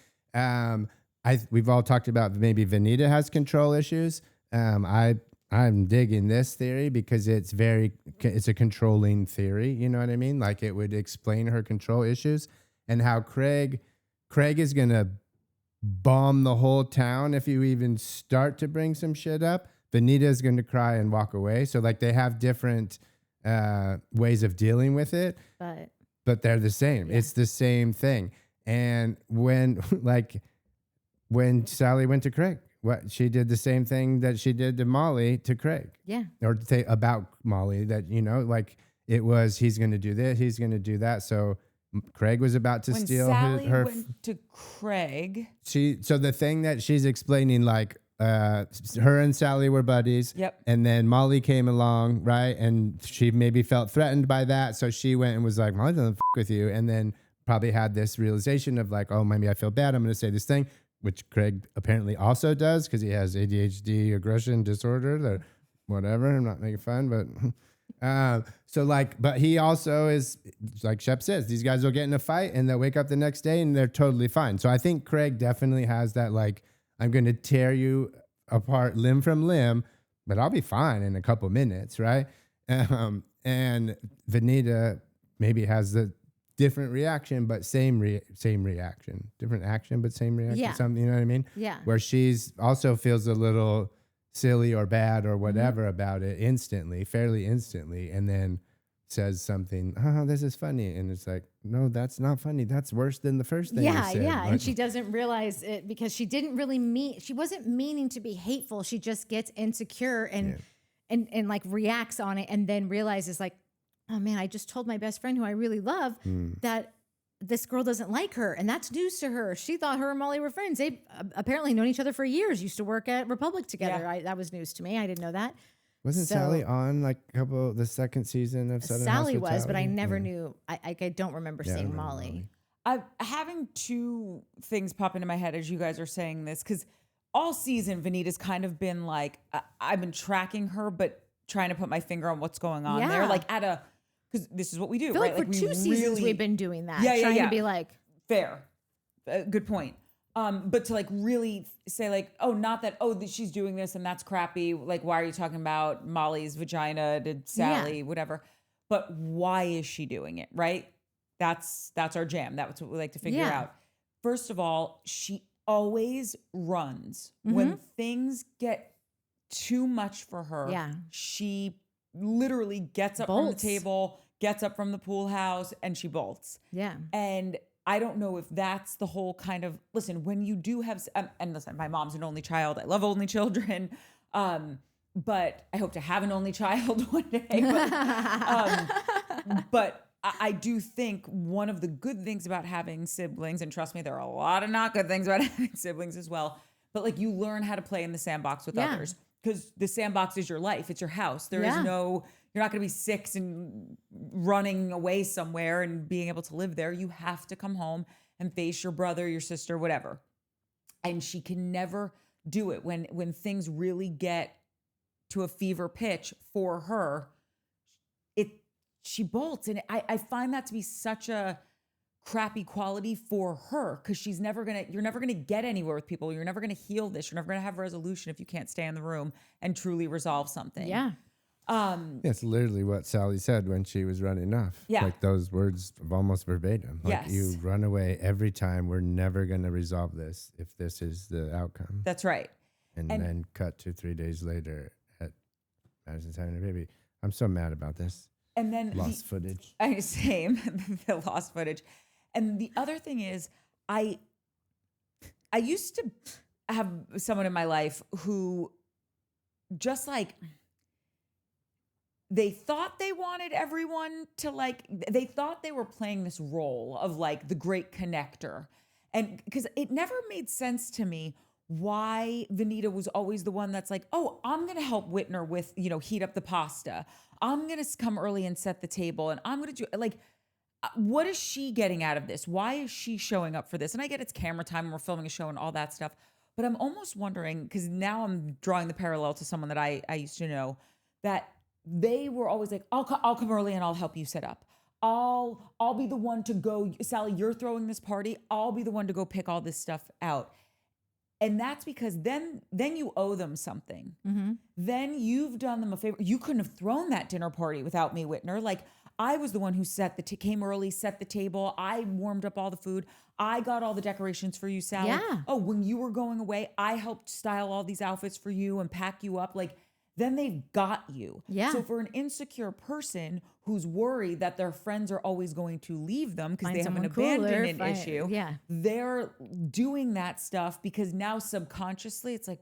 We've all talked about maybe Vanita has control issues. I'm digging this theory because it's a controlling theory. You know what I mean? Like it would explain her control issues and how Craig is going to bomb the whole town if you even start to bring some shit up. Vanita's going to cry and walk away. So like they have different ways of dealing with it, but they're the same. Yeah. It's the same thing. And when Salley went to Craig, she did the same thing that she did to Molly to Craig. Yeah. Or to say about Molly that, you know, like it was, he's going to do this, he's going to do that. So Craig was about to steal Salley her. Went to Craig. So the thing that she's explaining, like, her and Salley were buddies. Yep. And then Molly came along, right? And she maybe felt threatened by that. So she went and was like, Molly doesn't with you. And then probably had this realization of like, oh, maybe I feel bad. I'm going to say this thing, which Craig apparently also does because he has ADHD aggression disorder or whatever. I'm not making fun, but... but he also is, like Shep says, these guys will get in a fight and they'll wake up the next day and they're totally fine. So I think Craig definitely has that, like, I'm going to tear you apart limb from limb, but I'll be fine in a couple minutes, right? And Vanita maybe has the different reaction, but same reaction. Different action, but same reaction. Yeah. Something, you know what I mean? Yeah. Where she's also feels a little silly or bad or whatever about it fairly instantly, and then says something, oh, this is funny. And it's like, no, that's not funny. That's worse than the first thing you said. Yeah. And she doesn't realize it because she wasn't meaning to be hateful. She just gets insecure and like reacts on it and then realizes like, oh man, I just told my best friend who I really love that this girl doesn't like her, and that's news to her. She thought her and Molly were friends. They've apparently known each other for years, used to work at Republic together. Yeah. That was news to me. I didn't know that. Wasn't Salley on like the second season of Southern Salley Hospitality? was, but I never knew. I don't remember seeing Molly. I'm having two things pop into my head as you guys are saying this, because all season Vanita's kind of been like, I've been tracking her, but trying to put my finger on what's going on there. Like because this is what we do, I feel right? like for two seasons we've been doing that. Trying to be like. Fair. Good point. But to like really say like, oh, not that, she's doing this and that's crappy. Like, why are you talking about Molly's vagina to Salley, whatever. But why is she doing it, right? That's our jam. That's what we like to figure out. First of all, she always runs. When things get too much for her, she literally gets up from the table, gets up from the pool house, and she bolts. Yeah. And I don't know if that's the whole kind of, listen, when you do have, and listen, my mom's an only child. I love only children. But I hope to have an only child one day. But I do think one of the good things about having siblings, and trust me, there are a lot of not good things about having siblings as well, but like you learn how to play in the sandbox with others. because the sandbox is your life. It's your house. There is no, you're not going to be 6 and running away somewhere and being able to live there. You have to come home and face your brother, your sister, whatever. And she can never do it when things really get to a fever pitch for her. She bolts. And I find that to be such a crappy quality for her, because you're never going to get anywhere with people. You're never going to heal this. You're never going to have resolution if you can't stay in the room and truly resolve something. Yeah. It's literally what Salley said when she was running off. Yeah. Like those words of almost verbatim. Like, Yes. you run away every time. We're never going to resolve this if this is the outcome. That's right. And then cut to 3 days later at Madison's having a baby. I'm so mad about this. And then Lost footage. Same, the lost footage. And the other thing is, I used to have someone in my life who just like, they thought they wanted everyone to like, they thought they were playing this role of like the great connector. And because it never made sense to me why Venita was always the one that's like, oh, I'm going to help Whitner with, heat up the pasta. I'm going to come early and set the table. And I'm going to do like, what is she getting out of this? Why is she showing up for this? And I get it's camera time and we're filming a show and all that stuff. But I'm almost wondering, because now I'm drawing the parallel to someone that I used to know, that they were always like, I'll come early and I'll help you set up. I'll be the one to go, Salley, you're throwing this party. I'll be the one to go pick all this stuff out. And that's because then you owe them something. Mm-hmm. Then you've done them a favor. You couldn't have thrown that dinner party without me, Whitner. Like, I was the one who came early, set the table. I warmed up all the food. I got all the decorations for you, Salley. Yeah. Oh, when you were going away, I helped style all these outfits for you and pack you up. Like, then they've got you. Yeah. So for an insecure person who's worried that their friends are always going to leave them because Find they have an someone cooler, abandonment issue, yeah. they're doing that stuff because now subconsciously it's like,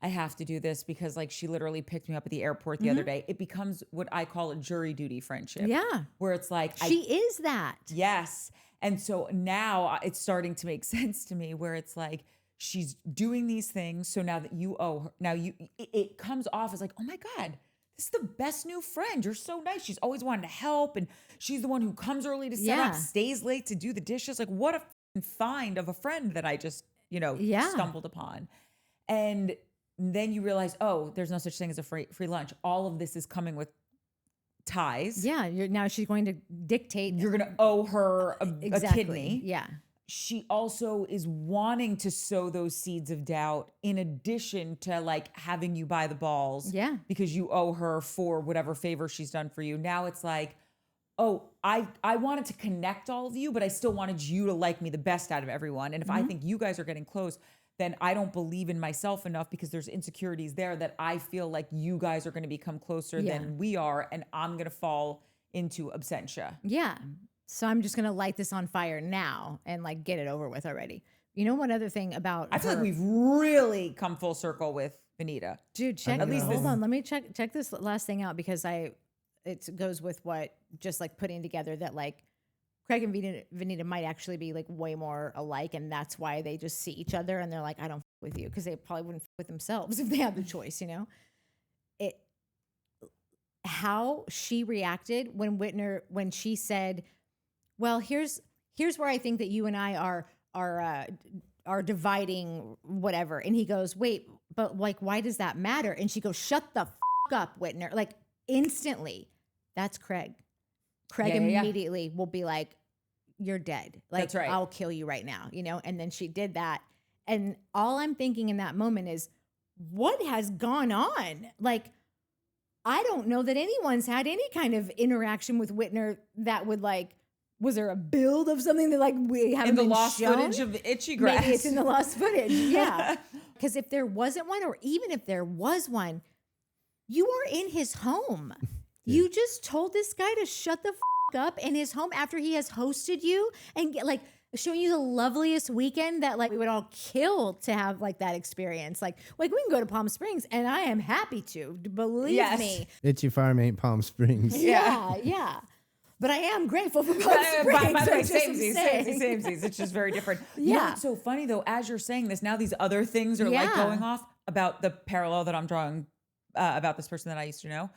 I have to do this because like she literally picked me up at the airport the other day. It becomes what I call a jury duty friendship. Yeah. Where it's like, She is that. Yes. And so now it's starting to make sense to me where it's like, she's doing these things. So now that you owe her, now it comes off as like, oh my God, this is the best new friend. You're so nice. She's always wanted to help. And she's the one who comes early to set up, stays late to do the dishes. Like, what a find of a friend that I just, stumbled upon. And then you realize, oh, there's no such thing as a free lunch. All of this is coming with ties. Yeah. Now she's going to dictate. You're going to owe her a kidney. Yeah. She also is wanting to sow those seeds of doubt in addition to like having you buy the balls. Yeah. Because you owe her for whatever favor she's done for you. Now it's like, oh, I wanted to connect all of you, but I still wanted you to like me the best out of everyone. And if I think you guys are getting close, then I don't believe in myself enough because there's insecurities there that I feel like you guys are going to become closer than we are. And I'm going to fall into absentia. Yeah. So I'm just going to light this on fire now and like get it over with already. You know, one other thing about I feel like we've really come full circle with Venita. Dude, check. Hold on. Let me check this last thing out because it goes with what just like putting together that like Craig and Venita might actually be like way more alike, and that's why they just see each other and they're like, I don't f with you, because they probably wouldn't f with themselves if they had the choice, How she reacted when she said, well, here's where I think that you and I are dividing whatever. And he goes, wait, but like, why does that matter? And she goes, shut the f up, Whitner. Like instantly, that's Craig. Craig immediately will be like, you're dead. Like, that's right. I'll kill you right now, And then she did that. And all I'm thinking in that moment is, what has gone on? Like, I don't know that anyone's had any kind of interaction with Whitner that would like, was there a build of something that like we haven't been lost shown? footage of Itchy Grass? Maybe it's in the lost footage. Yeah. Because if there wasn't one, or even if there was one, you are in his home. You just told this guy to shut the f up in his home after he has hosted you and showing you the loveliest weekend that like we would all kill to have like that experience. Like we can go to Palm Springs and I am happy to, believe me. Itchy Farm ain't Palm Springs. Yeah. But I am grateful for Palm Springs. By the way, samesies. It's just very different. You know Yeah. what's so funny though, as you're saying this, now these other things are like going off. about the parallel that I'm drawing about this person that I used to know.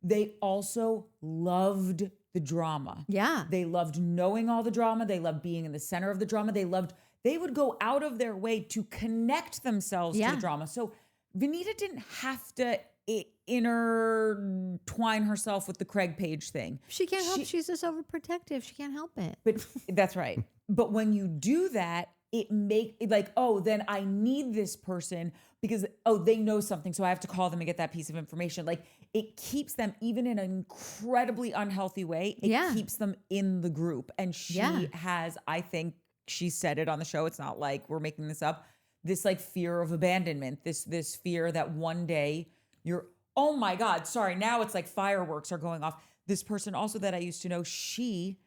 They also loved the drama. Yeah. They loved knowing all the drama. They loved being in the center of the drama. They would go out of their way to connect themselves to the drama. So Vanita didn't have to intertwine herself with the Craig Page thing. She can't help. She's just overprotective. She can't help it. But that's right. But when you do that, then I need this person because, they know something. So I have to call them and get that piece of information. Like it keeps them, even in an incredibly unhealthy way, it keeps them in the group. And she has, I think she said it on the show. It's not like we're making this up. This like fear of abandonment, this fear that one day oh my God, sorry. Now it's like fireworks are going off. This person also that I used to know, she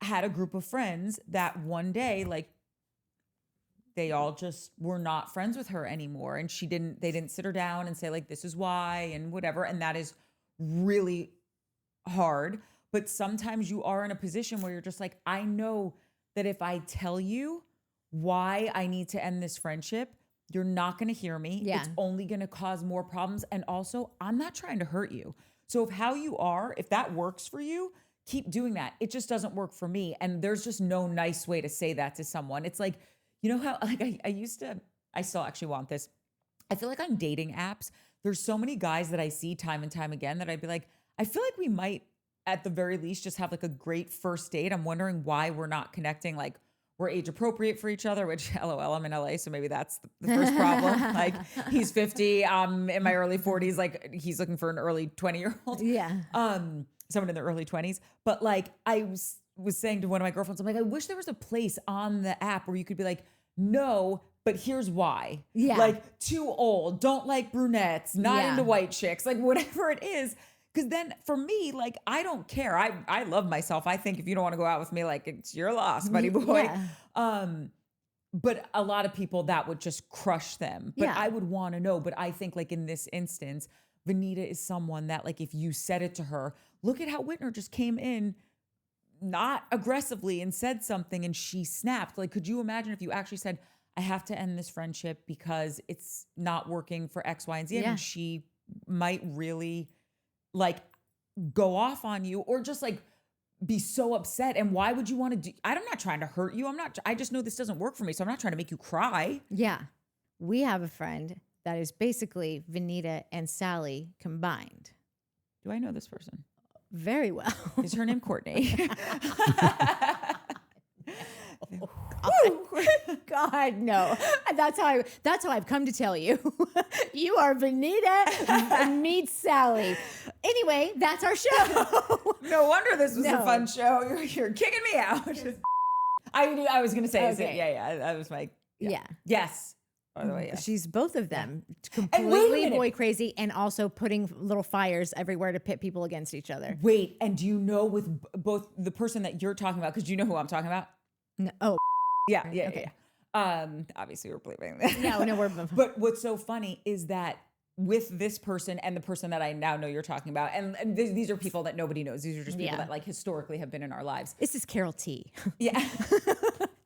had a group of friends that one day, like they all just were not friends with her anymore. And they didn't sit her down and say like, this is why and whatever. And that is really hard. But sometimes you are in a position where you're just like, I know that if I tell you why I need to end this friendship, you're not going to hear me. Yeah. It's only going to cause more problems. And also, I'm not trying to hurt you. So if that works for you, keep doing that. It just doesn't work for me. And there's just no nice way to say that to someone. It's like, you know how like I still actually want this. I feel like on dating apps, there's so many guys that I see time and time again that I'd be like, I feel like we might at the very least just have like a great first date. I'm wondering why we're not connecting. Like we're age appropriate for each other, which LOL, I'm in LA. So maybe that's the first problem. Like he's 50, I'm in my early 40s. Like he's looking for an early 20-year-old. Yeah. Someone in their early 20s. But like I was saying to one of my girlfriends, I'm like, I wish there was a place on the app where you could be like, no, but here's why. Yeah. Like too old, don't like brunettes, not into white chicks, like whatever it is. Because then for me, like, I don't care. I love myself. I think if you don't want to go out with me, like it's your loss, buddy boy. Yeah. But a lot of people that would just crush them. But I would want to know. But I think like in this instance, Vanita is someone that like, if you said it to her, look at how Whitner just came in not aggressively and said something and she snapped. Like, could you imagine if you actually said, I have to end this friendship because it's not working for X, Y, and Z. And she might really like go off on you or just like be so upset. And why would you want to do, I'm not trying to hurt you. I just know this doesn't work for me. So I'm not trying to make you cry. Yeah. We have a friend that is basically Vanita and Salley combined. Do I know this person? Very well. Is her name Courtney? God, no. That's how I've come to tell you. You are Vanita meets Salley. Anyway, that's our show. No wonder this was a fun show. You're kicking me out. I knew I was going to say, Okay. That was my, Yeah. Yes. By the way, yeah. She's both of them. wait a Completely minute. boy crazy and also putting little fires everywhere to pit people against each other. Wait, and do you know with both the person that you're talking about, because do you know who I'm talking about? No, oh, Yeah. Okay. Obviously we're believing that. no, we're. But what's so funny is that with this person and the person that I now know you're talking about, and these are people that nobody knows. These are just people that like historically have been in our lives. This is Carol T. Yeah.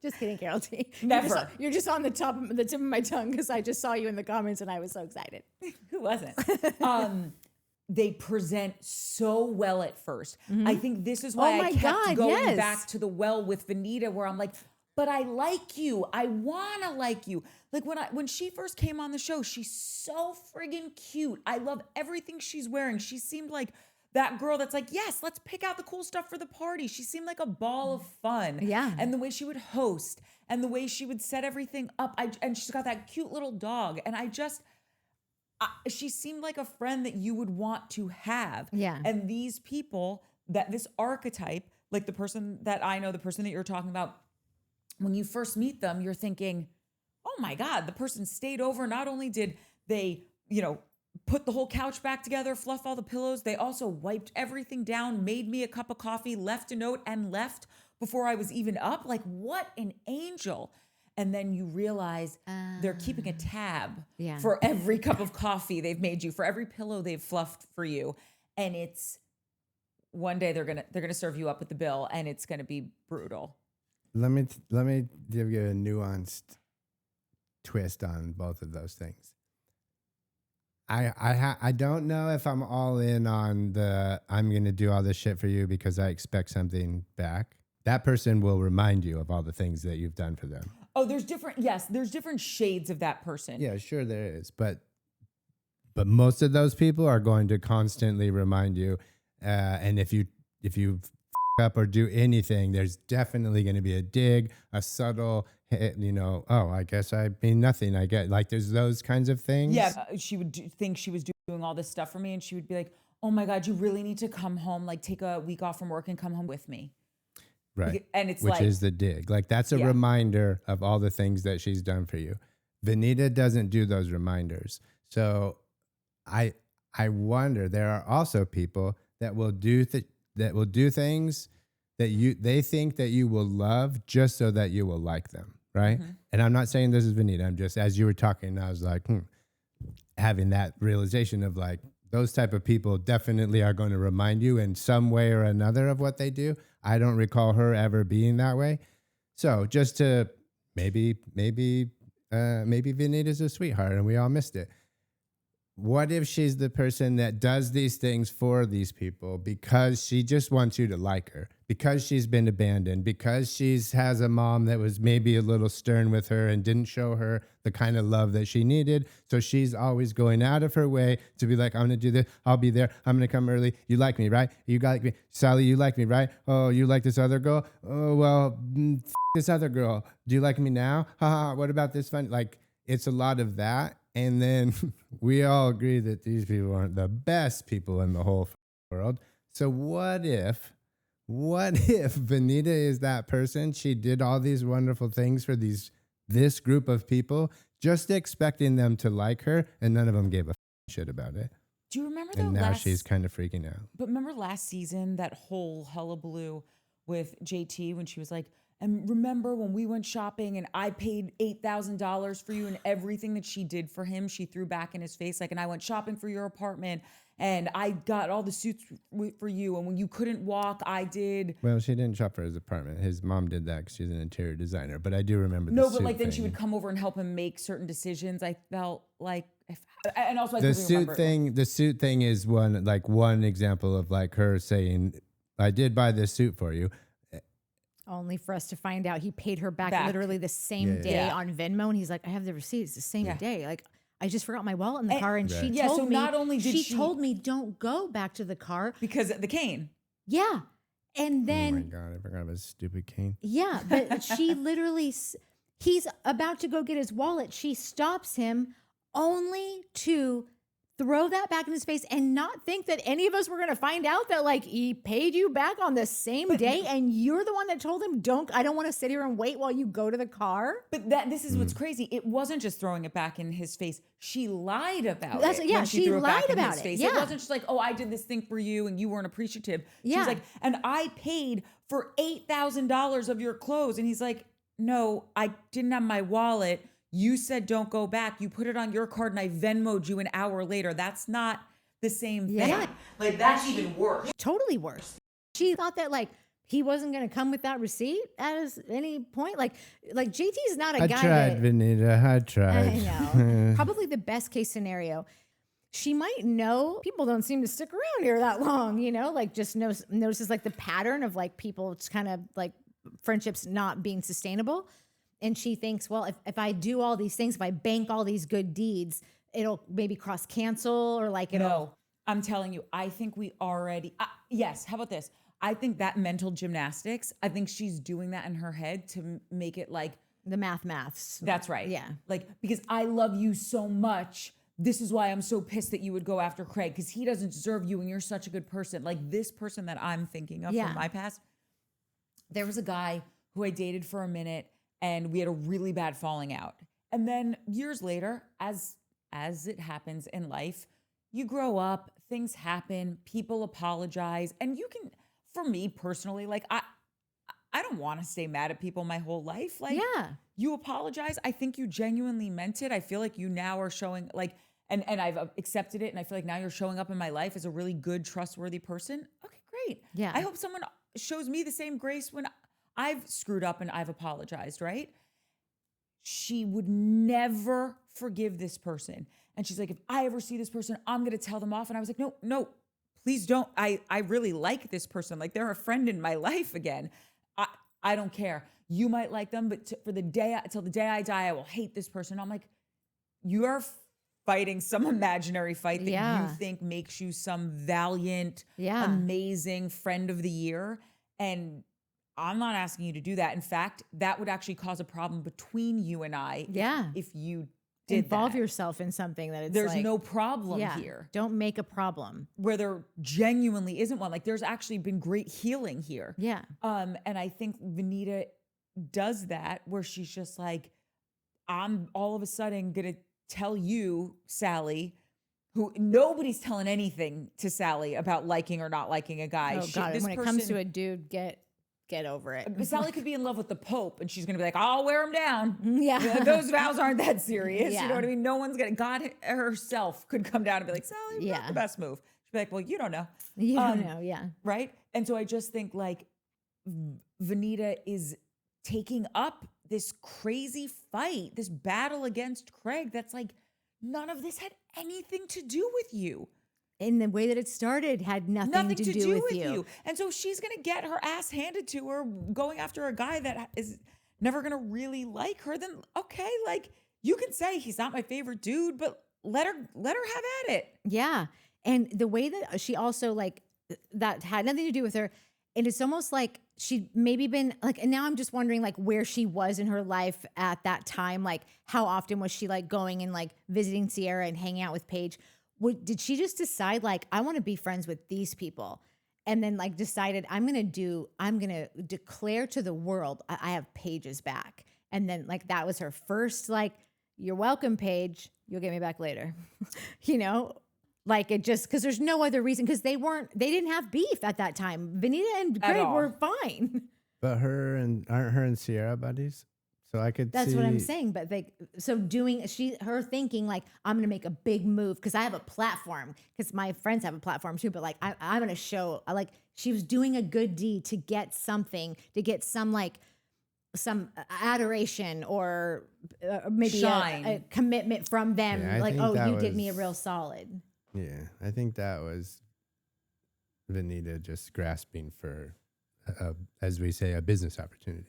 Just kidding, Carol T. Never. You're just on the tip of my tongue because I just saw you in the comments and I was so excited. Who wasn't? They present so well at first. I think this is why I kept going back to the well with Vanita, where I'm like, but I like you. I want to like you. Like when she first came on the show, she's so friggin' cute. I love everything she's wearing. She seemed like that girl that's like, yes, let's pick out the cool stuff for the party. She seemed like a ball of fun. Yeah. And the way she would host and the way she would set everything up. And she's got that cute little dog. And she seemed like a friend that you would want to have. Yeah. And these people, this archetype, like the person that I know, the person that you're talking about, when you first meet them, you're thinking, oh my God, the person stayed over. Not only did they, put the whole couch back together, fluff all the pillows, they also wiped everything down, made me a cup of coffee, left a note, and left before I was even up. Like, what an angel. And then you realize they're keeping a tab for every cup of coffee they've made you, for every pillow they've fluffed for you. And it's one day they're gonna serve you up with the bill, and it's gonna be brutal. Let me give you a nuanced twist on both of those things. I don't know if I'm all in on the I'm going to do all this shit for you because I expect something back. That person will remind you of all the things that you've done for them. Oh, there's different shades of that person. Yeah, sure there is, but most of those people are going to constantly remind you, and if you up or do anything, there's definitely going to be a dig, a subtle, oh, I guess I mean nothing. I get like there's those kinds of things. Yeah, she would think she was doing all this stuff for me, and she would be like, "Oh my God, you really need to come home. Like, take a week off from work and come home with me." Right. And it's which is the dig. Like that's a reminder of all the things that she's done for you. Vanita doesn't do those reminders. So I wonder, there are also people that will do things that they think that you will love just so that you will like them, right? Mm-hmm. And I'm not saying this is Vanita. I'm just, as you were talking, I was like, having that realization of like, those type of people definitely are going to remind you in some way or another of what they do. I don't recall her ever being that way. So just to maybe Vanita's a sweetheart and we all missed it. What if she's the person that does these things for these people because she just wants you to like her, because she's been abandoned, because has a mom that was maybe a little stern with her and didn't show her the kind of love that she needed. So she's always going out of her way to be like, I'm going to do this. I'll be there. I'm going to come early. You like me, right? You like me. Sally, you like me, right? Oh, you like this other girl? Oh, well, this other girl. Do you like me now? Haha, what about this fun? Like, it's a lot of that. And then we all agree that these people aren't the best people in the whole world. So what if Vanita is that person? She did all these wonderful things for this group of people, just expecting them to like her, and none of them gave a shit about it. Do you remember and now she's kind of freaking out. But remember last season, that whole hullabaloo with JT when she was like, and remember when we went shopping and I paid $8,000 for you, and everything that she did for him, she threw back in his face. Like, and I went shopping for your apartment and I got all the suits for you. And when you couldn't walk, I did. Well, she didn't shop for his apartment. His mom did that because she's an interior designer. But I do remember No, but like then she would come over and help him make certain decisions. I felt like, and also I the suit thing. The suit thing is one example of like her saying, "I did buy this suit for you." Only for us to find out he paid her back. Literally the same day on Venmo. And he's like, I have the receipt. It's the same day. Like, I just forgot my wallet in the car. And she told me, not only did she told me, don't go back to the car. Because of the cane. Yeah. And then. Oh my God, I forgot about his stupid cane. Yeah. But she literally, he's about to go get his wallet. She stops him only to throw that back in his face and not think that any of us were going to find out that like he paid you back on the same day, and you're the one that told him, I don't want to sit here and wait while you go to the car. But this is what's crazy. It wasn't just throwing it back in his face. She lied about it. Yeah, she lied about it. Yeah. It wasn't just like, oh, I did this thing for you and you weren't appreciative. She was like, and I paid for $8,000 of your clothes. And he's like, no, I didn't have my wallet. You said don't go back. You put it on your card and I Venmo'd you an hour later. That's not the same thing. Yeah. Like that's even worse. Totally worse. She thought that like he wasn't going to come with that receipt at any point. Like JT's not a guy. I tried, Vanita. I tried. I know. Probably the best case scenario. She might know people don't seem to stick around here that long, like just notices like the pattern of like people just kind of like friendships not being sustainable. And she thinks, well, if I do all these things, if I bank all these good deeds, it'll maybe cross cancel or like it'll. No, I'm telling you, I think we already, yes, how about this? I think that mental gymnastics, I think she's doing that in her head to make it like. The maths. That's right. Yeah. Like, because I love you so much. This is why I'm so pissed that you would go after Craig, because he doesn't deserve you and you're such a good person. Like this person that I'm thinking of from my past. There was a guy who I dated for a minute, and we had a really bad falling out. And then years later, as it happens in life, you grow up, things happen, people apologize. And you can, for me personally, like I don't want to stay mad at people my whole life. Like you apologize. I think you genuinely meant it. I feel like you now are showing like, and I've accepted it. And I feel like now you're showing up in my life as a really good, trustworthy person. Okay, great. Yeah. I hope someone shows me the same grace when I've screwed up and I've apologized, right? She would never forgive this person. And she's like, if I ever see this person, I'm going to tell them off. And I was like, no, please don't. I really like this person. Like they're a friend in my life again. I don't care. You might like them, but till the day I die, I will hate this person. I'm like, you are fighting some imaginary fight that you think makes you some valiant, amazing friend of the year. And I'm not asking you to do that. In fact, that would actually cause a problem between you and I if you did involve that. yourself in something that it's There's like, no problem here. Don't make a problem. Where there genuinely isn't one. Like there's actually been great healing here. Yeah. And I think Venita does that where she's just like, I'm all of a sudden going to tell you, Salley, who nobody's telling anything to Salley about liking or not liking a guy. Oh God, when it comes to a dude, get over it. Salley could be in love with the Pope and she's going to be like, I'll wear him down. Yeah. Those vows aren't that serious. Yeah. You know what I mean? No one's going to, God herself could come down and be like, Salley, not the best move. She'd be like, well, you don't know. You don't know. Yeah. Right. And so I just think like Venita is taking up this crazy fight, this battle against Craig. That's like, none of this had anything to do with you. In the way that it started had nothing to do with you. And so she's going to get her ass handed to her going after a guy that is never going to really like her. Then, okay, like you can say he's not my favorite dude, but let her have at it. Yeah. And the way that she also like, that had nothing to do with her. And it's almost like she'd maybe been like, and now I'm just wondering like where she was in her life at that time. Like how often was she like going and like visiting Sierra and hanging out with Paige? Did she just decide like, I want to be friends with these people? And then like decided I'm going to declare to the world, I have Paige's back. And then like, that was her first, like, you're welcome, Paige. You'll get me back later. You know? Like it just, because there's no other reason, because they didn't have beef at that time. Venita and Craig were fine. But aren't her and Sierra buddies? So I could That's see. what I'm saying. But her thinking like, I'm going to make a big move because I have a platform, because my friends have a platform too. But like, I'm going to show, like she was doing a good deed to get something, to get some like, some adoration or maybe a commitment from them. Yeah, like, oh, you did me a real solid. Yeah, I think that was Venita just grasping for, as we say, a business opportunity.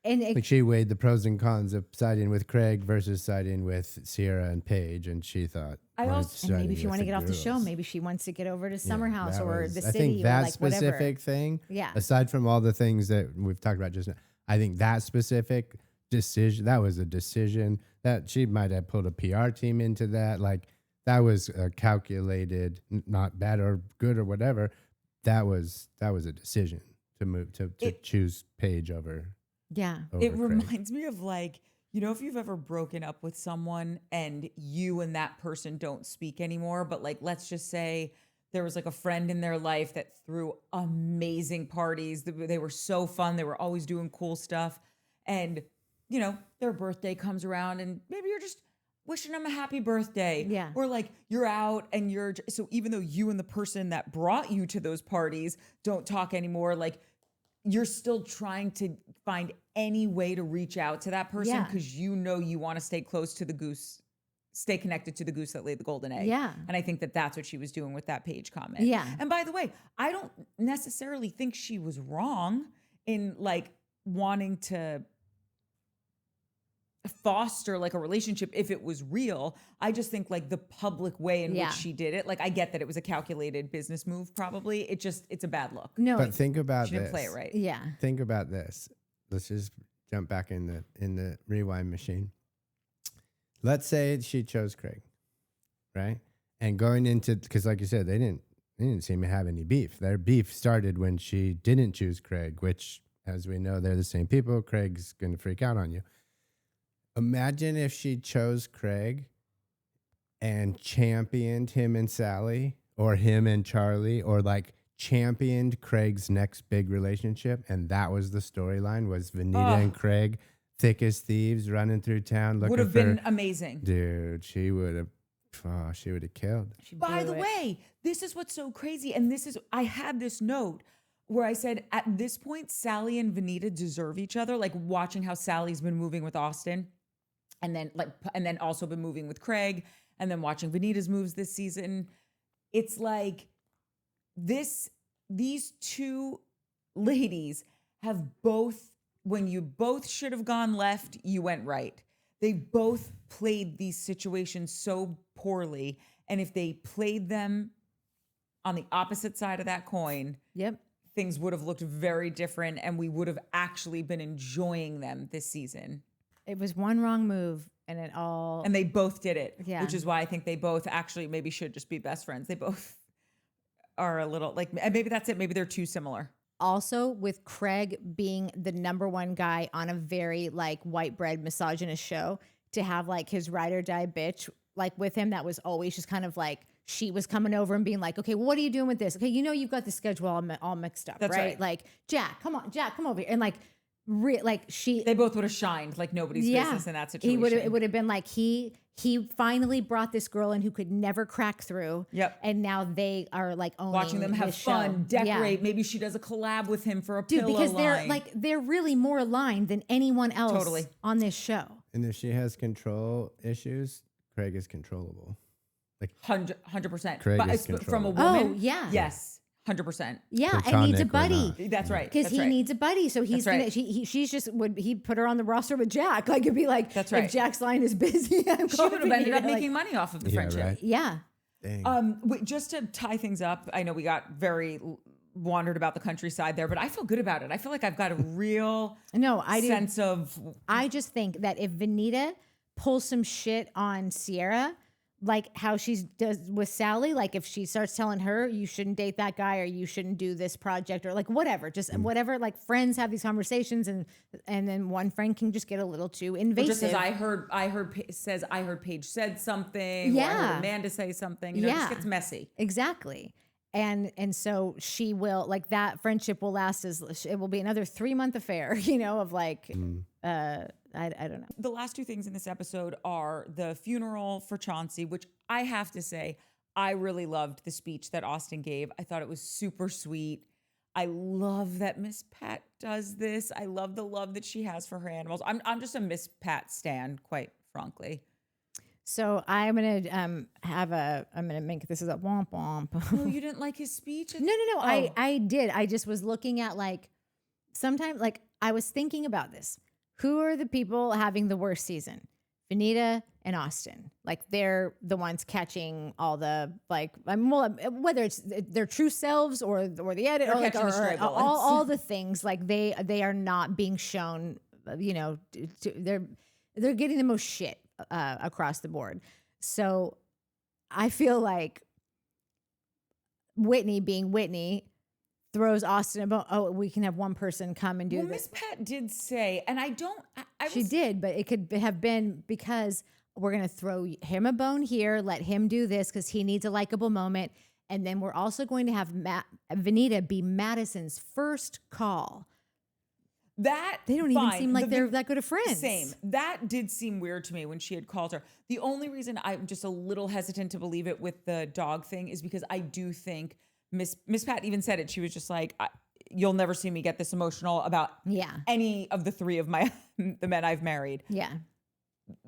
And like she weighed the pros and cons of siding with Craig versus siding with Sierra and Paige, and she thought, and maybe if you want to get off the show, maybe she wants to get over to Summer House or the city. I think that like specific thing, aside from all the things that we've talked about just now, I think that specific decision, that was a decision that she might have pulled a PR team into that. Like that was a calculated, not bad or good or whatever. That was a decision to move to choose Paige over. Yeah. It reminds me of like, you know, if you've ever broken up with someone and you and that person don't speak anymore, but like, let's just say there was like a friend in their life that threw amazing parties. They were so fun. They were always doing cool stuff. And, you know, their birthday comes around and maybe you're just wishing them a happy birthday. Yeah. Or like you're out and so even though you and the person that brought you to those parties don't talk anymore, like you're still trying to find any way to reach out to that person because you know you want to stay close to the goose, stay connected to the goose that laid the golden egg. Yeah. And I think that that's what she was doing with that Paige comment. Yeah. And by the way, I don't necessarily think she was wrong in like wanting to foster like a relationship if it was real. I just think like the public way in which she did it, like I get that it was a calculated business move probably. It's a bad look. No. But think about she this. didn't play it right. Yeah. Think about this. Let's just jump back in the rewind machine. Let's say she chose Craig, right? And going into, because like you said, they didn't seem to have any beef. Their beef started when she didn't choose Craig, which, as we know, they're the same people. Craig's going to freak out on you. Imagine if she chose Craig and championed him and Salley, or him and Charlie, or like championed Craig's next big relationship, and that was the storyline, was Venita and Craig, thick as thieves, running through town looking would have been amazing. Dude, she would have killed. By the way, this is what's so crazy, and I had this note where I said, at this point, Salley and Venita deserve each other, like watching how Sally's been moving with Austen, and then also been moving with Craig, and then watching Vanita's moves this season, it's like these two ladies have both, when you both should have gone left, you went right. They both played these situations so poorly. And if they played them on the opposite side of that coin, Yep. things would have looked very different and we would have actually been enjoying them this season. It was one wrong move and it all. And they both did it, Yeah. which is why I think they both actually maybe should just be best friends. They both are a little like, and maybe that's it. Maybe they're too similar. Also, with Craig being the number one guy on a very like white bread misogynist show, to have like his ride or die bitch like with him, that was always just kind of like she was coming over and being like, okay, well, what are you doing with this? Okay, you know you've got the schedule all mixed up, That's right. Like, Jack, come on, Jack, come over here. And like, They both would have shined like nobody's business in that situation. It would have been like he finally brought this girl in who could never crack through. Yep. And now they are like owning watching them have his fun, show. decorate. Yeah. Maybe she does a collab with him for a Dude, pillow because line. they're really more aligned than anyone else Totally. on this show. And if she has control issues, Craig is controllable. 100%. Craig But is it's from a controllable. woman. Oh, yeah. Yes, 100%. Yeah, and needs a Platonic or buddy. not. That's right. Because That's he right. needs a buddy, so he's That's gonna. right. She's just he put her on the roster with Jack. Like it'd be like, That's right. if Jack's line is busy, I'm She going would to have ended up like, making money off of the Yeah, friendship. right. Yeah, Dang. Wait, just to tie things up, I know we got very wandered about the countryside there, but I feel good about it. I feel like I've got a real no, I do. sense of I just think that if Vanita pulls some shit on Sierra, like how she does with Salley, like if she starts telling her you shouldn't date that guy or you shouldn't do this project or like whatever, just whatever, like friends have these conversations and then one friend can just get a little too invasive. just as I heard Paige said something. Or I Yeah. heard Amanda say something. You know, it just Yeah. gets messy. Exactly. And so she will, like, that friendship will last it will be another 3-month affair, you know, of like I don't know. The last two things in this episode are the funeral for Chauncey, which I have to say, I really loved the speech that Austen gave. I thought it was super sweet. I love that Miss Pat does this. I love the love that she has for her animals. I'm just a Miss Pat stan, quite frankly. So I'm gonna I'm gonna make this is a womp womp. Oh, you didn't like his speech? No. Oh. I did. I just was looking at like sometimes like I was thinking about this. Who are the people having the worst season? Vanita and Austen. Like they're the ones catching all the like whether it's their true selves or the edit or, like, catching the stray or bullets. all the things like they are not being shown. You know, they're getting the most shit across the board. So I feel like Whitney being Whitney throws Austen about, oh, we can have one person come and do Well, this. Miss Pat did say, and I don't. She did, but it could have been because we're going to throw him a bone here, let him do this because he needs a likable moment. And then we're also going to have Vanita be Madison's first call. That They don't even fine. seem like they're that good of friends. Same. That did seem weird to me when she had called her. The only reason I'm just a little hesitant to believe it with the dog thing is because I do think Miss Pat even said it. She was just like, "You'll never see me get this emotional about any of the three of the men I've married. Yeah.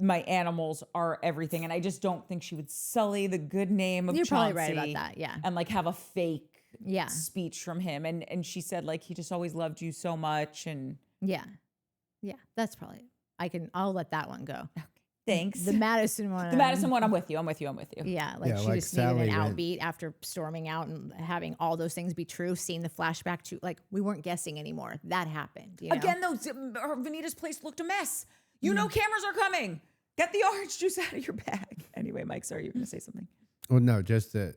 My animals are everything." And I just don't think she would sully the good name of You're Chauncey probably right about that. Yeah. and like have a fake Yeah. speech from him. And she said like he just always loved you so much. And Yeah. Yeah. That's probably, I'll let that one go. thanks. The Madison one. The Madison one, I'm with you. Yeah, Yeah, she like just needed Salley an went- outbeat after storming out and having all those things be true. Seeing the flashback to like we weren't guessing anymore. That happened. You know? Again, though, Vanita's place looked a mess. You know cameras are coming. Get the orange juice out of your bag. Anyway, Mike, sorry, you were going to say something. Well, no, just that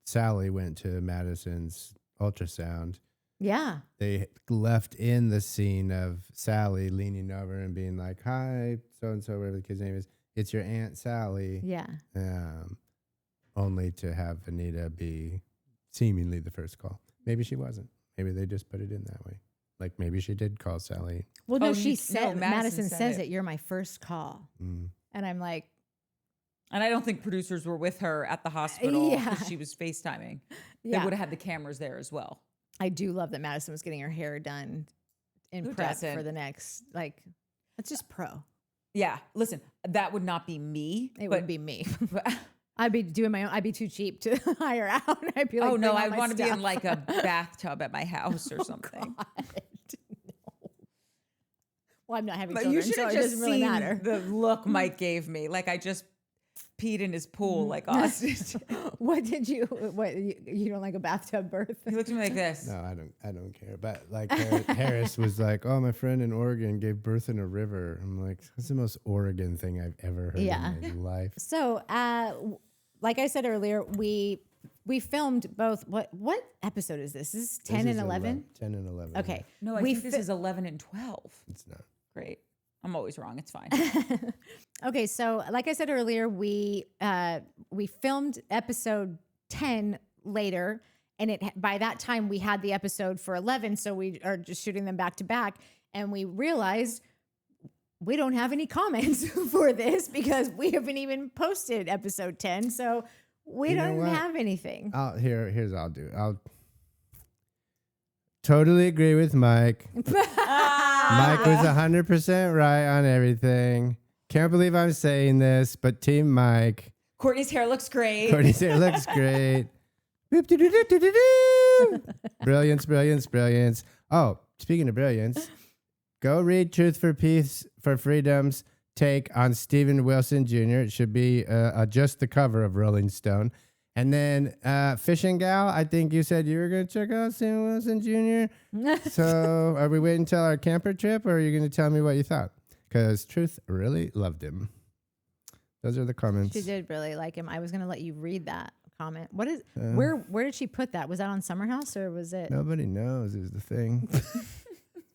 Salley went to Madison's ultrasound. Yeah. They left in the scene of Salley leaning over and being like, "Hi, so and so, whatever the kid's name is. It's your Aunt Sally." Yeah. Only to have Vanita be seemingly the first call. Maybe she wasn't. Maybe they just put it in that way. Like maybe she did call Sally. Well, no, Oh, she no, said Madison Madison said says it. it. You're my first call, Mm. and I'm like, And I don't think producers were with her at the hospital Yeah. because she was FaceTiming. They yeah. would have had the cameras there as well. I do love that Madison was getting her hair done in Who prep doesn't? for the next. Like, that's just pro. Yeah, listen, that would not be me. It but would be me. but- I'd be doing my own. I'd be too cheap to hire out. I'd be like, oh no, bring all I my want to be stuff. in like a bathtub at my house or something. God, no. Well, I'm not having But children, you should so have it just doesn't really seen matter. the look Mike gave me. Like I just peed in his pool, like Austen. What did you? What you don't like a bathtub birth? He looked at me like this. No, I don't care. But like Harris was like, oh, my friend in Oregon gave birth in a river. I'm like, that's the most Oregon thing I've ever heard in my life. So, like I said earlier, we filmed both. What episode is this? This is 10 and 11. 10 and 11. Okay. No, I think this is 11 and 12. It's not. Great. I'm always wrong. It's fine. Okay, so like I said earlier, we filmed episode 10 later, and by that time we had the episode for 11, so we are just shooting them back to back, and we realized we don't have any comments for this because we haven't even posted episode 10, so we don't have anything. Here's what I'll do. I'll totally agree with Mike. Mike was 100% right on everything. Can't believe I'm saying this, but Team Mike. Courtney's hair looks great. Courtney's hair looks great. Brilliance, brilliance, brilliance. Oh, speaking of brilliance, go read Truth for Peace for Freedom's take on Stephen Wilson Jr. It should be just the cover of Rolling Stone. And then Fishing Gal, I think you said you were going to check out Stephen Wilson Jr. So are we waiting until our camper trip, or are you going to tell me what you thought? Because Truth really loved him. Those are the comments. She did really like him. I was going to let you read that comment. What is where did she put that? Was that on Summer House or was it? Nobody knows is the thing.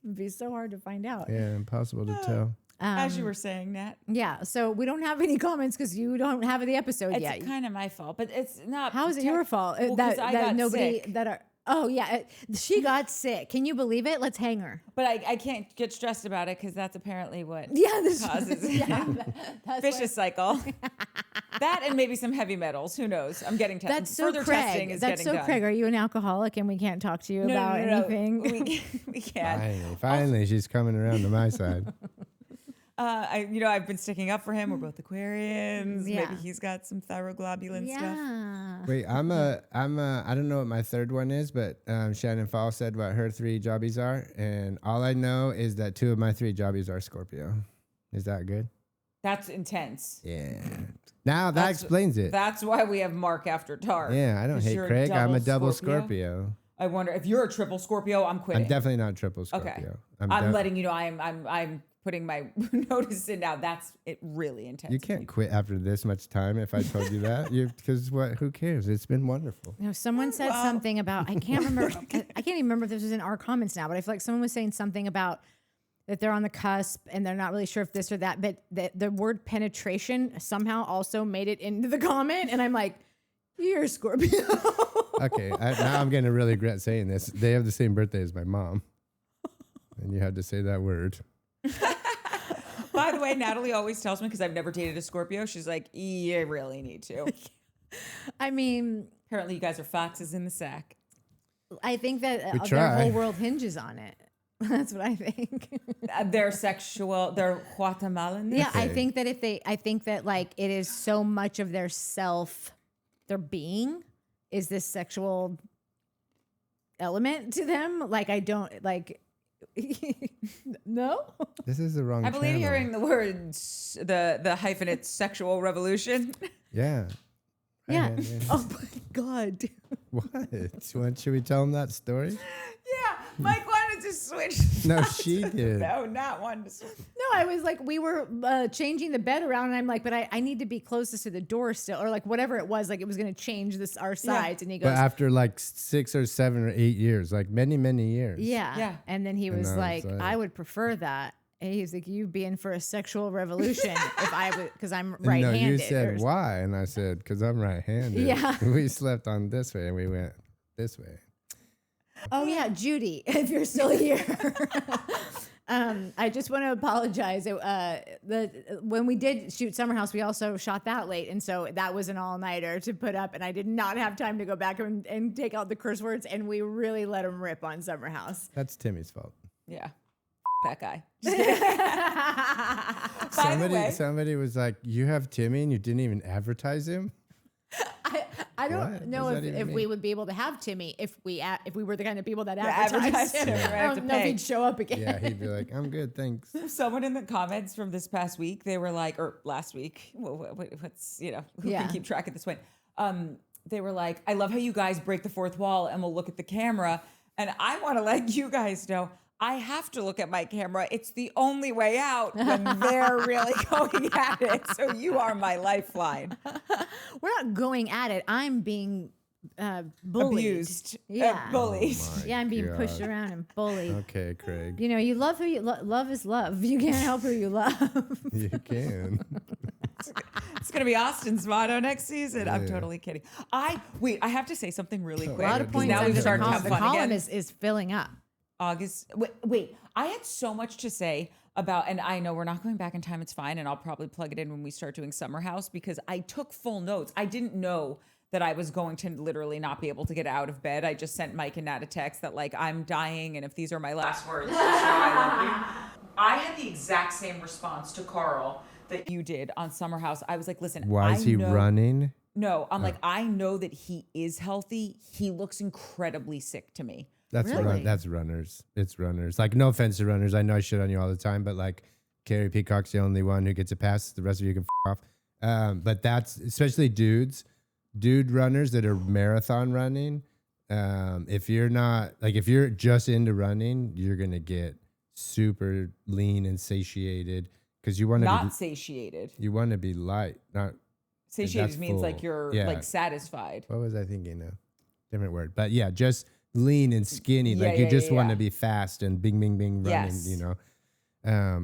It'd be so hard to find out. Yeah, impossible to tell. As you were saying, Nat. Yeah, so we don't have any comments because you don't have the episode It's yet. kind of my fault, but it's not. How is it your fault? Well, 'cause I got nobody sick. that are. Oh yeah, she got sick. Can you believe it? Let's hang her. But I can't get stressed about it because that's apparently what Yeah, this causes it. Yeah, that's Vicious cycle. That and maybe some heavy metals. Who knows? I'm getting tested. That's so Further testing Craig. is That's getting so done. Craig. Are you an alcoholic and we can't talk to you No, about no, no, no. anything? We can't. Finally, she's coming around to my side. I've been sticking up for him. We're both Aquarians. Yeah. Maybe he's got some thyroglobulin stuff. Yeah. Wait, I don't know what my third one is, but Shannon Fall said what her 3 jobbies are, and all I know is that 2 of my 3 jobbies are Scorpio. Is that good? That's intense. Yeah. Now that explains it. That's why we have Mark after dark. Yeah, I don't 'Cause hate you're Craig. I'm a double Scorpio. Scorpio. I wonder if you're a triple Scorpio. I'm quitting. I'm definitely not triple Scorpio. Okay. I'm I'm letting you know. I'm putting my notice in now. That's it. Really intense. You can't quit after this much time. If I told you that, because what? Who cares? It's been wonderful. No, someone said something about I can't remember. I can't even remember if this was in our comments now, but I feel like someone was saying something about that they're on the cusp and they're not really sure if this or that. But the word penetration somehow also made it into the comment, and I'm like, you're a Scorpio. Okay, now I'm going to really regret saying this. They have the same birthday as my mom, and you had to say that word. By the way, Natalie always tells me, because I've never dated a Scorpio, she's like, you really need to. I mean, Apparently you guys are foxes in the sack. I think that their try. whole world hinges on it. That's what I think. They're sexual. They're Guatemalan. Yeah, I Okay. think that I think that like it is so much of their being is this sexual element to them. Like I don't like. No. This is the wrong. I believe channel. hearing the words, the hyphenate sexual revolution. Yeah. Yeah. Right, yeah. Oh my God. What? Should we tell them that story? Yeah, Mike wanted to switch. No, she did. No, not one to switch. No, I was like, we were changing the bed around, and I'm like, but I need to be closest to the door still, or like whatever it was, like it was going to change our sides, and he goes, But after like 6 or 7 or 8 years, like many years. yeah, Yeah. and then he And was I was like, like- I would prefer that. And he's like, you be in for a sexual revolution if I would, because I'm And right-handed. No, you said or- why, and I said because I'm right-handed. Yeah. We slept on this way, and we went this way. Oh yeah, Judy, if you're still here. I just want to apologize. When we did shoot Summer House, we also shot that late, and so that was an all-nighter to put up, and I did not have time to go back and take out the curse words, and we really let them rip on Summer House. That's Timmy's fault. Yeah. that guy. By the way, Somebody was like, "You have Timmy and you didn't even advertise him." I don't What? know What does that if even we mean? would be able to have Timmy if we were the kind of people that advertise advertised him. him. Right, I have to don't know if pay. he'd show up again. Yeah, he'd be like, "I'm good, thanks." someone in the comments from this past week, they were like, or last week, what's, who Yeah. can keep track of this one? They were like, I love how you guys break the fourth wall and will look at the camera. And I want to let you guys know, I have to look at my camera. It's the only way out when they're really going at it. So you are my lifeline. We're not going at it. I'm being bullied. Abused. Yeah. Bullied. Yeah, I'm being pushed God. around and bullied. Okay, Craig, You love who you love is love. You can't help who you love. you can. It's going to be Austen's motto next season. I'm Yeah. totally kidding. I have to say something really quick. A lot of because points. now we've under started to the have the fun column again. is filling up. August. Wait, I had so much to say about, and I know we're not going back in time. It's fine. And I'll probably plug it in when we start doing Summer House because I took full notes. I didn't know that I was going to literally not be able to get out of bed. I just sent Mike and Nat a text that like, I'm dying. And if these are my last words, just know I love you. I had the exact same response to Carl that you did on Summer House. I was like, listen, Why is he running? No, I'm like, I know that he is healthy. He looks incredibly sick to me. That's Really? that's runners. It's runners. Like, no offense to runners. I know I shit on you all the time, but like, Carrie Peacock's the only one who gets a pass. The rest of you can off. But that's especially dude runners that are marathon running. If you're just into running, you're gonna get super lean and satiated because you want to Not satiated. You want to be light, not Satiated that's means like full. you're Yeah. like satisfied. What was I thinking of? Different word. But yeah, just lean and skinny. Yeah, Like you yeah, just yeah, want yeah. to be fast and bing, bing, bing running, Yes.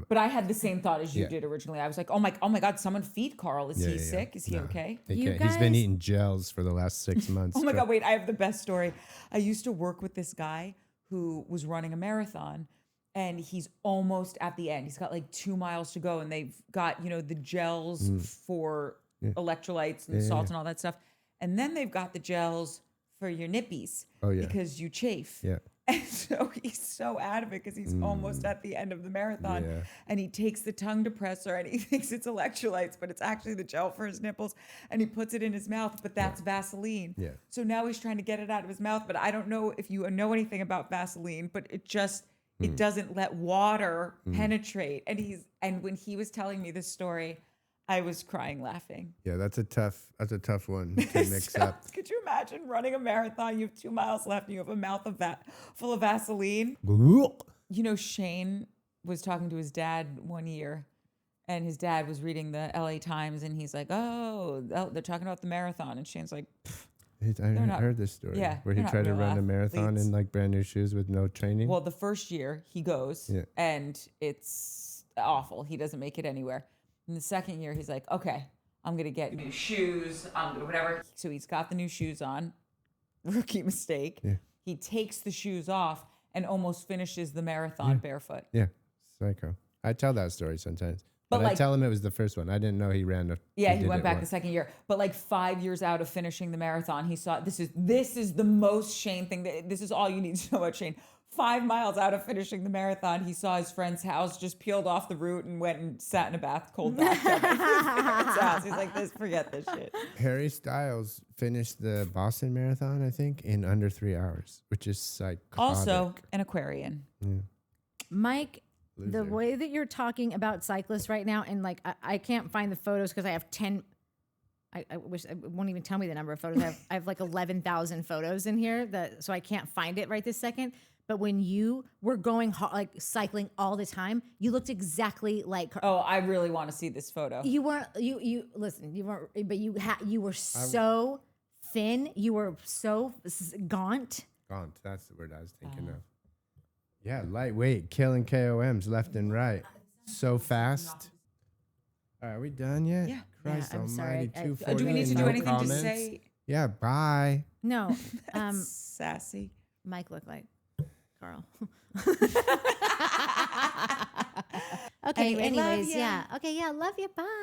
But I had the same thought as you Yeah. did originally. I was like, oh my God, someone feed Carl. Is he sick? Is he No. okay? You he's been guys- eating gels for the last 6 months. Oh my but- God, wait, I have the best story. I used to work with this guy who was running a marathon and he's almost at the end. He's got like 2 miles to go and they've got, the gels for electrolytes and salts and all that stuff. And then they've got the gels for your nippies because you chafe. Yeah. And so he's so adamant because he's almost at the end of the marathon. Yeah. And he takes the tongue depressor and he thinks it's electrolytes, but it's actually the gel for his nipples. And he puts it in his mouth, but that's Vaseline. Yeah. So now he's trying to get it out of his mouth. But I don't know if you know anything about Vaseline, but it doesn't let water penetrate. And when he was telling me this story, I was crying laughing. Yeah, that's a tough one to mix up. Could you imagine running a marathon? You have 2 miles left and you have a mouth of full of Vaseline. Shane was talking to his dad one year and his dad was reading the LA Times and he's like, oh, they're talking about the marathon. And Shane's like, I heard this story. yeah, where he they're not tried to real run a marathon athletes. in like brand new shoes with no training. well, the first year he goes Yeah. and it's awful. He doesn't make it anywhere. In the second year, he's like, okay, I'm going to get new shoes. I'm going to whatever. So he's got the new shoes on. Rookie mistake. Yeah. He takes the shoes off and almost finishes the marathon barefoot. Yeah, psycho. I tell that story sometimes. But I like- tell him it was the first one. I didn't know he ran. Yeah, he did went it back once. the second year. But like 5 years out of finishing the marathon, he saw this is the most Shane thing. This is all you need to know about Shane. 5 miles out of finishing the marathon, he saw his friend's house, just peeled off the root and went and sat in a cold bathtub at his parents' house. He's like, forget this shit. Harry Styles finished the Boston Marathon, I think, in under 3 hours, which is psychotic. Also, an Aquarian. Mike, the Loser. way that you're talking about cyclists right now, and like I can't find the photos because I have 10. I wish it won't even tell me the number of photos. I have like 11,000 photos in here so I can't find it right this second. But when you were going like cycling all the time, you looked exactly like her. Oh, I really want to see this photo. You weren't. You listen. You weren't. But you were so thin. You were so gaunt. Gaunt, that's the word I was thinking of. Yeah, lightweight, killing KOMs left and right. So fast. All right, are we done yet? Yeah. Christ Yeah, I'm sorry. almighty, I- 240 Do we need to and do no anything comments? to say? Yeah, bye. No. Sassy. Mike looked like Carl. Okay. Anyway, love anyways, ya. yeah. Okay. Yeah. Love you. Bye.